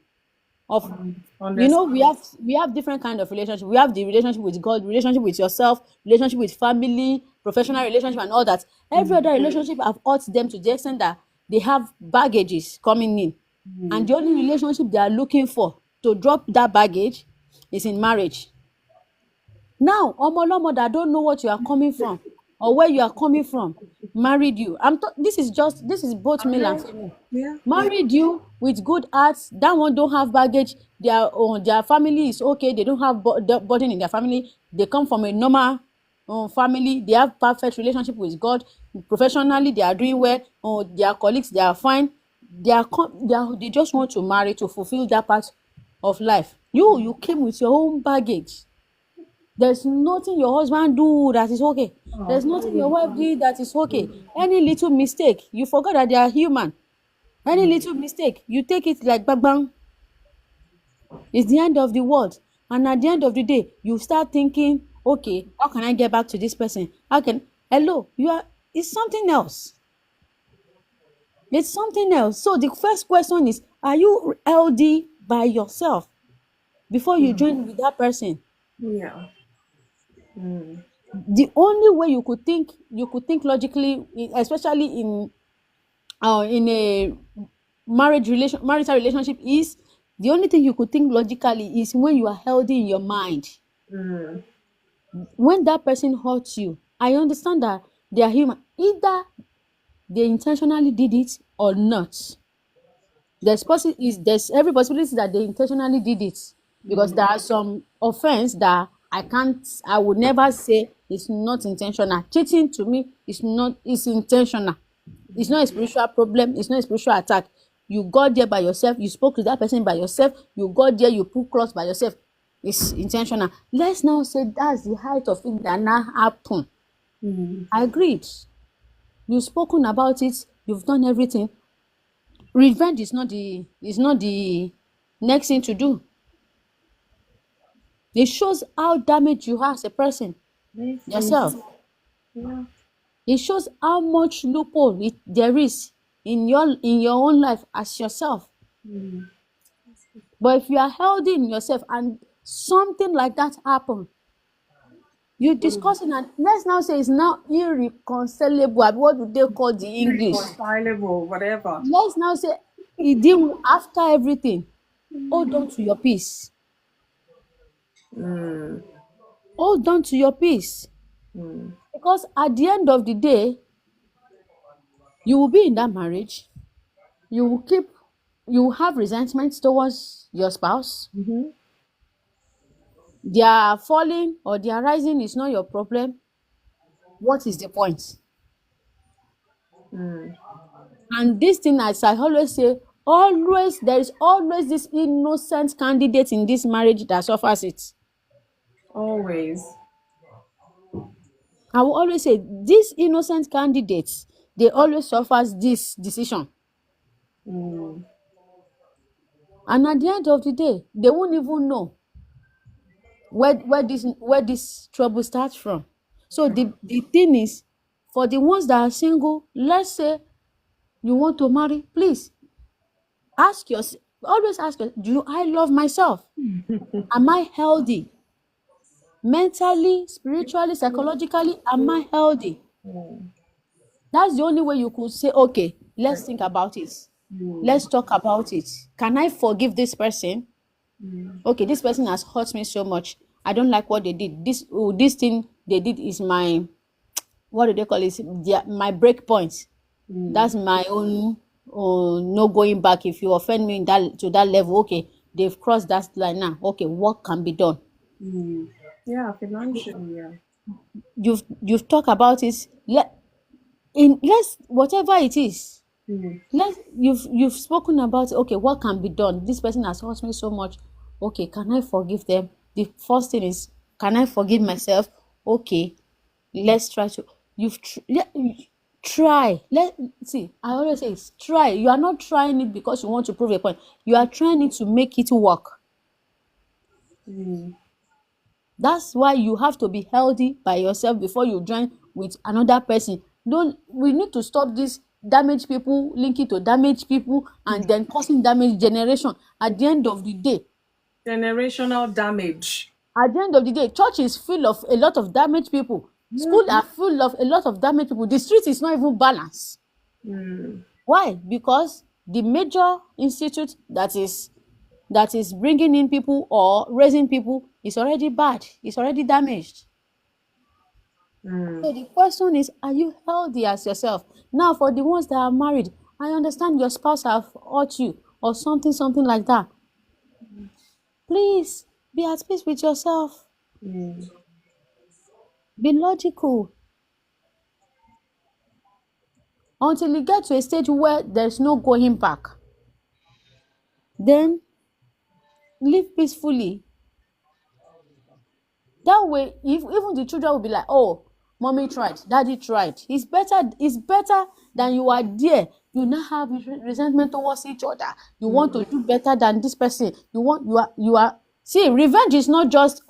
of, we have different kind of relationship. We have the relationship with God, relationship with yourself, relationship with family, professional relationship, and all that. Every other relationship have hurt them to the extent that they have baggages coming in, and the only relationship they are looking for to drop that baggage is in marriage. Now omolomo that don't know what you are coming from or where you are coming from married you. This is both male and female. Yeah. Married you with good hearts. That one don't have baggage. Their family is okay. They don't have the burden in their family. They come from a normal family. They have perfect relationship with God. Professionally, they are doing well. Their colleagues, they are fine. They just want to marry to fulfill that part of life. You came with your own baggage. There's nothing your husband do that is okay. There's nothing your wife did that is okay. Any little mistake, you forgot that they are human. Any little mistake, you take it like bang bang. It's the end of the world. And at the end of the day, you start thinking, okay, how can I get back to this person? Hello, it's something else. It's something else. So the first question is, are you healthy by yourself before you join with that person? Yeah. The only way you could think logically, especially in a marital relationship, is the only thing you could think logically is when you are healthy in your mind. When that person hurts you, I understand that they are human. Either they intentionally did it or not. There's every possibility that they intentionally did it, because there are some offense that I would never say it's not intentional. Cheating to me is intentional. It's not a spiritual problem. It's not a spiritual attack. You got there by yourself. You spoke to that person by yourself. You got there. You put clothes by yourself. It's intentional. Let's now say that's the height of it that now happened. I agreed. You've spoken about it. You've done everything. Revenge is not the next thing to do. It shows how damaged you are as a person yourself. Yeah. It shows how much loophole there is in your own life as yourself. But if you are healthy in yourself and something like that happen, you discussing, and let's now say it's now irreconcilable. What do they call the English? Irreconcilable, whatever. Let's now say it didn't, after everything, hold on to your peace. Hold on to your peace. Because at the end of the day, You will be in that marriage. You will keep. You will have resentment towards your spouse. Mm-hmm. Their falling or their rising is not your problem. What is the point? Mm. And this thing, as I always say, always there is always this innocent candidate in this marriage that suffers it. Always. I will always say these innocent candidates, they always suffers this decision. Mm. And at the end of the day, they won't even know where this trouble starts from. So the thing is, for the ones that are single, let's say you want to marry, please ask yourself, always ask yourself, do I love myself? Am I healthy? Mentally, spiritually, psychologically, am I healthy? Mm. That's the only way you could say, okay, let's think about it. Let's talk about it. Can I forgive this person? Okay, this person has hurt me so much. I don't like what they did. This thing they did is my, what do they call it? My break point. That's my own no going back. If you offend me in that level, okay, they've crossed that line now. Okay, what can be done? Yeah, financially, yeah. You've talked about it. Let's whatever it is. You've spoken about, okay, what can be done? This person has hurt me so much. Okay, can I forgive them? The first thing is, can I forgive myself? Okay, let's try to. Try. Let see. I always say, try. You are not trying it because you want to prove a point. You are trying it to make it work. That's why you have to be healthy by yourself before you join with another person. We need to stop this damage people, link it to damage people, and then causing damage generation. At the end of the day, Generational damage. church is full of a lot of damaged people. School are full of a lot of damaged people. The street is not even balanced. Why? Because the major institute that is bringing in people or raising people is already bad. It's already damaged. So the question is, are you healthy as yourself? Now, for the ones that are married, I understand your spouse have hurt you or something like that. Please be at peace with yourself. Be logical until you get to a stage where there's no going back. Then live peacefully. That way, if even the children will be like, oh, mommy tried, daddy tried. It's better than you are there. You now have resentment towards each other. You want to do better than this person. You are see, revenge is not just,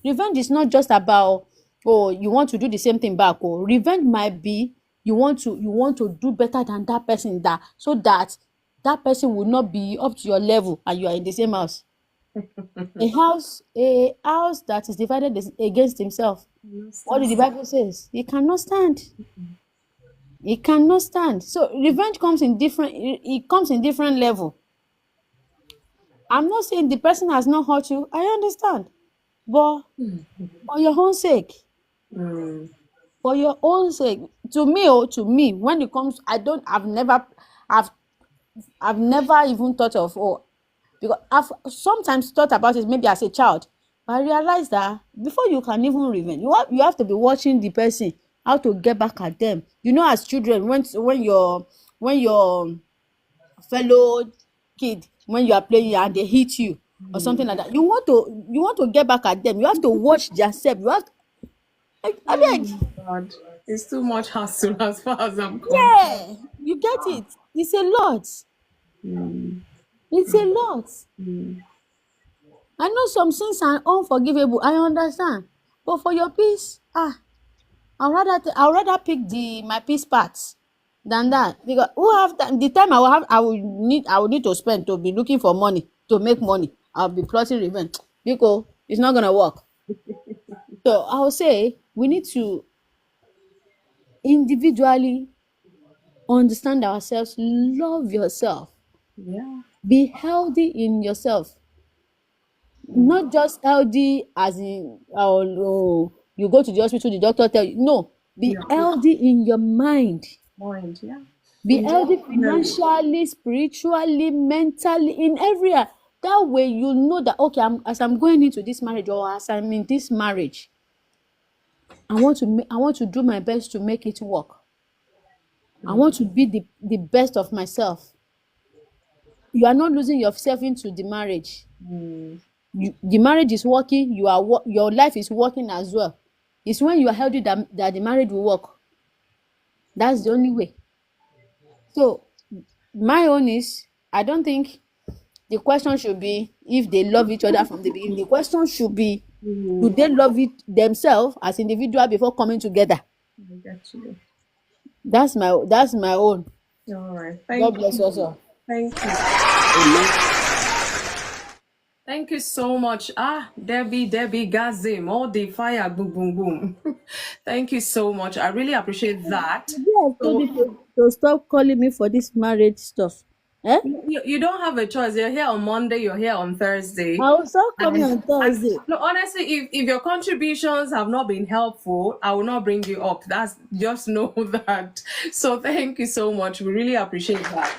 revenge is not just about, you want to do the same thing back. Revenge might be you want to do better than that person, that so that person will not be up to your level and you are in the same house. A house that is divided against himself. What did the Bible says? He cannot stand. He cannot stand. So revenge comes in different. It comes in different level. I'm not saying the person has not hurt you. I understand, but for your own sake, for your own sake. To me, when it comes, I've never even thought of, because I've sometimes thought about it maybe as a child, but I realized that before you can even revenge, you have to be watching the person, how to get back at them. As children, when your fellow kid, when you are playing and they hit you or something like that, you want to get back at them. You have to watch yourself. You have to, I mean, God, it's too much hassle as far as I'm concerned. yeah, you get it. It's a lot. It's a lot. I know some sins are unforgivable. I understand, but for your peace, I'd rather pick my peace parts than that, because the time I will need to spend to be looking for money to make money. I'll be plotting revenge because it's not gonna work. So I will say we need to individually understand ourselves, love yourself, Yeah. be healthy in yourself. Not just healthy as in, you go to the hospital, the doctor tell you. No, be Yeah. healthy in your mind. Mind, yeah. Be healthy Definitely. financially, spiritually, mentally, in every area. That way you know that okay, as I'm going into this marriage or as I'm in this marriage, I want to do my best to make it work. I want to be the best of myself. You are not losing yourself into the marriage. The marriage is working, your life is working as well. It's when you are healthy that the marriage will work. That's the only way. So my own is, I don't think the question should be if they love each other from the beginning. The question should be, do they love it themselves as individual before coming together? I get you. That's my own. All right. God Thank bless you. us all. Thank you. Thank you so much. Debbie Gazim, all the fire, boom, boom, boom. Thank you so much. I really appreciate that. Maybe I told So you to stop calling me for this marriage stuff. Eh? you don't have a choice. You're here on Monday, you're here on Thursday. I will start coming And on Thursday. no, honestly, if your contributions have not been helpful, I will not bring you up. That's just know that. So thank you so much. We really appreciate that.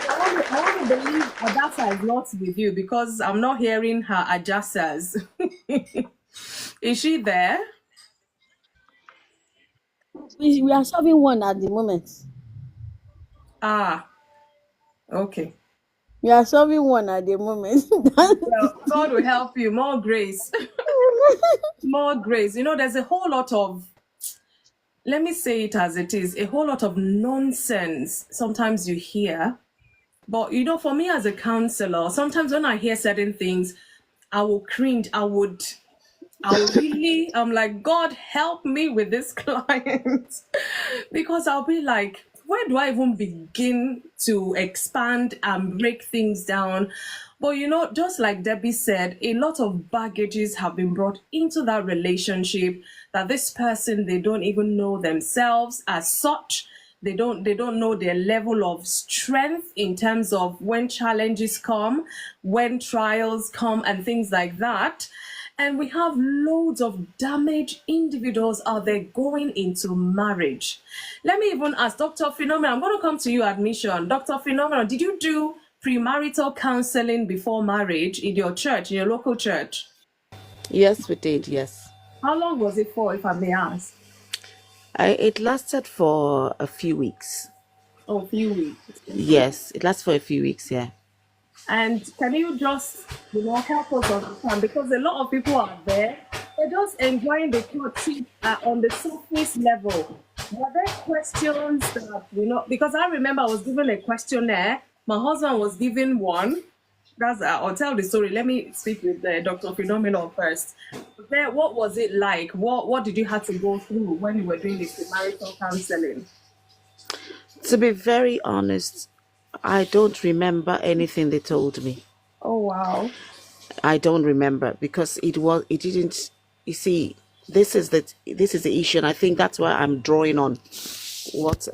I want to believe Adasa is not with you because I'm not hearing her Ajasas. Is she there? We are solving one at the moment. Ah, okay. We are solving one at the moment. Well, God will help you. More grace. More grace. You know, there's a whole lot of, let me say it as it is, a whole lot of nonsense sometimes you hear. But, you know, for me as a counselor, sometimes when I hear certain things, I will cringe. I'm like, God, help me with this client. Because I'll be like, where do I even begin to expand and break things down? But you know, just like Debbie said, a lot of baggages have been brought into that relationship that this person, they don't even know themselves as such. They don't know their level of strength in terms of when challenges come, when trials come and things like that. And we have loads of damaged individuals out there going into marriage. Let me even ask Dr. Phenomenon, I'm going to come to you, admission. Dr. Phenomenon, did you do premarital counseling before marriage in your church, in your local church? Yes, we did. Yes. How long was it for, if I may ask? It lasted for a few weeks. Oh, a few weeks. Yes, it lasted for a few weeks. Yeah. And can you just, help us understand? Because a lot of people out there, they're just enjoying the courtship on the surface level. Were there questions that, because I remember I was given a questionnaire. My husband was given one. I'll tell the story. Let me speak with Dr. Phenomenal first. What was it like? What did you have to go through when you were doing the premarital counseling? To be very honest, I don't remember anything they told me. Oh, wow. I don't remember because it didn't. You see, this is the issue, and I think that's why I'm drawing on what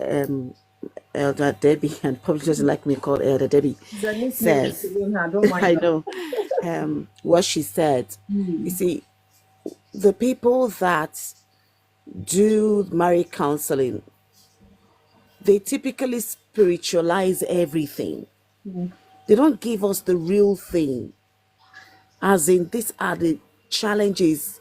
Elder Debbie, and probably doesn't like me called Elder Debbie, The nickname is says. giving her, don't mind I that. know what she said. You see, the people that do marriage counseling, they typically spiritualize everything. They don't give us the real thing, as in these are the challenges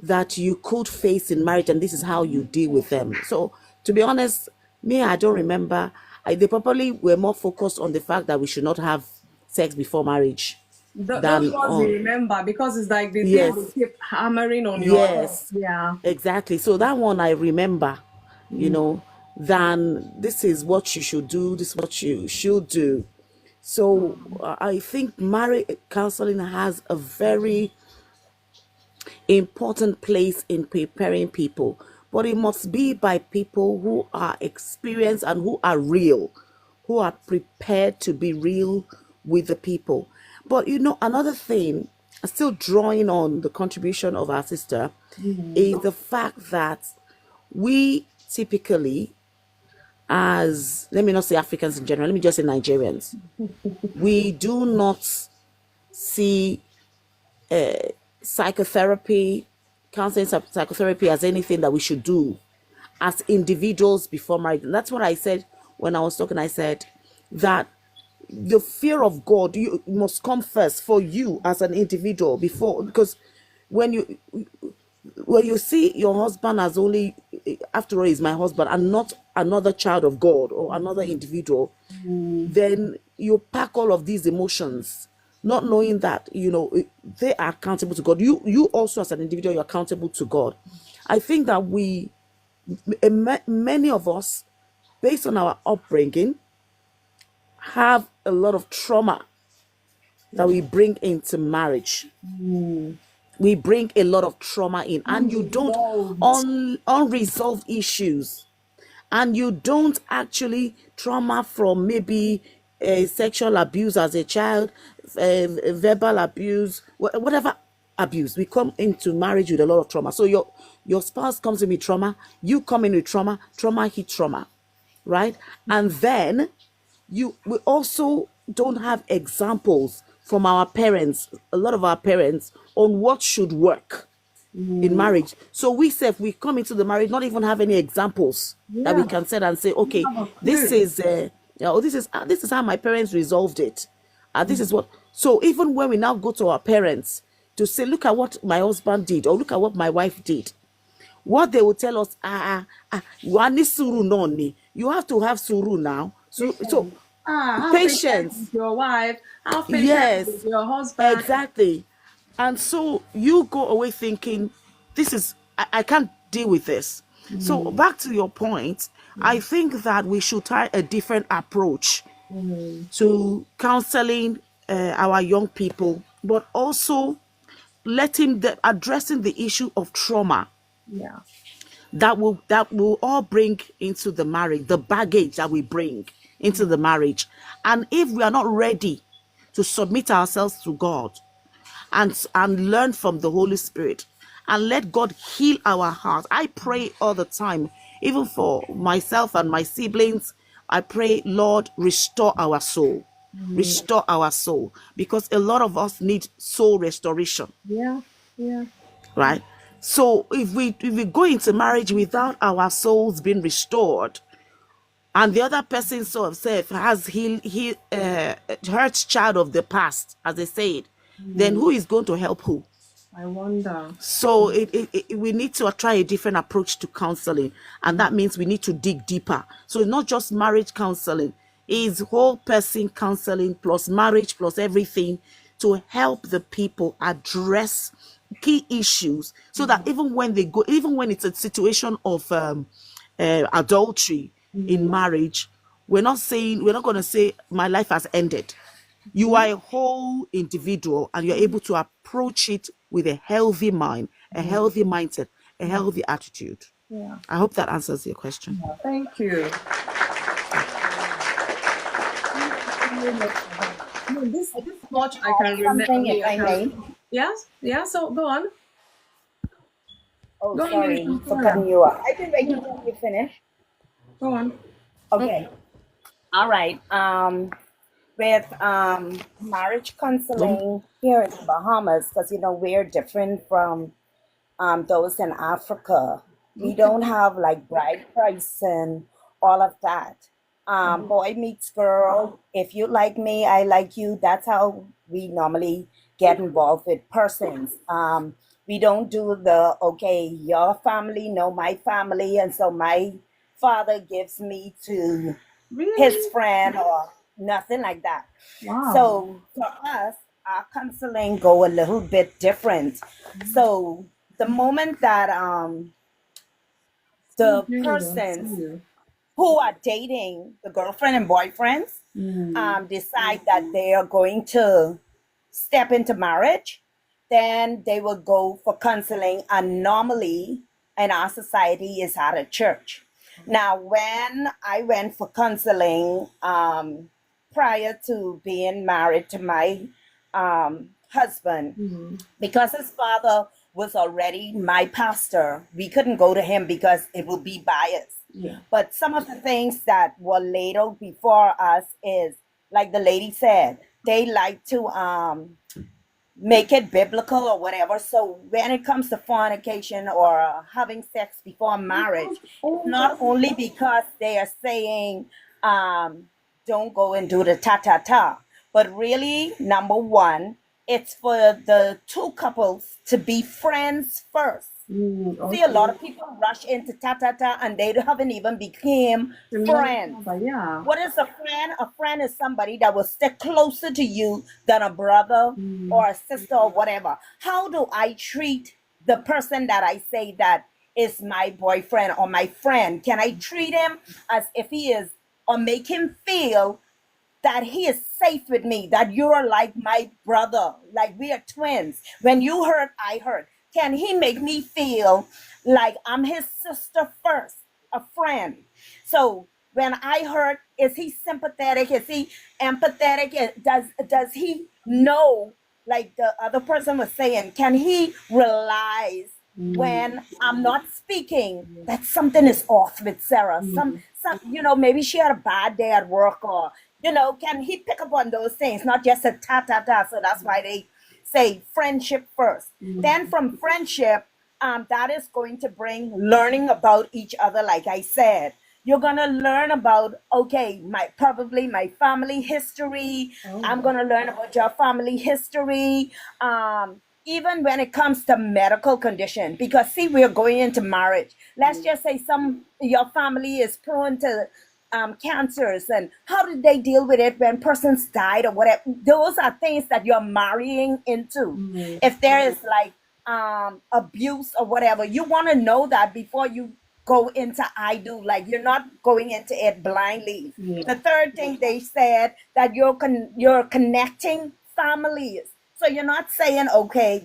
that you could face in marriage, and this is how you deal with them. So, to be honest, me, I don't remember. They probably were more focused on the fact that we should not have sex before marriage Those than ones you on. remember because it's like the thing Yes, they keep hammering on your head. yes, Yeah. exactly. So that one I remember, than this is what you should do, this is what you should do. So I think marriage counseling has a very important place in preparing people, but it must be by people who are experienced and who are real, who are prepared to be real with the people. But another thing, still drawing on the contribution of our sister, is the fact that we typically, as let me not say Africans in general, let me just say Nigerians, we do not see psychotherapy, counseling psychotherapy as anything that we should do as individuals before marriage. And that's what I said when I was talking. I said that the fear of God you must come first for you as an individual before, because when you see your husband as only, after all, he's my husband and not another child of God or another individual, then you pack all of these emotions, not knowing that they are accountable to God. You also as an individual, you're accountable to God. I think that many of us, based on our upbringing, have a lot of trauma that we bring into marriage. We bring a lot of trauma in, and you don't unresolved issues, and you don't actually trauma from maybe sexual abuse as a child, verbal abuse, whatever abuse. We come into marriage with a lot of trauma. So your spouse comes in with trauma, you come in with trauma, trauma hit trauma, right? And then we also don't have examples from our parents, a lot of our parents, on what should work in marriage. So we come into the marriage not even have any examples that we can set and say, okay, this is this is how my parents resolved it. This is what. So even when we now go to our parents to say, look at what my husband did, or look at what my wife did, what they will tell us, wani suru noni. You have to have suru now. So How patience with your wife, how patient Yes, with your husband. exactly. And so you go away thinking, I can't deal with this. So back to your point, I think that we should try a different approach to counseling our young people, but also addressing the issue of trauma Yeah. that will all bring into the marriage, the baggage that we bring into the marriage. And if we are not ready to submit ourselves to God and learn from the Holy Spirit and let God heal our hearts, I pray all the time, even for myself and my siblings, I pray, Lord, restore our soul. Restore our soul, because a lot of us need soul restoration, Yeah. right? So if we go into marriage without our souls being restored, and the other person sort of has hurt child of the past, as they say it, then who is going to help who? I wonder. So we need to try a different approach to counseling, and that means we need to dig deeper. So it's not just marriage counseling; it's whole person counseling plus marriage plus everything, to help the people address key issues, so that even when it's a situation of adultery in marriage, we're not going to say my life has ended. You are a whole individual, and you're able to approach it with a healthy mind, a healthy mindset, a healthy attitude. Yeah. I hope that answers your question. Thank you. This much I can remember. Something, if I may. Yes. Yeah. So go on. Oh, Go on, sorry Minister for Flora. cutting you off. I've been waiting till you finish. Go on. Okay. All right. With marriage counseling here in the Bahamas, because we're different from those in Africa. We don't have like bride price and all of that. Boy meets girl. If you like me, I like you. That's how we normally get involved with persons. We don't do okay, your family know my family, and so my father gives me to his friend or nothing like that. Wow. So for us, our counseling go a little bit different. So the moment that the persons who are dating, the girlfriend and boyfriends, decide that they are going to step into marriage, then they will go for counseling, and normally in our society is at a church. Now, when I went for counseling prior to being married to my husband, because his father was already my pastor, we couldn't go to him because it would be biased. But some of the things that were laid out before us is, like the lady said, they like to make it biblical or whatever. So when it comes to fornication or having sex before marriage, it's not only because they are saying don't go and do the ta-ta-ta, but really, number one, it's for the two couples to be friends first. See, a lot of people rush into ta-ta-ta and they haven't even became friends. Yeah. What is a friend? A friend is somebody that will stick closer to you than a brother or a sister or whatever. How do I treat the person that I say that is my boyfriend or my friend? Can I treat him as if he is, or make him feel that he is safe with me, that you're like my brother, like we are twins? When you hurt, I hurt. Can he make me feel like I'm his sister first, a friend? So when I hurt, is he sympathetic? Is he empathetic? Does he know, like the other person was saying, can he realize when I'm not speaking that something is off with Sarah? Some, maybe she had a bad day at work, or can he pick up on those things, not just a ta ta ta? So that's why they say friendship first. Then from friendship, that is going to bring learning about each other. Like I said, you're gonna learn about, okay, probably my family history. I'm gonna learn about your family history. Even when it comes to medical condition, because see, we're going into marriage. Let's just say your family is prone to cancers, and how did they deal with it when persons died or whatever? Those are things that you're marrying into. If there is like abuse or whatever, you want to know that before you go into I do. Like, you're not going into it blindly. The third thing they said, that you're connecting families. So you're not saying, okay,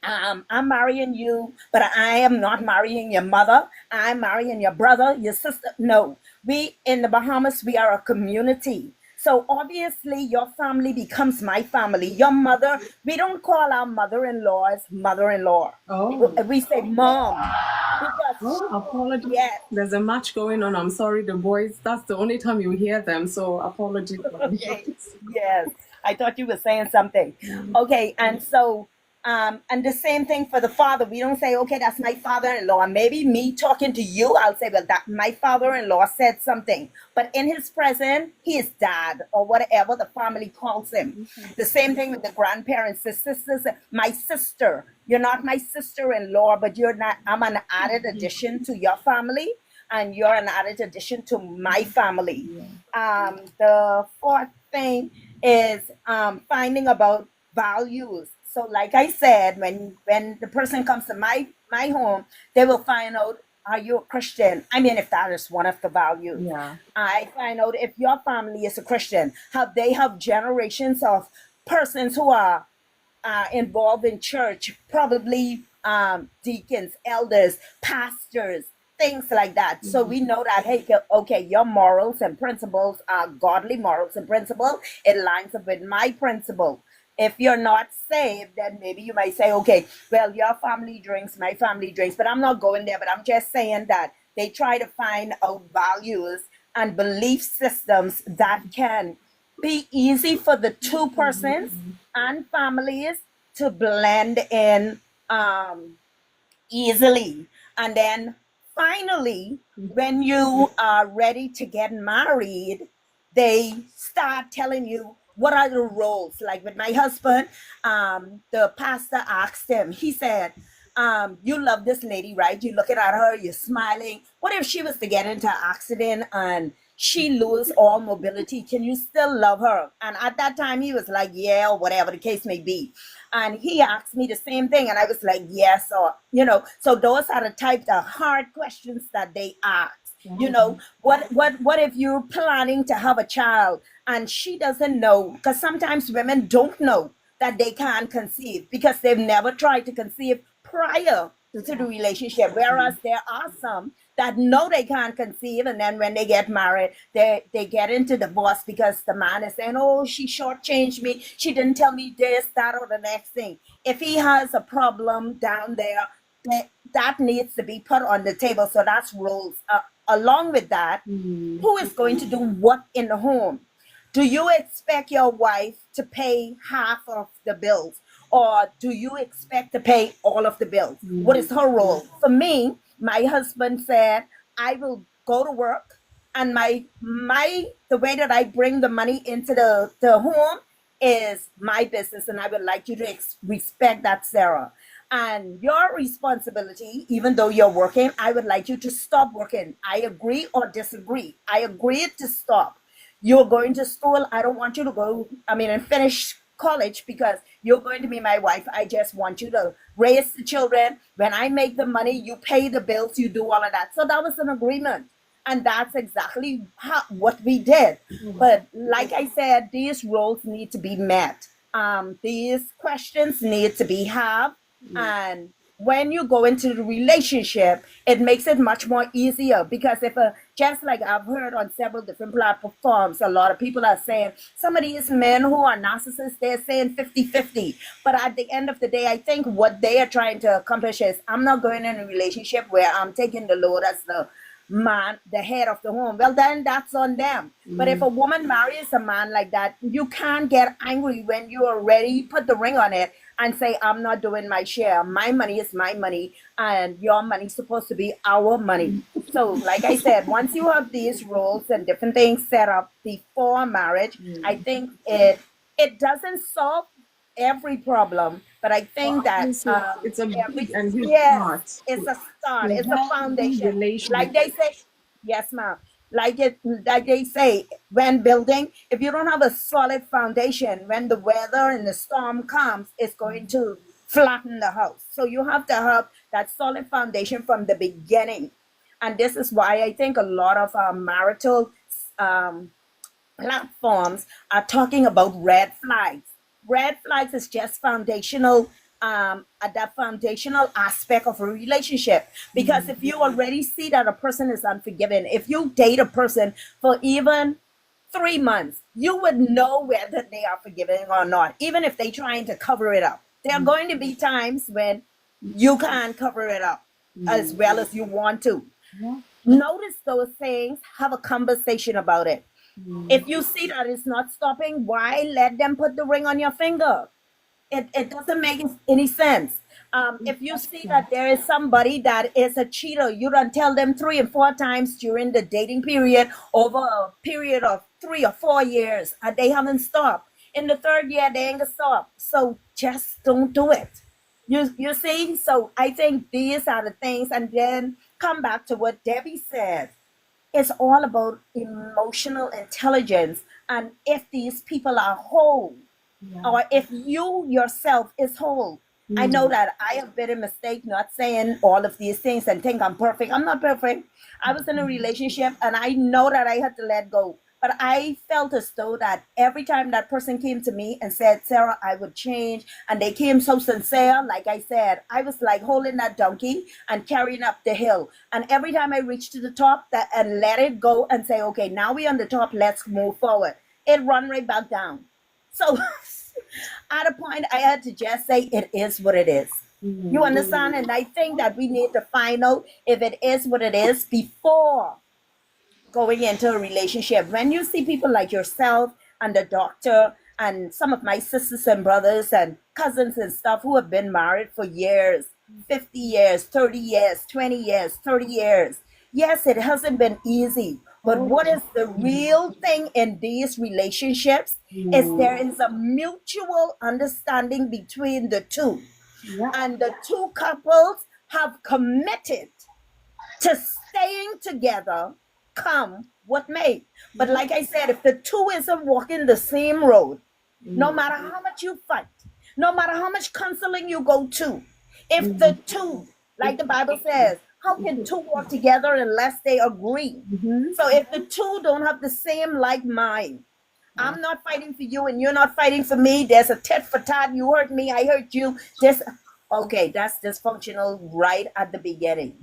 I'm marrying you, but I am not marrying your mother. I'm marrying your brother, your sister. No, we in the Bahamas, we are a community. So obviously, your family becomes my family. Your mother, we don't call our mother-in-laws mother-in-law. We say mom. Because, Apologies. yes. There's a match going on. I'm sorry, the boys. That's the only time you hear them. So apologies. Okay. Yes, I thought you were saying something. Okay, and so and the same thing for the father. We don't say, okay, that's my father-in-law. Maybe me talking to you, I'll say, well, that my father-in-law said something. But in his present, he is dad, or whatever the family calls him. The same thing with the grandparents, the sisters. My sister, you're not my sister-in-law, but you're not. I'm an added addition to your family, and you're an added addition to my family. The fourth thing is finding about values. So like I said, when the person comes to my home, they will find out, are you a Christian? I mean, if that is one of the values. I find out if your family is a Christian. They have generations of persons who are involved in church, probably deacons, elders, pastors, things like that. So we know that, hey, okay, your morals and principles are godly morals and principles. It lines up with my principle. If you're not saved, then maybe you might say, okay, well, your family drinks, my family drinks, but I'm not going there. But I'm just saying that they try to find out values and belief systems that can be easy for the two persons and families to blend in easily. And then finally, when you are ready to get married, they start telling you what are the roles. Like with my husband, the pastor asked him, he said, you love this lady, right? You're looking at her, you're smiling. What if she was to get into an accident and she lose all mobility? Can you still love her? And at that time, he was like, yeah, or whatever the case may be. And he asked me the same thing, and I was like, yes, or, so those are the types of hard questions that they ask. What if you're planning to have a child and she doesn't know? Because sometimes women don't know that they can't conceive because they've never tried to conceive prior to the relationship. Whereas there are some that know they can't conceive, and then when they get married, they get into divorce because the man is saying, oh, she shortchanged me, she didn't tell me this, that, or the next thing. If he has a problem down there, that needs to be put on the table. So that's roles. Along with that, who is going to do what in the home? Do you expect your wife to pay half of the bills? or do you expect to pay all of the bills? What is her role? For me, my husband said, I will go to work, and my the way that I bring the money into the home is my business, and I would like you to respect that, Sarah. And your responsibility, even though you're working, I would like you to stop working. I agree or disagree. I agreed to stop. You're going to school. I don't want you to go, and finish college because you're going to be my wife. I just want you to raise the children. When I make the money, you pay the bills, you do all of that. So that was an agreement. And that's exactly what we did. But like I said, these roles need to be met. These questions need to be had. And when you go into the relationship, it makes it much more easier because just like I've heard on several different platforms, a lot of people are saying some of these men who are narcissists, they're saying 50-50. But at the end of the day, I think what they are trying to accomplish is I'm not going in a relationship where I'm taking the load as the man, the head of the home. Well, then that's on them. But if a woman marries a man like that, you can't get angry when you already put the ring on it and say, I'm not doing my share. My money is my money, and your money is supposed to be our money. So, like I said, once you have these rules and different things set up before marriage, I think it doesn't solve every problem, but I think that It's a big and huge yes, part it's a start, to it's a healthy foundation. Like relationship. they say, yes, ma'am. Like they say, when building, if you don't have a solid foundation, when the weather and the storm comes, it's going to flatten the house. So you have to have that solid foundation from the beginning. And this is why I think a lot of marital um, platforms are talking about red flags. Red flags is just foundational, at that foundational aspect of a relationship. Because if you already see that a person is unforgiving, if you date a person for even 3 months, you would know whether they are forgiving or not, even if they're trying to cover it up. There are going to be times when you can't cover it up as well as you want to. Notice those things, have a conversation about it. If you see that it's not stopping, why let them put the ring on your finger? It doesn't make any sense. If you see that there is somebody that is a cheater, you don't tell them 3 and 4 times during the dating period over a period of 3 or 4 years, and they haven't stopped. In the third year, they ain't gonna stop. So just don't do it. You see? So I think these are the things, and then come back to what Debbie said. It's all about emotional intelligence. And if these people are whole, or if you yourself is whole, I know that I have been a mistake not saying all of these things and think I'm perfect. I'm not perfect. I was in a relationship and I know that I had to let go. But I felt as though that every time that person came to me and said, Sarah, I would change, and they came so sincere, like I said, I was like holding that donkey and carrying up the hill. And every time I reached to the top and let it go and say, okay, now we're on the top, let's move forward, it run right back down. So at a point, I had to just say, it is what it is. You understand? And I think that we need to find out if it is what it is before going into a relationship. When you see people like yourself and the doctor and some of my sisters and brothers and cousins and stuff who have been married for years, 50 years, 30 years, 20 years, 30 years. Yes, it hasn't been easy. But what is the real thing in these relationships is there is a mutual understanding between the two. And the two couples have committed to staying together, come what may. But like I said, if the two isn't walking the same road, no matter how much you fight, no matter how much counseling you go to, if the two, like the Bible says, how can two walk together unless they agree? So if the two don't have the same like mind, I'm not fighting for you and you're not fighting for me. There's a tit for tat. You hurt me, I hurt you. Okay, that's dysfunctional right at the beginning.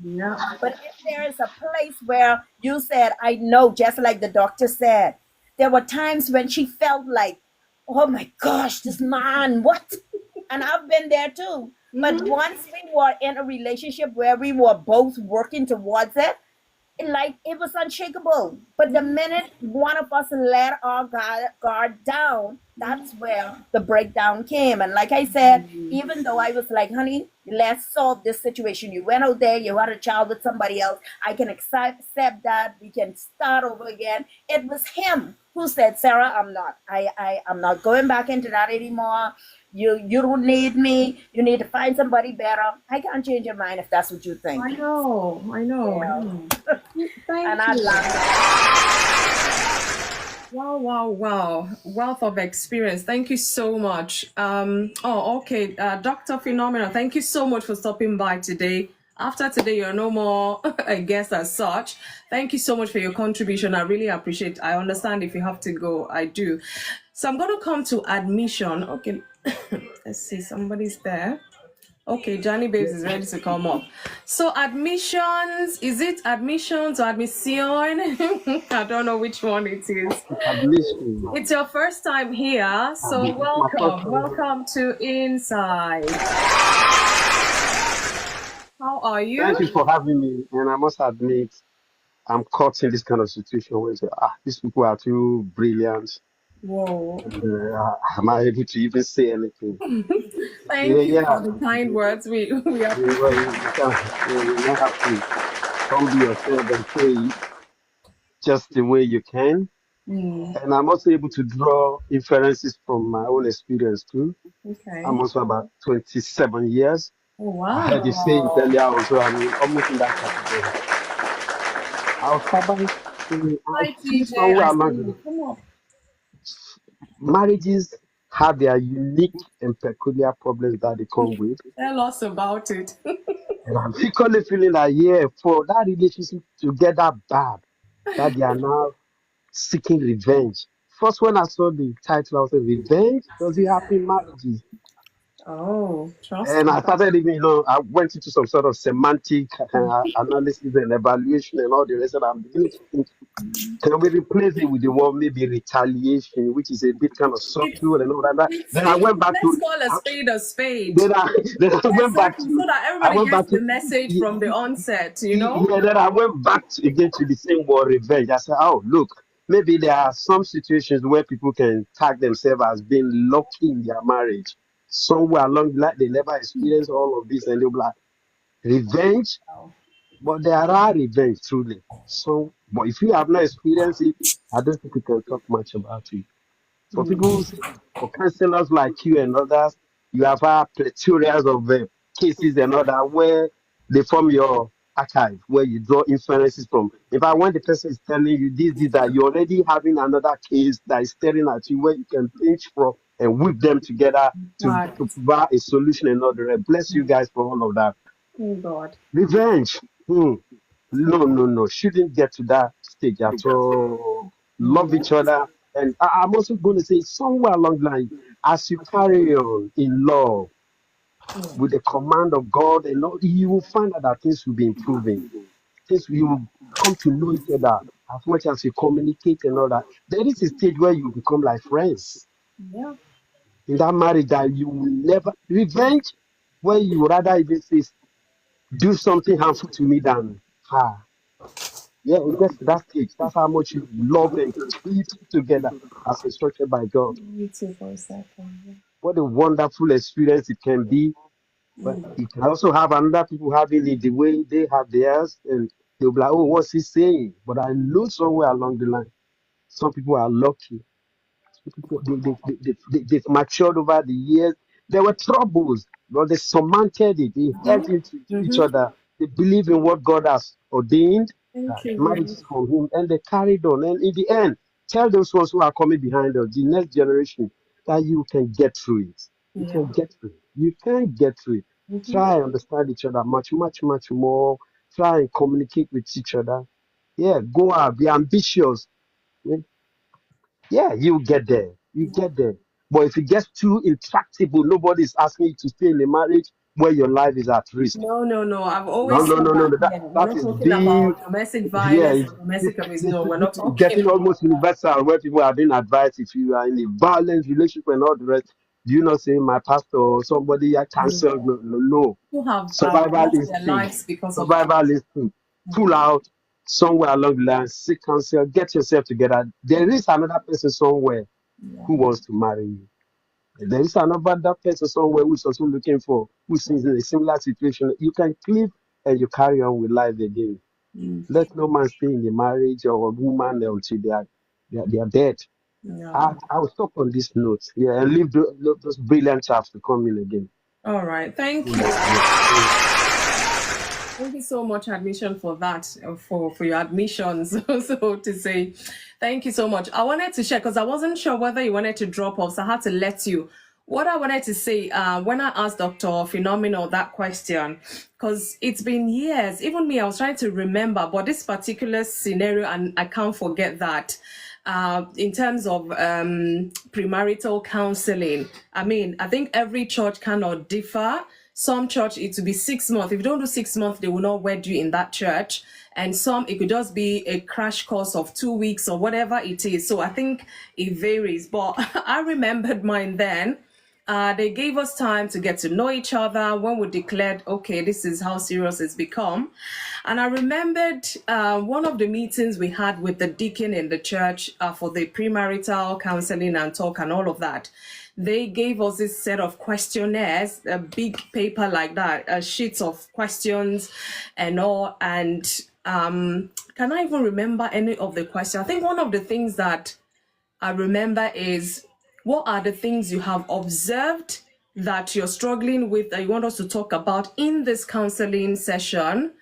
But if there is a place where you said, I know, just like the doctor said, there were times when she felt like, oh my gosh, this man, what? And I've been there too. But once we were in a relationship where we were both working towards it, like it was unshakable. But the minute one of us let our guard down, that's where the breakdown came. And like I said, even though I was like, honey, let's solve this situation. You went out there, you had a child with somebody else. I can accept that. We can start over again. It was him who said, Sarah, I'm not going back into that anymore. You don't need me. You need to find somebody better. I can't change your mind if that's what you think. I know. Thank And I you. love Wow. Wealth of experience. Thank you so much. Okay. Dr. Phenomenal, thank you so much for stopping by today. After today, you're no more a guest as such. Thank you so much for your contribution. I really appreciate it. I understand if you have to go, I do. So I'm going to come to admission. Okay. Let's see. Somebody's there. Okay, Johnny Babes is ready to come up. So admissions, is it admissions or admission? I don't know which one it is. Admission. It's your first time here, so welcome to Inside. How are you? Thank you for having me. And I must admit, I'm caught in this kind of situation where these people are too brilliant. Whoa. And, am I able to even say anything? Thank you for the kind words. We appreciate you not have to humble yourself and say it just the way you can. And I'm also able to draw inferences from my own experience too. Okay. I'm also about 27 years. Oh, wow. I heard you say it earlier also. I mean, almost in that category. I'll start by saying, I see somewhere along marriages have their unique and peculiar problems that they come with. Tell us about it. And I'm equally feeling that, for that relationship to get that bad, that they are now seeking revenge. First, when I saw the title, I was like, revenge? Does it happen in marriages? Oh, trust And me. I started even, I went into some sort of semantic analysis and evaluation and all the rest. And I'm beginning to think, can we replace it with the word maybe retaliation, which is a bit kind of subtle and all that? Then I went back Let's to call a spade a spade. Then I went back to so that everybody gets the message from the onset, you know? Yeah, then I went back again to the same word revenge. I said, oh, look, maybe there are some situations where people can tag themselves as being lucky in their marriage. Somewhere along the line, they never experienced all of this, and they'll be like, revenge? But there are revenge, truly. So, but if you have not experienced it, I don't think we can talk much about it. For people, for counselors like you and others, you have had plethora of cases and all that where they form your archive, where you draw inferences from. In fact, when the person is telling you this, that you're already having another case that is staring at you, where you can pinch from and whip them together to provide a solution and all the rest. Bless you guys for all of that. Oh, God. Revenge. No. Shouldn't get to that stage at all. Love each other. And I'm also going to say somewhere along the line, as you carry on in love with the command of God, and all, you will find out that things will be improving. Things you will come to know each other as much as you communicate and all that. There is a stage where you become like friends. Yeah. In that marriage that you will never revenge, where you rather even say, do something harmful to me than her. Yeah, it gets to that stage. That's how much you love and keep together as instructed by God. What a wonderful experience it can be. But you can also have another people having it the way they have theirs, and they'll be like, oh, what's he saying? But I know somewhere along the line, some people are lucky. They've matured over the years. There were troubles, but they surmounted it. They held into each other. They believe in what God has ordained. Marriage is from Him, and they carried on. And in the end, tell those ones who are coming behind us, the next generation, that you can get through it. You can get through it. You can get through it. Try and understand each other much more. Try and communicate with each other. Yeah, go out, be ambitious. Yeah, you get there. You get there. But if it gets too intractable, nobody's asking you to stay in a marriage where your life is at risk. No. I've always No. That we're not talking about domestic violence or domestic abuse. No, we're not talking getting almost universal where people are being advised if you are in a violent relationship and all the rest. Do you not say my pastor or somebody I cancelled? No. Who have Survival lost their instinct. lives because of Survival instinct. Pull out, somewhere along the line, seek counsel, get yourself together. There is another person somewhere who wants to marry you. There is another person somewhere who's also looking for, who's in a similar situation. You can clip and you carry on with life again. Let no man stay in the marriage or a woman until they are dead. Yeah. I will stop on this note. Yeah, and leave those brilliant chaps to come in again. All right. Thank you. Yeah. Thank you so much, admission, for that, for your admissions, so to say. Thank you so much. I wanted to share because I wasn't sure whether you wanted to drop off, so I had to let you. What I wanted to say, when I asked Dr. Phenomenal that question, because it's been years, even me, I was trying to remember, but this particular scenario, and I can't forget that. In terms of premarital counseling, I mean, I think every church cannot differ. Some church, it will be 6 months. If you don't do 6 months, they will not wed you in that church. And some, it could just be a crash course of 2 weeks or whatever it is. So I think it varies. But I remembered mine then. They gave us time to get to know each other when we declared, okay, this is how serious it's become. And I remembered one of the meetings we had with the deacon in the church for the premarital counseling and talk and all of that. They gave us this set of questionnaires, a big paper like that, sheets of questions and all. And can I even remember any of the questions? I think one of the things that I remember is, what are the things you have observed that you're struggling with that you want us to talk about in this counseling session?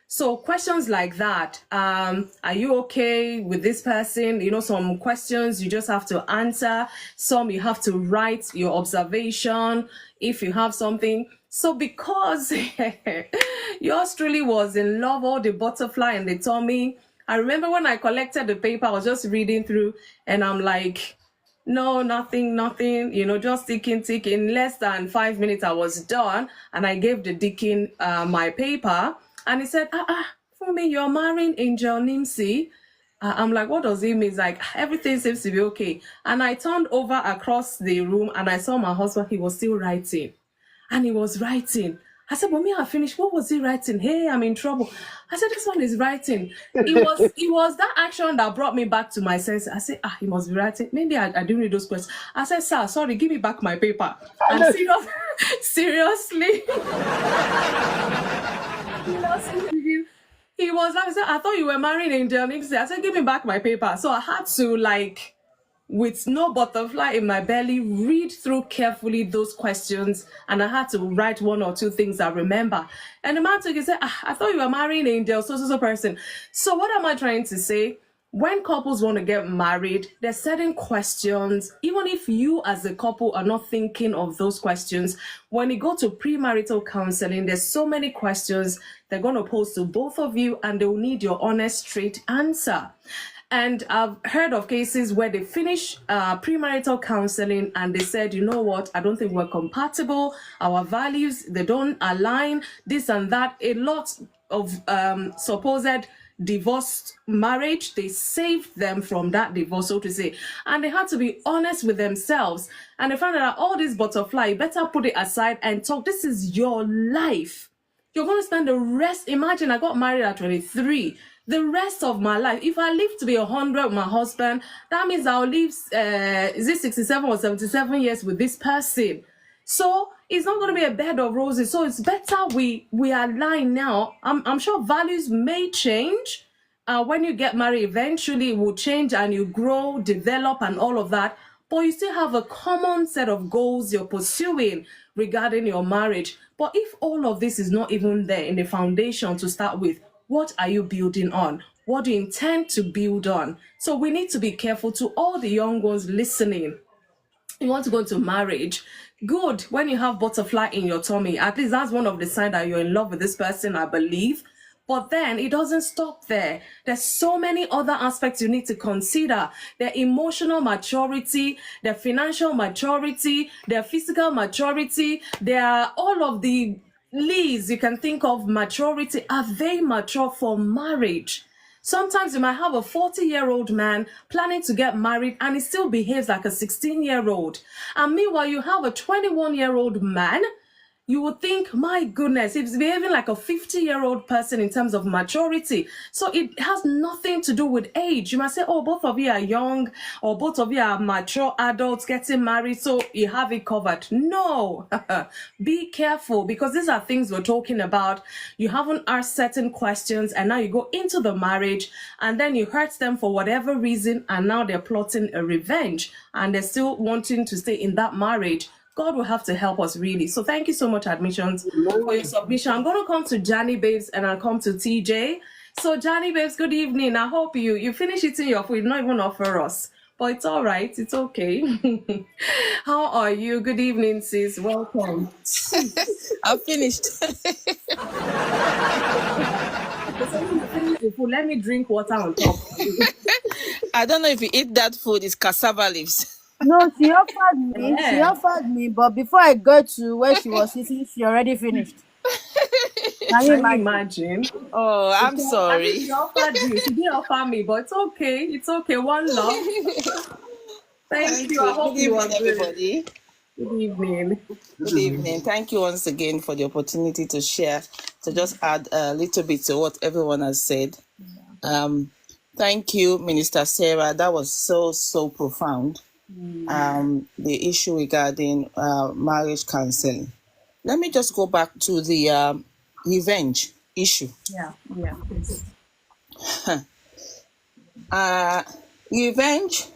So questions like that, are you okay with this person? You know, some questions you just have to answer. Some you have to write your observation if you have something. So because yours truly was in love, all the butterfly and the tummy. I remember when I collected the paper, I was just reading through and I'm like, no, nothing, you know, just ticking. In less than 5 minutes, I was done. And I gave the deacon my paper. And he said, for me, you're marrying Angel Nimsi. I'm like, what does it mean? It's like, everything seems to be okay. And I turned over across the room and I saw my husband. He was still writing. And he was writing. I said, but me, I finished. What was he writing? Hey, I'm in trouble. I said, this one is writing. It was that action that brought me back to my senses. I said, he must be writing. Maybe I didn't read those questions. I said, sir, sorry, give me back my paper. And seriously. He was like, I thought you were marrying Angel. I said, give me back my paper. So I had to, with no butterfly in my belly, read through carefully those questions, and I had to write one or two things I remember. And the man took it and said, I thought you were marrying Angel, so person. So what am I trying to say? When couples want to get married, there's certain questions, even if you as a couple are not thinking of those questions, when you go to premarital counseling, there's so many questions they're going to pose to both of you, and they'll need your honest, straight answer. And I've heard of cases where they finish premarital counseling and they said, you know what, I don't think we're compatible. Our values, they don't align, this and that. A lot of supposed divorced marriage, they saved them from that divorce, so to say. And they had to be honest with themselves. And they found out all this butterfly, you better put it aside and talk. This is your life. You're going to spend the rest. Imagine I got married at 23. The rest of my life, if I live to be 100 with my husband, that means I'll live, is it 67 or 77 years with this person? So it's not going to be a bed of roses. So it's better we align now. I'm sure values may change. When you get married, eventually it will change and you grow, develop and all of that. But you still have a common set of goals you're pursuing regarding your marriage. But if all of this is not even there in the foundation to start with, what are you building on? What do you intend to build on? So we need to be careful. To all the young ones listening, you want to go into marriage, good. When you have butterfly in your tummy, at least that's one of the signs that you're in love with this person, I believe. But then it doesn't stop there. There's so many other aspects you need to consider. Their emotional maturity, their financial maturity, their physical maturity, their all of the leads you can think of maturity. Are they mature for marriage? Sometimes you might have a 40-year-old man planning to get married and he still behaves like a 16-year-old. And meanwhile, you have a 21-year-old man. you would think, my goodness, he's behaving like a 50-year-old person in terms of maturity. So it has nothing to do with age. You might say, oh, both of you are young, or both of you are mature adults getting married, so you have it covered. No, be careful, because these are things we're talking about. You haven't asked certain questions, and now you go into the marriage, and then you hurt them for whatever reason, and now they're plotting a revenge, and they're still wanting to stay in that marriage. God will have to help us, really. So thank you so much, Admissions, for your submission. I'm going to come to Johnny Babes, and I'll come to TJ. So Johnny Babes, good evening. I hope you finish eating your food, not even offer us. But it's all right. It's okay. How are you? Good evening, sis. Welcome. I'm finished. Let me drink water on top. I don't know if you eat that food, it's cassava leaves. No, she offered me. She Yeah. offered me, but before I got to where she was sitting, she already finished. Can you Can you imagine? imagine? Oh, I'm At least sorry. she offered you. She didn't offer me, but it's okay. It's okay. One love. Thank you. I hope Good you are evening, good. everybody. Good evening. Good evening. Thank you once again for the opportunity to share, to just add a little bit to what everyone has said. Thank you, Minister Sarah. That was so profound. The issue regarding marriage counseling. Let me just go back to the revenge issue. Yeah, please. Revenge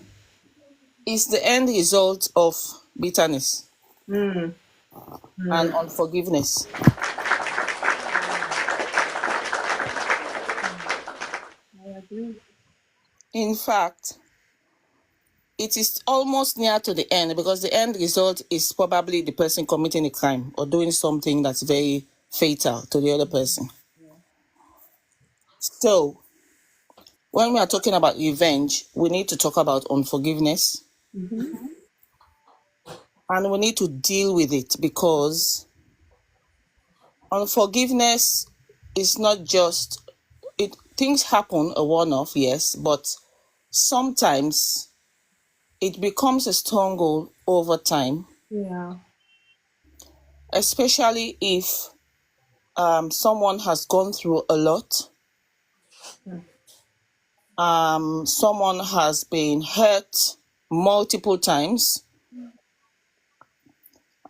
is the end result of bitterness and unforgiveness. I agree. In fact, it is almost near to the end, because the end result is probably the person committing a crime or doing something that's very fatal to the other person. So, when we are talking about revenge, we need to talk about unforgiveness. And we need to deal with it, because unforgiveness is not just, things happen a one-off, yes, but sometimes it becomes a stronghold over time, Yeah. especially if someone has gone through a lot. Someone has been hurt multiple times.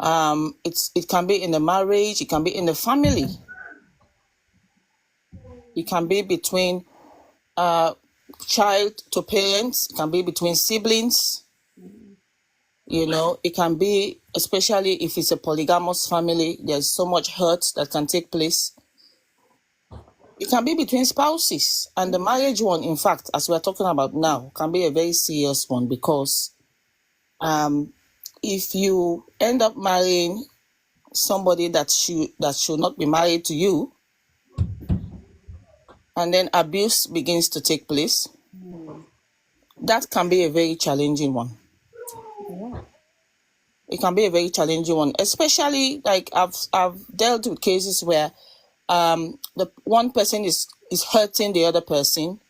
It can be in a marriage, it can be in a family, it can be between child to parents, it can be between siblings. You know, it can be, especially if it's a polygamous family, there's so much hurt that can take place. It can be between spouses, and the marriage one, in fact, as we're talking about now, can be a very serious one, because if you end up marrying somebody that should not be married to you, and then abuse begins to take place, that can be a very challenging one. It can be a very challenging one, especially like I've dealt with cases where the one person is hurting the other person,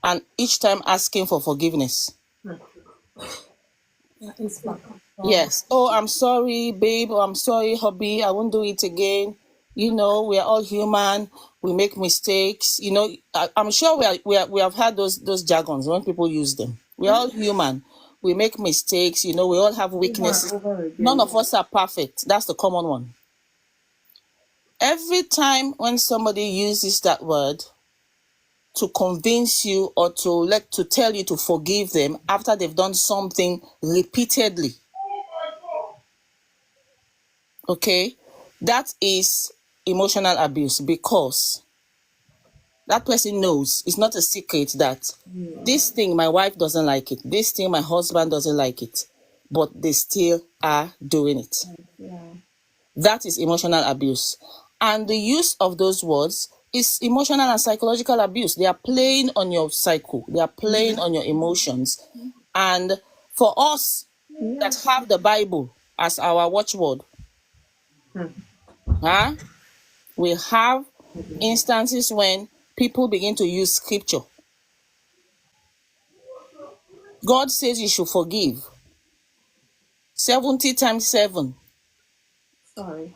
and each time asking for forgiveness. Yes. Oh, I'm sorry, babe. Oh, I'm sorry, hubby. I won't do it again. You know, we are all human. We make mistakes. You know, I'm sure we have had those jargons when people use them. We're all human. We make mistakes. You know, we all have weaknesses. None of us are perfect. That's the common one. Every time when somebody uses that word to convince you or to tell you to forgive them after they've done something repeatedly, okay, that is emotional abuse, because that person knows, it's not a secret, that this thing my wife doesn't like it, this thing my husband doesn't like it, but they still are doing it. That is emotional abuse. And the use of those words is emotional and psychological abuse. They are playing on your psyche, they are playing on your emotions. And for us that have the Bible as our watchword, we have instances when people begin to use scripture. God says you should forgive 70 times 7. Sorry.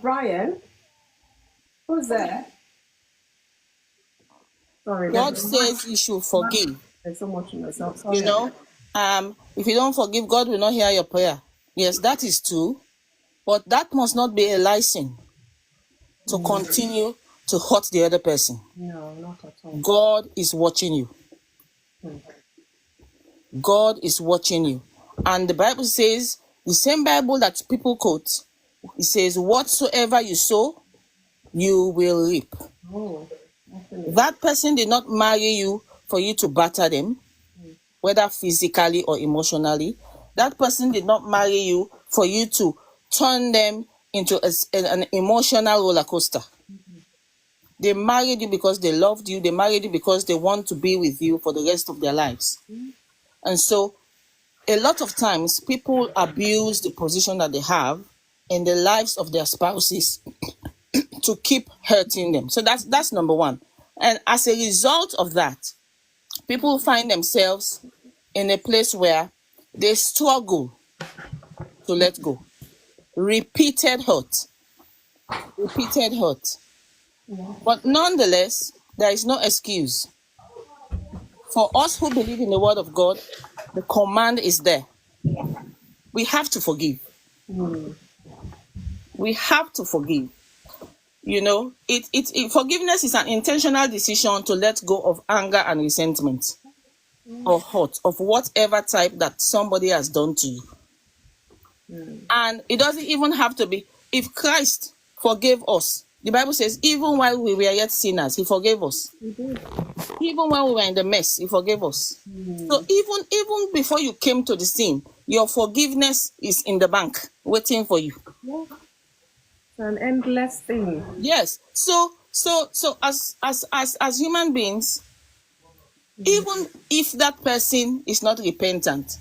Brian, who's there? Sorry, God says you should forgive. there's so much in myself. Sorry. You know, if you don't forgive, God will not hear your prayer. Yes, that is true, but that must not be a license to continue to hurt the other person. No, not at all. God is watching you. God is watching you. And the Bible says, the same Bible that people quote, it says, whatsoever you sow, you will reap. Oh, definitely. That person did not marry you for you to batter them, whether physically or emotionally. That person did not marry you for you to turn them into an emotional roller coaster. They married you because they loved you. They married you because they want to be with you for the rest of their lives. And so a lot of times people abuse the position that they have in the lives of their spouses to keep hurting them. So that's number one. And as a result of that, people find themselves in a place where they struggle to let go. Repeated hurt. But nonetheless, there is no excuse. For us who believe in the word of God, the command is there. We have to forgive. We have to forgive. You know, forgiveness is an intentional decision to let go of anger and resentment or hurt of whatever type that somebody has done to you. And it doesn't even have to be, if Christ forgave us, the Bible says, even while we were yet sinners, he forgave us. Even when we were in the mess, he forgave us. So even before you came to the sin, your forgiveness is in the bank, waiting for you. It's an endless thing. Yes. So as human beings, even if that person is not repentant,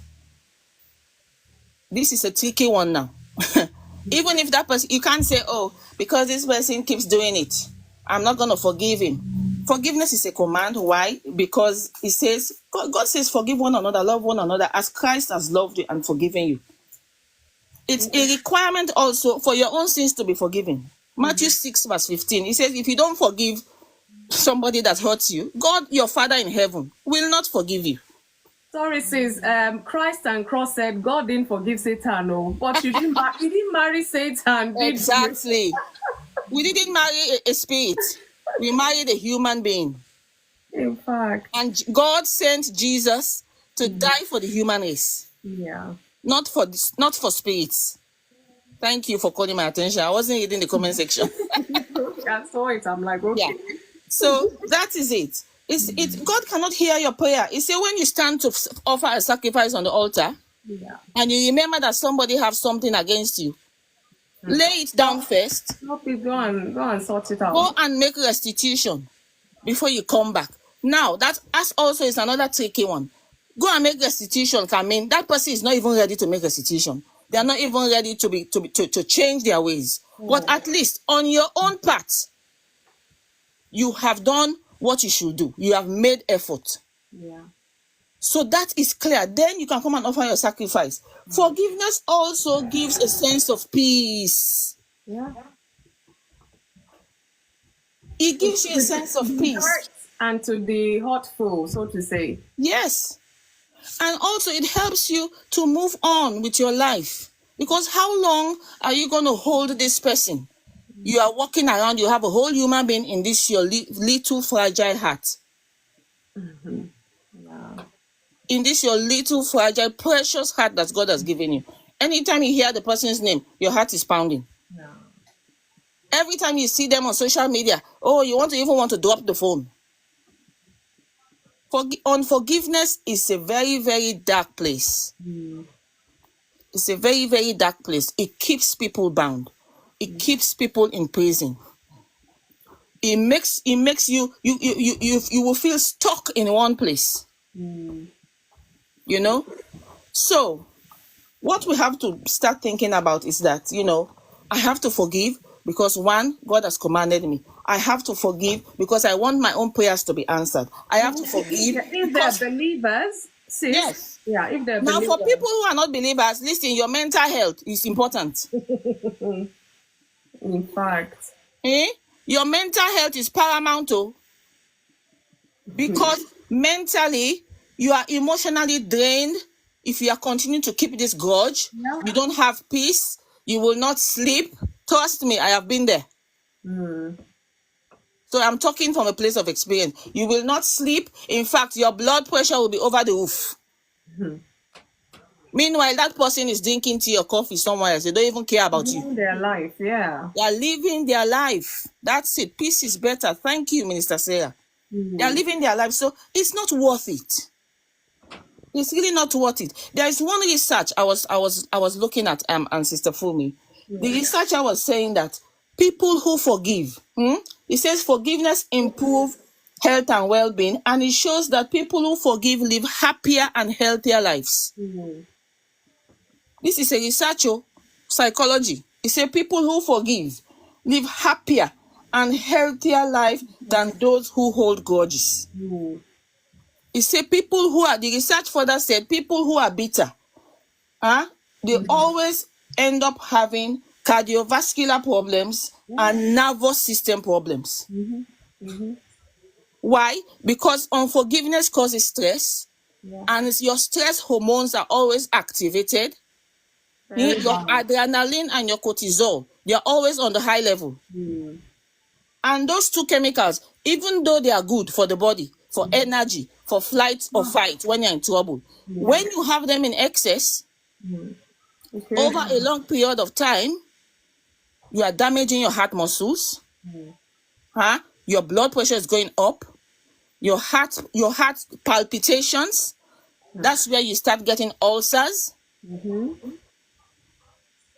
this is a tricky one now. Even if that person, you can't say, oh, because this person keeps doing it, I'm not going to forgive him. Forgiveness is a command. Why? Because it says, God says, forgive one another, love one another as Christ has loved you and forgiven you. It's a requirement also for your own sins to be forgiven. Matthew 6 verse 15, it says, if you don't forgive somebody that hurts you, God, your Father in heaven, will not forgive you. Sorry, sis. Christ and Cross said God didn't forgive Satan, no, but you didn't. You didn't marry Satan, did Exactly. We didn't marry a spirit. We married a human being. you? In fact, And God sent Jesus to die for the human race, yeah. not for spirits. Thank you for calling my attention. I wasn't reading the comment section. I saw it. I'm like, okay. Yeah. So that is it. God cannot hear your prayer. He said when you stand to offer a sacrifice on the altar, Yeah. and you remember that somebody has something against you, lay it down first. Help it. Go and sort it out. Go and make restitution before you come back. Now, that also is another tricky one. Go and make restitution can mean that person is not even ready to make restitution. They are not even ready to change their ways. But at least on your own part, you have done what you should do. You have made effort. Yeah. So that is clear. Then you can come and offer your sacrifice. Forgiveness also gives a sense of peace. Yeah. It gives you a sense of peace. And to the hurtful, so to say. Yes. And also it helps you to move on with your life. Because how long are you going to hold this person? You are walking around, you have a whole human being in this your little fragile heart. Yeah. In this your little fragile, precious heart that God has given you. Anytime you hear the person's name, your heart is pounding. Yeah. Every time you see them on social media, you want to drop the phone. Unforgiveness is a very, very dark place. It's a very, very dark place. It keeps people bound. It keeps people in prison. It makes you will feel stuck in one place. You know? So what we have to start thinking about is that, I have to forgive because one, God has commanded me. I have to forgive because I want my own prayers to be answered. I have to forgive. If they're believers, sis. Yes. Yeah, if they're Now, believers. for people who are not believers, listen, your mental health is important. In fact. Your mental health is paramount, because mentally you are emotionally drained. If you are continuing to keep this grudge, you don't have peace, you will not sleep. Trust me, I have been there. So I'm talking from a place of experience. You will not sleep. In fact, your blood pressure will be over the roof. Meanwhile, that person is drinking tea or coffee somewhere else. They don't even care about you. Living their life, yeah. They are living their life. That's it. Peace is better. Thank you, Minister Sarah. They are living their life. So it's not worth it. It's really not worth it. There is one research I was looking at, and Sister Fumi. The researcher was saying that people who forgive, it says forgiveness improve health and well-being, and it shows that people who forgive live happier and healthier lives. This is a research, psychology. It says people who forgive live happier and healthier life than those who hold grudges. It says people who are, the research further said, people who are bitter, they always end up having cardiovascular problems and nervous system problems. Why? Because unforgiveness causes stress, and your stress hormones are always activated. Your adrenaline and your cortisol, they are always on the high level. And those two chemicals, even though they are good for the body, for energy, for flight or fight when you're in trouble, when you have them in excess, over a long period of time, you are damaging your heart muscles. Your blood pressure is going up. Your heart palpitations. That's where you start getting ulcers.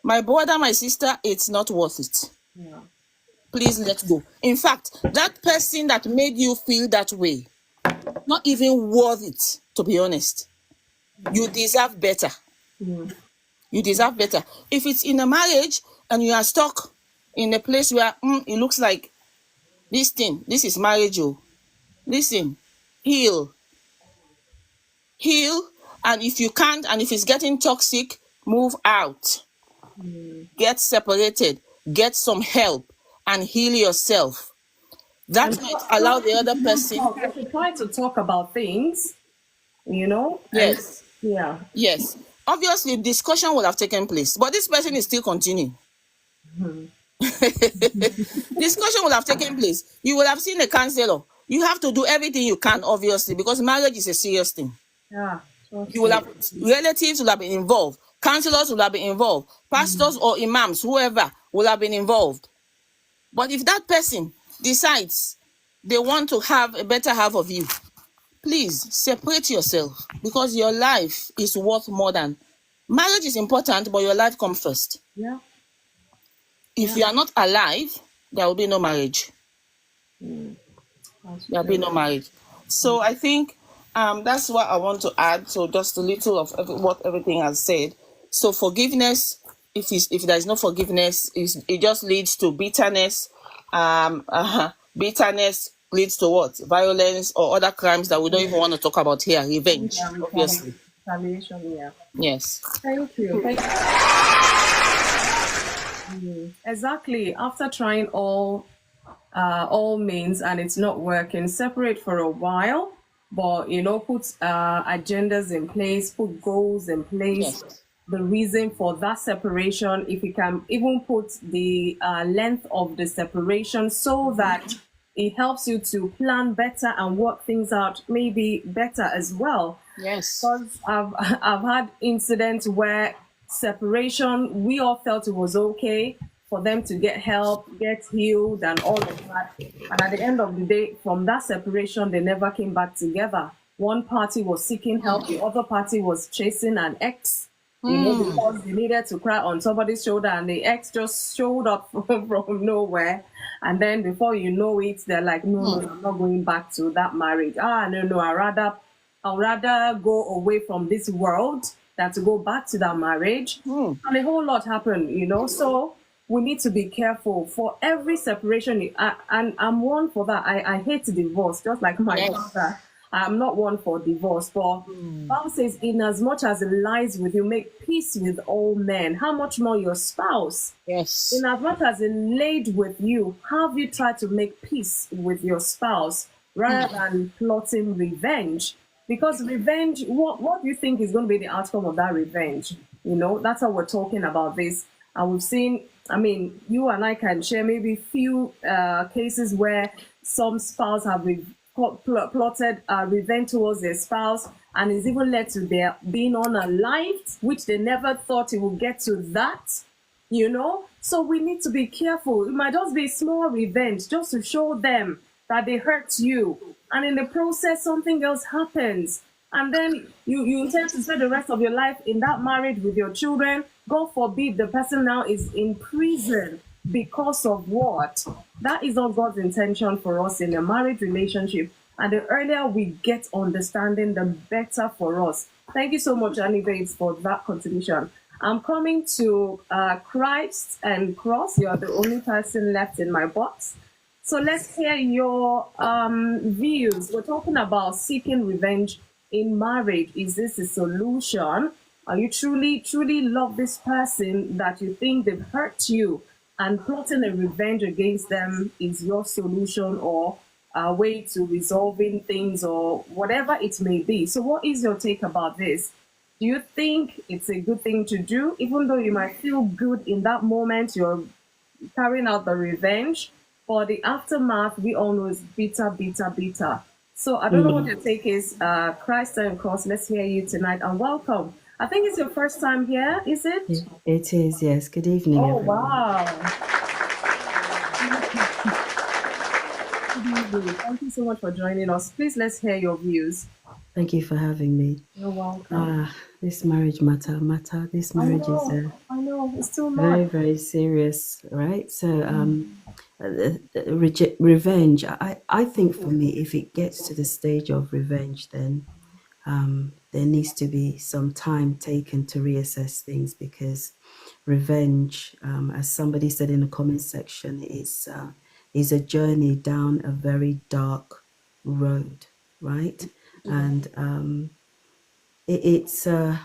My brother, my sister, it's not worth it. Please let go. In fact, that person that made you feel that way, not even worth it, to be honest. You deserve better. You deserve better. If it's in a marriage and you are stuck in a place where it looks like this is marriage, listen, heal. And if you can't, and if it's getting toxic, move out. Get separated, get some help, and heal yourself. That might allow the other person. You should try to talk about things, Yes. Yes. Obviously, discussion will have taken place, but this person is still continuing. Discussion will have taken place. You will have seen a counselor. You have to do everything you can, obviously, because marriage is a serious thing. You will have relatives will have been involved. Counselors will have been involved. Pastors or imams, whoever, will have been involved. But if that person decides they want to have a better half of you, please separate yourself, because your life is worth more than marriage is important, but your life comes first. If you are not alive, there will be no marriage. There will be no marriage. So I think that's what I want to add. So just a little of what everything has said. So forgiveness, if there is no forgiveness, it just leads to bitterness. Bitterness leads to what? Violence or other crimes that we don't even want to talk about here. Revenge, obviously. Retaliation, Yes. Thank you. Exactly. After trying all means and it's not working, separate for a while, but put agendas in place, put goals in place. Yes. The reason for that separation, if you can even put the length of the separation so that it helps you to plan better and work things out maybe better as well. Yes. Because I've had incidents where separation, we all felt it was okay for them to get help, get healed and all of that. And at the end of the day, from that separation, they never came back together. One party was seeking help, the other party was chasing an ex. Because they needed to cry on somebody's shoulder, and the ex just showed up from nowhere. And then before you know it, they're like, no, I'm not going back to that marriage. No, I'd rather go away from this world than to go back to that marriage. And a whole lot happened, So we need to be careful for every separation. And I'm one for that. I hate divorce, just like my father. I'm not one for divorce, but Bible says, in as much as it lies with you, make peace with all men. How much more your spouse? Yes. In as much as it laid with you, have you tried to make peace with your spouse rather than plotting revenge? Because revenge, what do you think is going to be the outcome of that revenge? You know, that's how we're talking about this. And we've seen, I mean, you and I can share maybe few cases where some spouse have plotted revenge towards their spouse, and it's even led to their being unalived, which they never thought it would get to that. You know, so we need to be careful. It might just be a small revenge just to show them that they hurt you, and in the process something else happens, and then you intend to spend the rest of your life in that marriage with your children. God forbid the person now is in prison because of what? That is not God's intention for us in a marriage relationship. And the earlier we get understanding, the better for us. Thank you so much, Annie Bates, for that contribution. I'm coming to Christ and Cross. You are the only person left in my box. So let's hear your views. We're talking about seeking revenge in marriage. Is this a solution? Are you truly, truly love this person that you think they've hurt you, and plotting a revenge against them is your solution or a way to resolving things or whatever it may be? So what is your take about this? Do you think it's a good thing to do, even though you might feel good in that moment, you're carrying out the revenge, for the aftermath, we all know is bitter, bitter, bitter. So I don't know what your take is, Christ and Cross. Let's hear you tonight, and welcome. I think it's your first time here, is it? It is, yes. Good evening, Oh, everyone. wow. Good evening. Thank you so much for joining us. Please, let's hear your views. Thank you for having me. You're welcome. This marriage matter. This marriage is I know, it's too very, much. very serious, right? So, revenge. I think for me, if it gets to the stage of revenge, then there needs to be some time taken to reassess things, because revenge, as somebody said in the comment section, is a journey down a very dark road, right? And it's I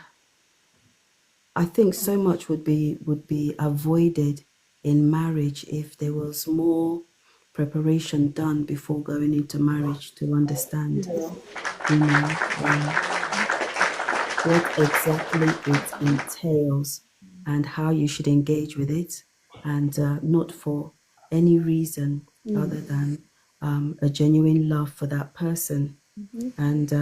think so much would be avoided in marriage if there was more preparation done before going into marriage to understand, you know, what exactly it entails and how you should engage with it, and not for any reason other than a genuine love for that person. And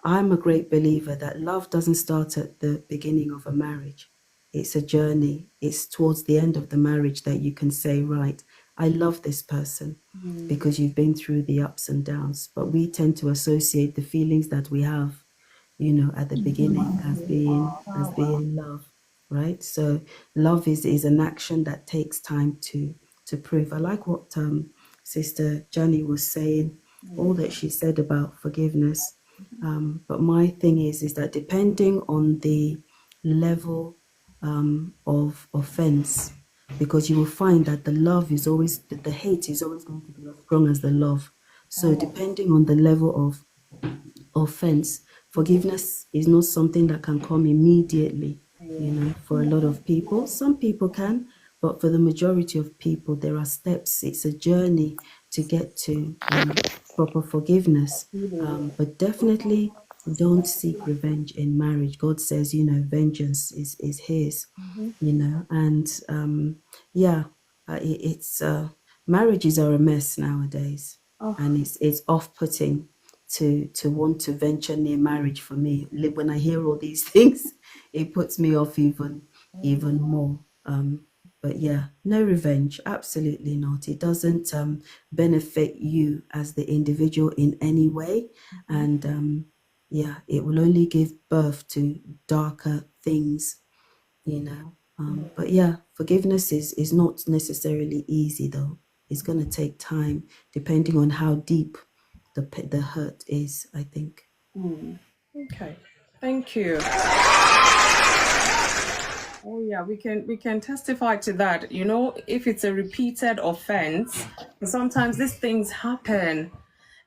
I'm a great believer that love doesn't start at the beginning of a marriage. It's a journey. It's towards the end of the marriage that you can say, right, I love this person, because you've been through the ups and downs. But we tend to associate the feelings that we have, you know, at the beginning as being love, right? So love is an action that takes time to prove. I like what Sister Johnny was saying, all that she said about forgiveness. But my thing is that depending on the level of offense, because you will find that the love is always, the hate is always going to be as strong as the love. So depending on the level of offense, forgiveness is not something that can come immediately, you know, for a lot of people. Some people can, but for the majority of people, there are steps. It's a journey to get to proper forgiveness. But definitely don't seek revenge in marriage. God says, you know, vengeance is his, you know, and it's marriages are a mess nowadays, and it's off-putting to want to venture near marriage for me. When I hear all these things, it puts me off even more. But yeah, no revenge, absolutely not. It doesn't benefit you as the individual in any way, and it will only give birth to darker things, you know. But yeah, forgiveness is not necessarily easy, though. It's going to take time, depending on how deep the hurt is, I think. Okay, thank you. Oh yeah, we can testify to that. You know, if it's a repeated offense, sometimes these things happen,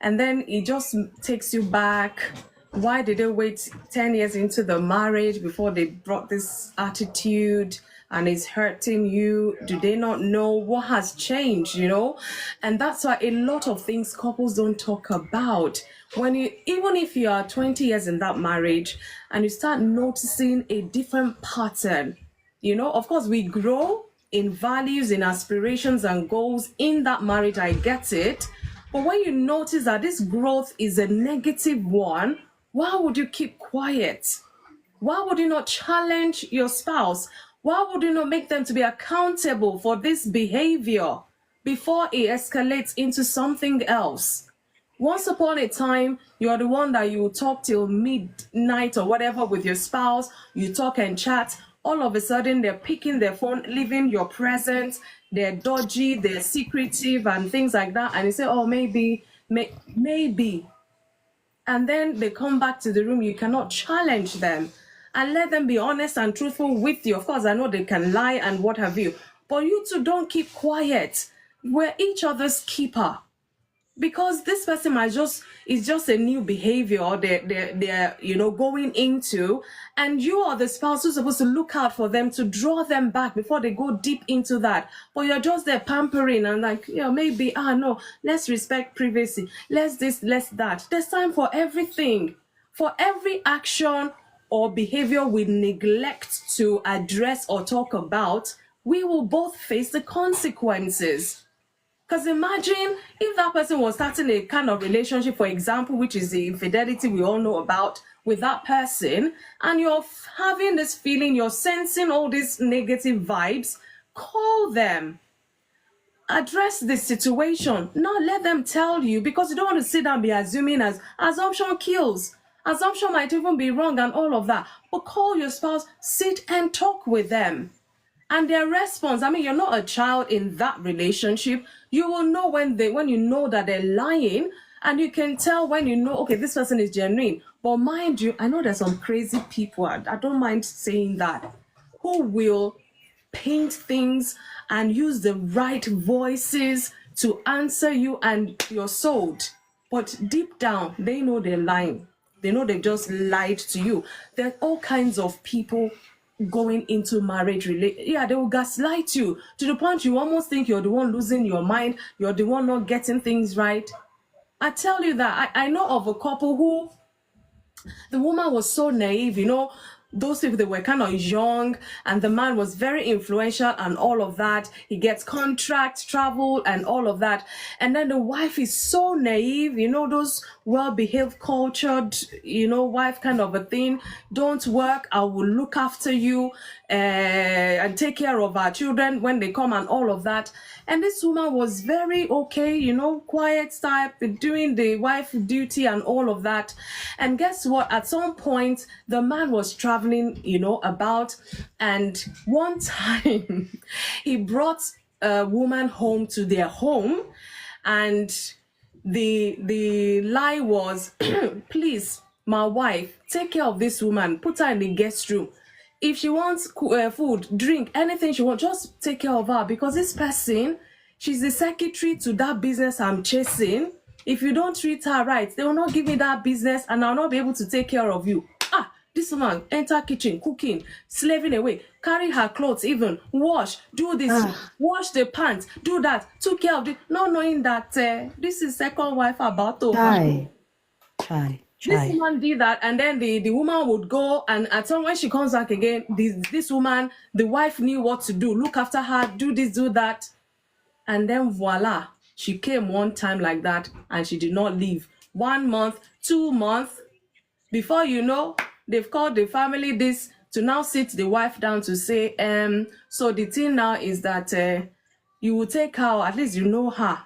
and then it just takes you back. Why did they wait 10 years into the marriage before they brought this attitude, and it's hurting you? Do they not know what has changed, And that's why a lot of things couples don't talk about. Even if you are 20 years in that marriage and you start noticing a different pattern, of course we grow in values, in aspirations and goals in that marriage, I get it. But when you notice that this growth is a negative one, why would you keep quiet? Why would you not challenge your spouse? Why would you not make them to be accountable for this behavior before it escalates into something else? Once upon a time, you're the one that you talk till midnight or whatever with your spouse. You talk and chat. All of a sudden, they're picking their phone, leaving your presence. They're dodgy, they're secretive and things like that. And you say, oh, maybe. And then they come back to the room. You cannot challenge them and let them be honest and truthful with you. Of course, I know they can lie and what have you. But you two don't keep quiet. We're each other's keeper. Because this person is just a new behavior they're going into, and you are the spouse who's supposed to look out for them, to draw them back before they go deep into that. But you're just there pampering and like, maybe no, let's respect privacy, let's this, let's that. There's time for everything. For every action or behavior we neglect to address or talk about, we will both face the consequences. Because imagine if that person was starting a kind of relationship, for example, which is the infidelity we all know about with that person, and you're having this feeling, you're sensing all these negative vibes, call them. Address the situation. Not let them tell you, because you don't want to sit down and be assuming, as assumption kills. Assumption might even be wrong and all of that. But call your spouse, sit and talk with them. And their response, you're not a child in that relationship. You will know when you know that they're lying, and you can tell when you know, okay, this person is genuine. But mind you, I know there's some crazy people, I don't mind saying that, who will paint things and use the right voices to answer you, and you're sold. But deep down, they know they're lying. They know they've just lied to you. There are all kinds of people going into marriage they will gaslight you to the point you almost think you're the one losing your mind, you're the one not getting things right. I tell you that I know of a couple who the woman was so naive, those people, they were kind of young, and the man was very influential and all of that. He gets contracts, travel and all of that. And then the wife is so naive, those well-behaved, cultured, wife kind of a thing. Don't work, I will look after you and take care of our children when they come and all of that. And this woman was very okay, quiet type, doing the wife duty and all of that. And guess what? At some point, the man was traveling, about. And one time, he brought a woman home to their home. And the lie was, please, my wife, take care of this woman. Put her in the guest room. If she wants food, drink, anything she wants, just take care of her. Because this person, she's the secretary to that business I'm chasing. If you don't treat her right, they will not give me that business, and I'll not be able to take care of you. This woman enter kitchen, cooking, slaving away, carry her clothes even, wash, do this, wash the pants, do that, took care of it, not knowing that this is second wife about to. Try. This woman did that, and then the woman would go, and at some when she comes back again, this woman, the wife knew what to do, look after her, do this, do that. And then voila, she came one time like that, and she did not leave. 1 month, 2 months, before you know, they've called the family this to now sit the wife down to say, so the thing now is that you will take her, at least you know her.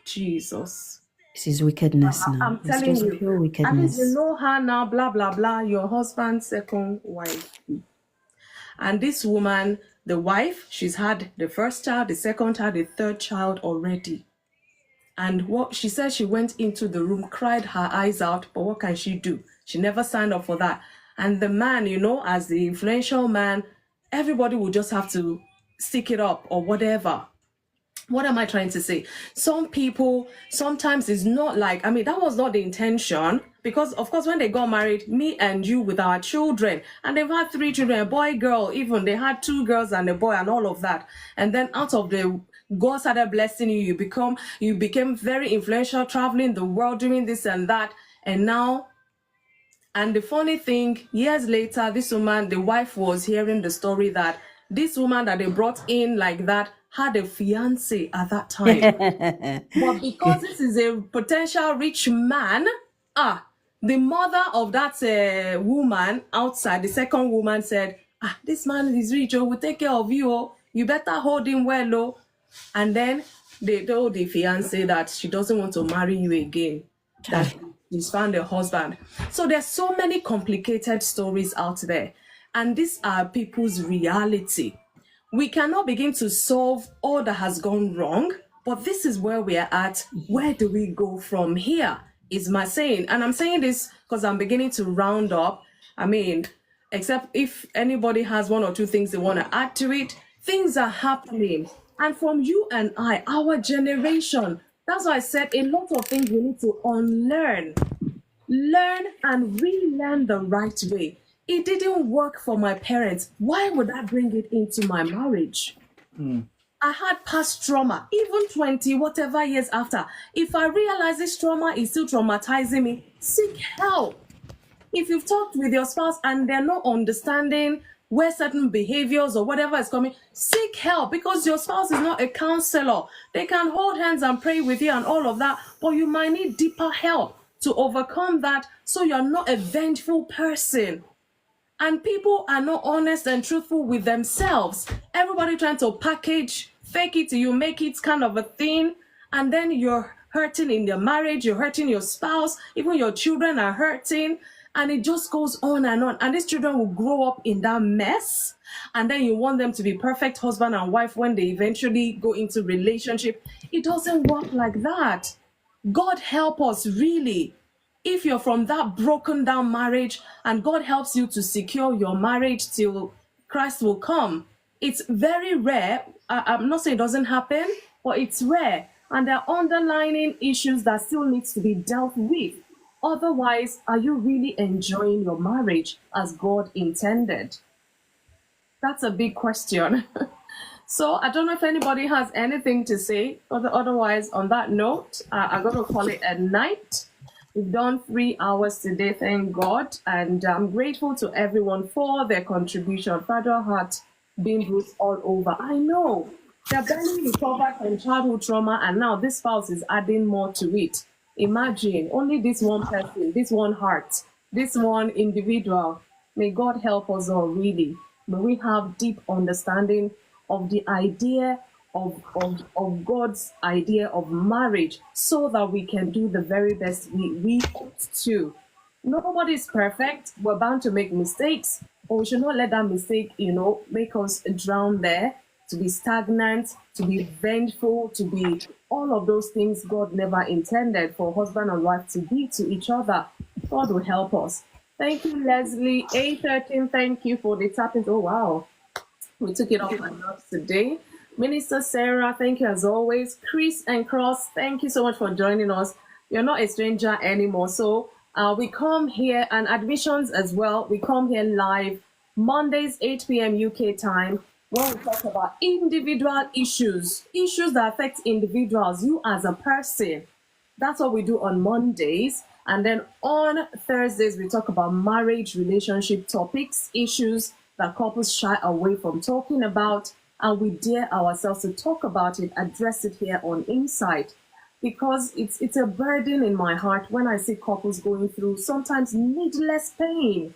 Jesus. This is wickedness now. I'm telling it's just you, pure wickedness. at least you know her now, blah, blah, blah, your husband's second wife. And this woman, the wife, she's had the first child, the second child, the third child already. And what she said, she went into the room, cried her eyes out, but what can she do? She never signed up for that. And the man, as the influential man, everybody would just have to stick it up or whatever. What am I trying to say? Some people, sometimes it's not like, I mean, that was not the intention, because of course when they got married, me and you with our children, and they've had 3 children, a boy, girl, even they had 2 girls and a boy and all of that. And then out of the, God started blessing you, you became very influential, traveling the world, doing this and that. And now, and the funny thing, years later, this woman, the wife was hearing the story that this woman that they brought in like that had a fiance at that time. But because this is a potential rich man, the mother of that woman outside, the second woman said, this man is rich, we'll take care of you, you better hold him well, And then they told the fiance that she doesn't want to marry you again, that she's found a husband. So there's so many complicated stories out there, and these are people's reality. We cannot begin to solve all that has gone wrong, but this is where we are at. Where do we go from here? Is my saying. And I'm saying this because I'm beginning to round up. I mean, except if anybody has 1 or 2 things they want to add to it, things are happening. And from you and I, our generation, that's why I said a lot of things we need to unlearn, learn and relearn the right way. It didn't work for my parents. Why would I bring it into my marriage? I had past trauma, even 20, whatever years after. If I realize this trauma is still traumatizing me, seek help. If you've talked with your spouse and they're not understanding where certain behaviors or whatever is coming, seek help, because your spouse is not a counselor. They can hold hands and pray with you and all of that, but you might need deeper help to overcome that, so you're not a vengeful person. And people are not honest and truthful with themselves. Everybody trying to package, fake it till you make it kind of a thing. And then you're hurting in your marriage, you're hurting your spouse, even your children are hurting. And it just goes on. And these children will grow up in that mess. And then you want them to be perfect husband and wife when they eventually go into relationship. It doesn't work like that. God help us, really. If you're from that broken down marriage and God helps you to secure your marriage till Christ will come, it's very rare. I'm not saying it doesn't happen, but it's rare. And there are underlying issues that still needs to be dealt with. Otherwise, are you really enjoying your marriage as God intended? That's a big question. So I don't know if anybody has anything to say. Otherwise, on that note, I'm going to call it a night. We've done 3 hours today, thank God. And I'm grateful to everyone for their contribution. Father Heart being bruised all over. I know they're barely recovered from childhood trauma, and now this spouse is adding more to it. Imagine only this one person, this one heart, this one individual. May God help us all, really. May we have deep understanding of the idea of God's idea of marriage, so that we can do the very best we ought to. Nobody is perfect. We're bound to make mistakes, but we should not let that mistake, make us drown there, to be stagnant, to be vengeful, to be all of those things God never intended for husband and wife to be to each other. God will help us. Thank you, Leslie. A13, thank you for the tapping. Oh, wow. We took it off my notes today. Minister Sarah, thank you as always. Chris and Cross, thank you so much for joining us. You're not a stranger anymore. So we come here, and admissions as well. We come here live Mondays, 8 p.m. UK time, when we talk about individual issues that affect individuals, you as a person. That's what we do on Mondays. And then on Thursdays, we talk about marriage, relationship topics, issues that couples shy away from talking about. And we dare ourselves to talk about it, address it here on Insight. Because it's a burden in my heart when I see couples going through sometimes needless pain.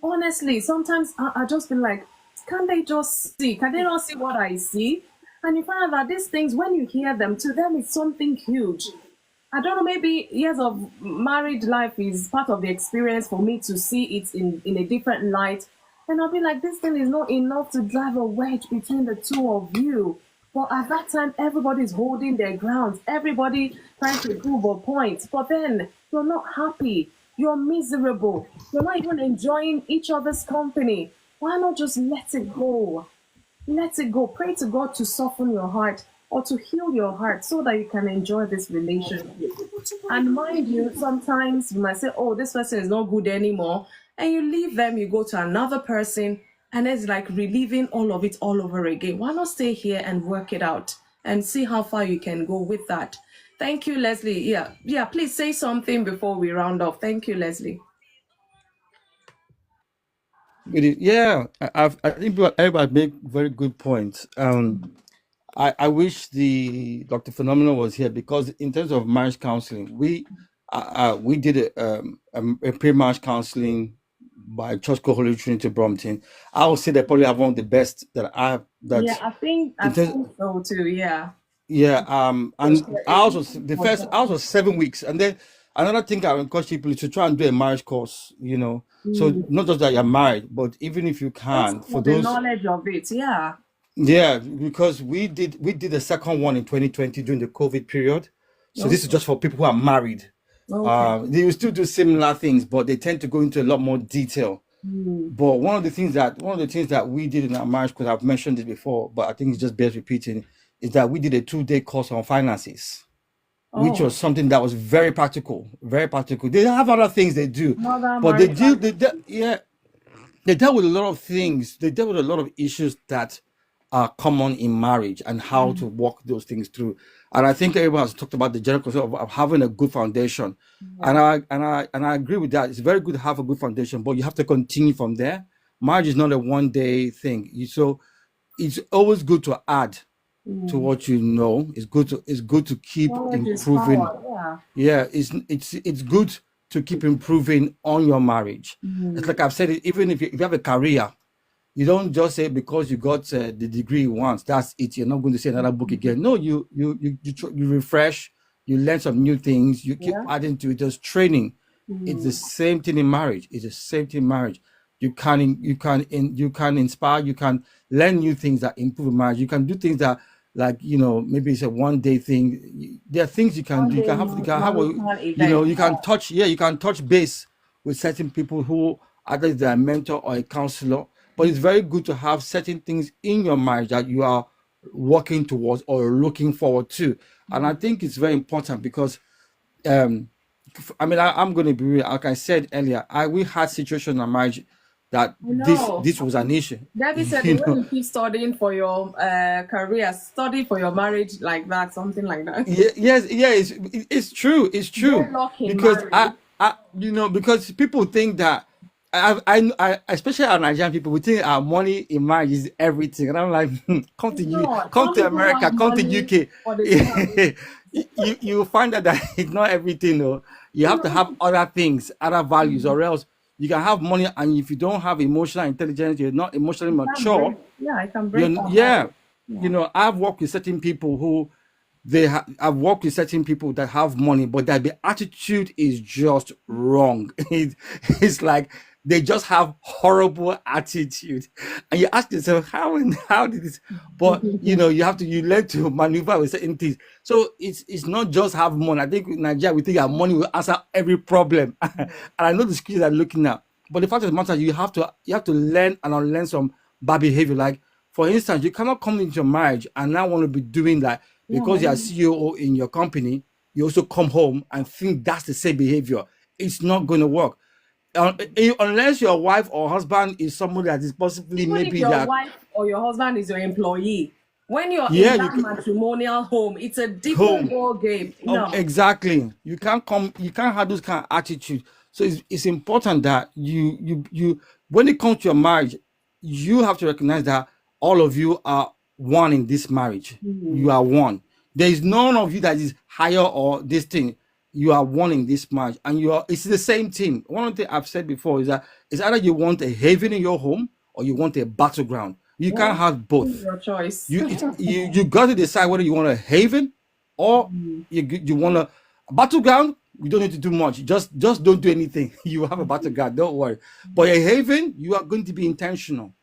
Honestly, sometimes I just feel like, can't they just see? Can they not see what I see? And you find out that these things, when you hear them, to them it's something huge. I don't know, maybe years of married life is part of the experience for me to see it in a different light. And I'll be like, this thing is not enough to drive a wedge between the two of you. But at that time, everybody's holding their ground. Everybody trying to prove a point. But then you're not happy. You're miserable. You're not even enjoying each other's company. Why not just let it go? Let it go. Pray to God to soften your heart or to heal your heart so that you can enjoy this relationship. And mind you, sometimes you might say, oh, this person is not good anymore. And you leave them, you go to another person, and it's like reliving all of it all over again. Why not stay here and work it out and see how far you can go with that? Thank you, Leslie. Yeah, please say something before we round off. Thank you, Leslie. Yeah, I think everybody make very good points. I wish the Dr. Phenomenal was here, because in terms of marriage counseling, we did a pre-marriage counseling by Church Co Holy Trinity Brompton. I would say they probably have one of the best that I have. That Yeah, I in terms, think so too. Yeah. yeah, and ours was the first. Ours Mm. was 7 weeks, and then another thing I encourage people is to try and do a marriage course. So not just that you're married, but even if you Just can, for for the those. knowledge of it. Yeah. Yeah, because we did a second one in 2020 during the COVID period. So this is Okay. just for people who are married. Okay. They will still do similar things, but they tend to go into a lot more detail. But one of the things that we did in our marriage, because I've mentioned this before, but I think it just bears repeating, is that we did a 2-day course on finances, which Oh, was something that was very practical, very practical. They have other things they do, another but they marriage. deal, yeah, they dealt with a lot of things. They dealt with a lot of issues that are common in marriage and how to walk those things through. And I think everyone has talked about the general concept of having a good foundation. And I agree with that. It's very good to have a good foundation, but you have to continue from there. Marriage is not a 1-day thing. So it's always good to add to what you know. It's good to keep Knowledge is improving. power. Yeah. Yeah, it's good to keep improving on your marriage. It's like I've said it, even if you have a career, you don't just say because you got the degree once, that's it. You're not going to say another book again. No, you refresh, you learn some new things, you keep Yeah. adding to it. There's training. It's the same thing in marriage. It's the same thing in marriage. You can inspire. You can learn new things that improve marriage. You can do things that, like, maybe it's a 1-day thing. There are things you can do. One You day can have marital a, event. you can touch. Yeah, you can touch base with certain people who either they're a mentor or a counselor. But it's very good to have certain things in your marriage that you are working towards or looking forward to. And I think it's very important because, um, I'm going to be real. Like I said earlier, we had situations in our marriage that I this know. this was an issue. Debbie said You the way know, you keep studying for your career, study for your marriage like that, something like that. yes, yeah, it's true. It's true Deadlock in because marriage. because people think that especially our Nigerian people, we think our money in marriage is everything, and I'm like, come to It's you, not. come Some to people America, have come to money UK. for the study. You find out that it's not everything. No, you have to have other things, other values, or else you can have money, and if you don't have emotional intelligence, you're not emotionally mature. I can break that Yeah, marriage. Yeah. I've worked with certain people who I've worked with certain people that have money, but that the attitude is just wrong. It's like they just have horrible attitude, and you ask yourself how did this? But you learn to maneuver with certain things. So it's not just have money. I think in Nigeria we think our money will answer every problem, and I know the schools are looking at. But the fact of the matter, you have to learn and unlearn some bad behavior. Like, for instance, you cannot come into your marriage and now want to be doing that because you're a CEO in your company. You also come home and think that's the same behavior. It's not going to work. Unless your wife or husband is somebody that is possibly Even if maybe your that wife or your husband is your employee, when you're yeah in you that matrimonial home, it's a different home. ball game. Oh, No. exactly. You can't have this kind of attitude. So it's important that you when it comes to your marriage, you have to recognize that all of you are one in this marriage. You are one. There is none of you that is higher or this thing. You are one in this marriage, and it's the same thing. One of the things I've said before is that it's either you want a haven in your home or you want a battleground. You can't Well, have it's both. your choice. You got to decide whether you want a haven or you want a battleground. You don't need to do much. Just don't do anything. You have a battleground. Don't worry. But a haven, you are going to be intentional.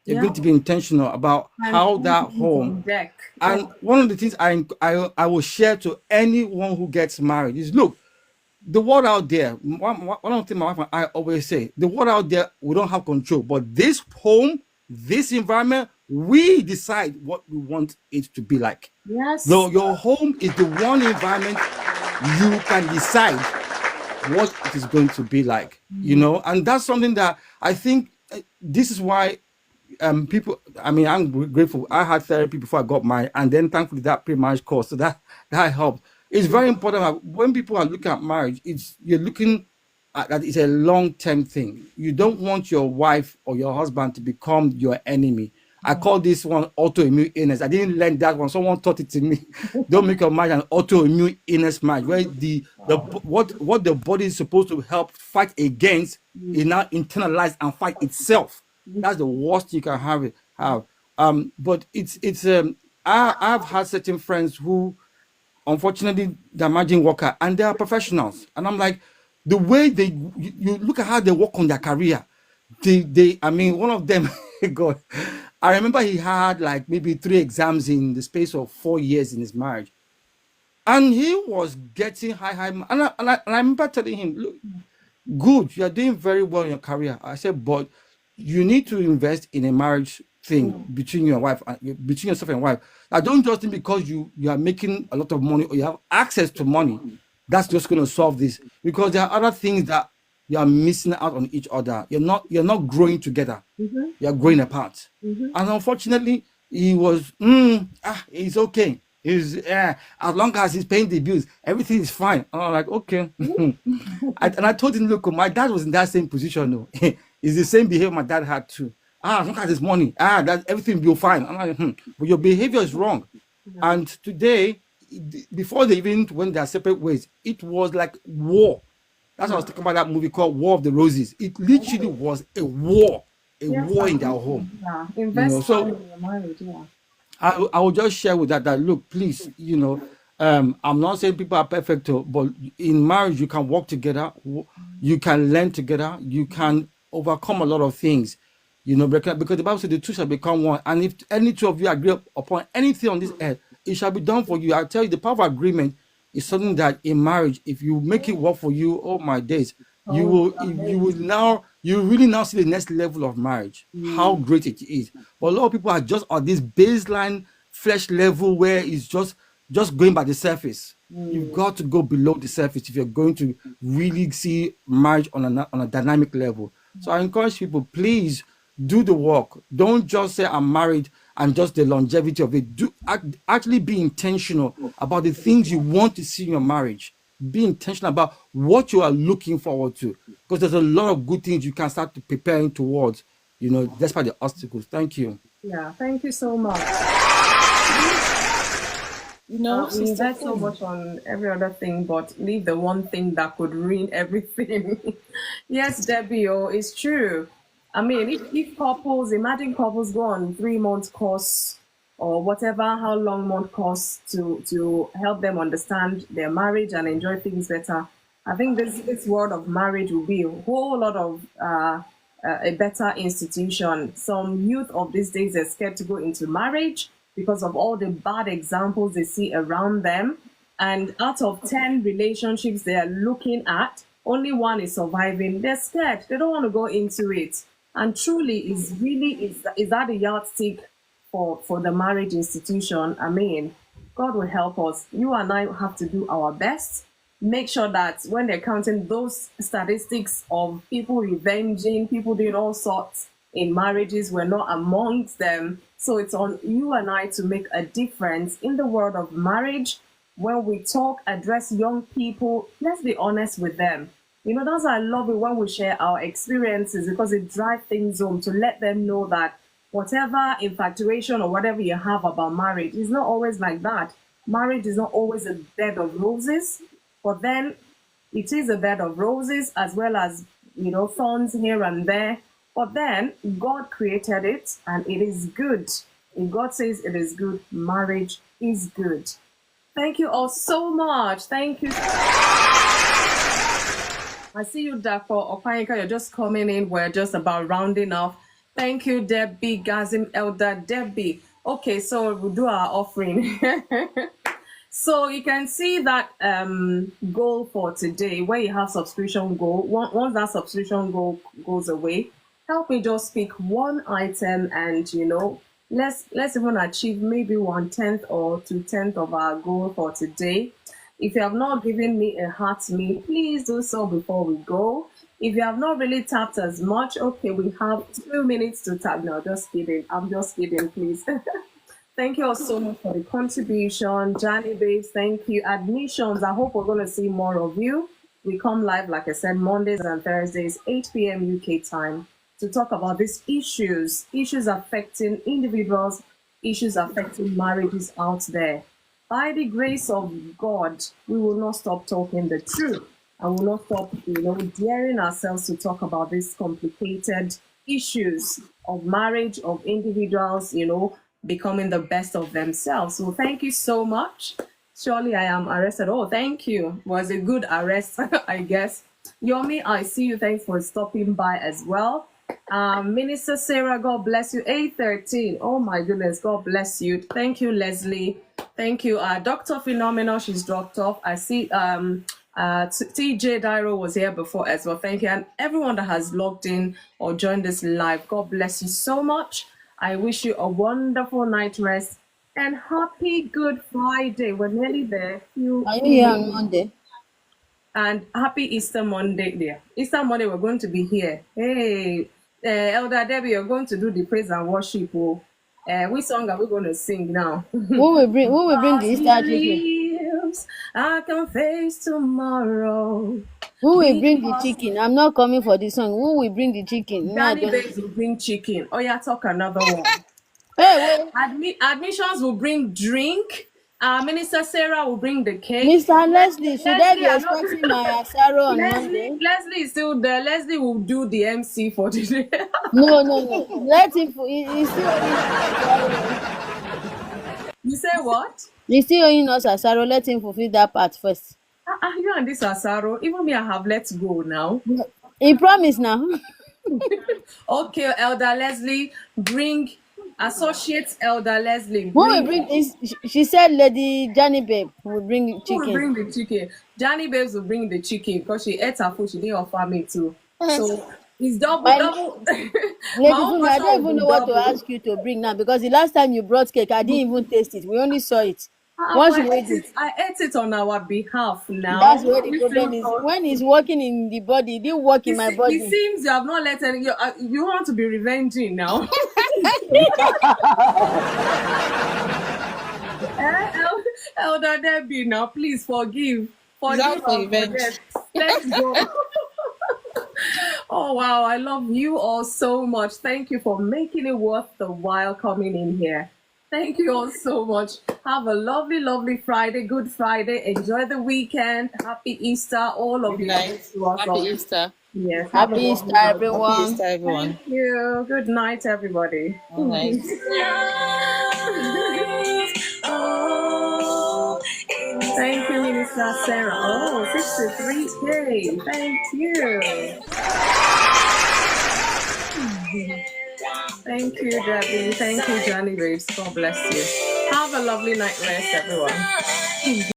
You're Yeah. going to be intentional about And how that everything is on home. deck. And one of the things I will share to anyone who gets married is, look, the world out there. One of the things my wife and I always say: the world out there, we don't have control, but this home, this environment, We decide what we want it to be like. Yes. So your home is the one environment you can decide what it is going to be like, and that's something that I think this is why people, I mean, I'm grateful. I had therapy before I got married, and then thankfully that pre-marriage course, so that helped. It's very important that when people are looking at marriage, you're looking at that it's a long-term thing. You don't want your wife or your husband to become your enemy. I call this one autoimmune illness. I didn't learn that one. Someone taught it to me. Don't make your marriage an autoimmune illness marriage, where what the body is supposed to help fight against is now internalized and fight itself. That's the worst you can have. But I've had certain friends who, unfortunately, they're margin worker and they are professionals, and I'm like, the way you look at how they work on their career. I mean, one of them, God, I remember he had like maybe 3 exams in the space of 4 years in his marriage, and he was getting high, and I remember telling him, look, good, you are doing very well in your career. I said, but you need to invest in a marriage thing between you and wife, between yourself and wife. I don't just think because you are making a lot of money or you have access to money, that's just going to solve this. Because there are other things that you are missing out on each other. You're not growing together. You're growing apart. And unfortunately, he was, it's okay. As long as he's paying the bills, everything is fine. And I'm like, okay. And I told him, look, my dad was in that same position. No, it's the same behavior my dad had too. As long as it's money, that everything will be fine. I'm like, but your behavior is wrong. And today, before they even went their separate ways, it was like war. That's why I was talking about that movie called War of the Roses. It literally was a war in their home. Yeah, invest So in your marriage. Yeah. I will just share with that look, please, I'm not saying people are perfect, but in marriage you can work together, you can learn together, you can overcome a lot of things, because the Bible says the two shall become one. And if any two of you agree upon anything on this earth, it shall be done for you. I tell you, the power of agreement is something that in marriage, if you make it work for you, oh my days, you really now see the next level of marriage, how great it is. But a lot of people are just on this baseline flesh level where it's just going by the surface. You've got to go below the surface if you're going to really see marriage on a dynamic level. So I encourage people, please do the work. Don't just say I'm married and just the longevity of it. Actually be intentional about the things you want to see in your marriage. Be intentional about what you are looking forward to, because there's a lot of good things you can start to preparing towards, despite the obstacles. Thank you. Yeah, thank you so much. We invest so much on every other thing, but leave the one thing that could ruin everything. Yes, Debbie, it's true. I mean, if imagine couples go on 3-month course or whatever, how long month course to help them understand their marriage and enjoy things better. I think this world of marriage will be a whole lot of a better institution. Some youth of these days are scared to go into marriage because of all the bad examples they see around them. And out of 10 relationships they are looking at, only one is surviving. They're scared. They don't want to go into it. And truly, is that a yardstick for the marriage institution? I mean, God will help us. You and I have to do our best. Make sure that when they're counting those statistics of people revenging, people doing all sorts in marriages, we're not amongst them. So it's on you and I to make a difference in the world of marriage. When we talk, address young people, let's be honest with them. That's why I love it when we share our experiences, because it drives things home to let them know that whatever infatuation or whatever you have about marriage is not always like that. Marriage is not always a bed of roses, but then it is a bed of roses as well as, thorns here and there. But then God created it and it is good. If God says it is good, marriage is good. Thank you all so much. Thank you. I see you, Dr. Opayinka. You're just coming in. We're just about rounding off. Thank you, Debbie, Gazim, Elder Debbie. Okay, so we'll do our offering. So you can see that goal for today, where you have subscription goal. Once that subscription goal goes away, help me just pick one item and, let's even achieve maybe 1/10 or 2/10 of our goal for today. If you have not given me a heart me, please do so before we go. If you have not really tapped as much, okay, we have 2 minutes to tap. No, just kidding. I'm just kidding, please. Thank you all so much for the contribution. Johnny Babes, thank you. Admissions, I hope we're going to see more of you. We come live, like I said, Mondays and Thursdays, 8 p.m. UK time, to talk about these issues affecting individuals, issues affecting marriages out there. By the grace of God, we will not stop talking the truth. And will not stop, daring ourselves to talk about these complicated issues of marriage, of individuals, becoming the best of themselves. So thank you so much. Surely I am arrested. Oh, thank you. Was a good arrest, I guess. Yomi, I see you. Thanks for stopping by as well. Minister Sarah, God bless you. 813. Oh my goodness, God bless you. Thank you, Leslie. Thank you. Dr. Phenomenal, she's dropped off. I see TJ Dairo was here before as well. Thank you. And everyone that has logged in or joined this live, God bless you so much. I wish you a wonderful night rest and happy Good Friday. We're nearly there. Are you here on Monday? And happy Easter Monday there. Easter Monday, we're going to be here. Hey, Elder Debbie, you're going to do the praise and worship. Which song are we going to sing now? Who will bring the Easter chicken? I can face tomorrow. Who will bring the chicken? I'm not coming for this song. Who will bring the chicken? Danny Babes will bring chicken. Oh yeah, talk another one. Hey, wait. Admissions will bring drink. Minister Sarah will bring the cake. Mr. Leslie, should I be expecting my asaro on Monday? Leslie is still there. Leslie will do the MC for today. No. Let him. He's still You say what? He's still owing us asaro. Let him fulfill that part first. You and this asaro. Even me, I have let go now. He promised now. Okay, Elder Leslie, bring Associate Elder Leslie. Who will bring this? She said Lady Johnny Babe will bring chicken. Who will bring the chicken? Johnny Babes will bring the chicken because she ate her food. She didn't offer me too. So it's double. Lady Fumi, I don't even know what to ask you to bring now because the last time you brought cake, I didn't even taste it. We only saw it. I ate it on our behalf now. That's where the problem is. When it's working in the body, it didn't work in my body. It seems you have not let any. You want to be revenging now. Elder Debbie, now please forgive. Let's go. Oh wow, I love you all so much. Thank you for making it worth the while coming in here. Thank you all so much. Have a lovely, lovely Friday. Good Friday. Enjoy the weekend. Happy Easter, all of you. Happy Easter. Yes. Happy Easter, everyone. Happy Easter, everyone. Thank you. Good night, everybody. All right. Thank you, Minister Sarah. Oh, 63K. Thank you. Thank you, Debbie. Thank you, Johnny Babes. God bless you. Have a lovely night rest, everyone.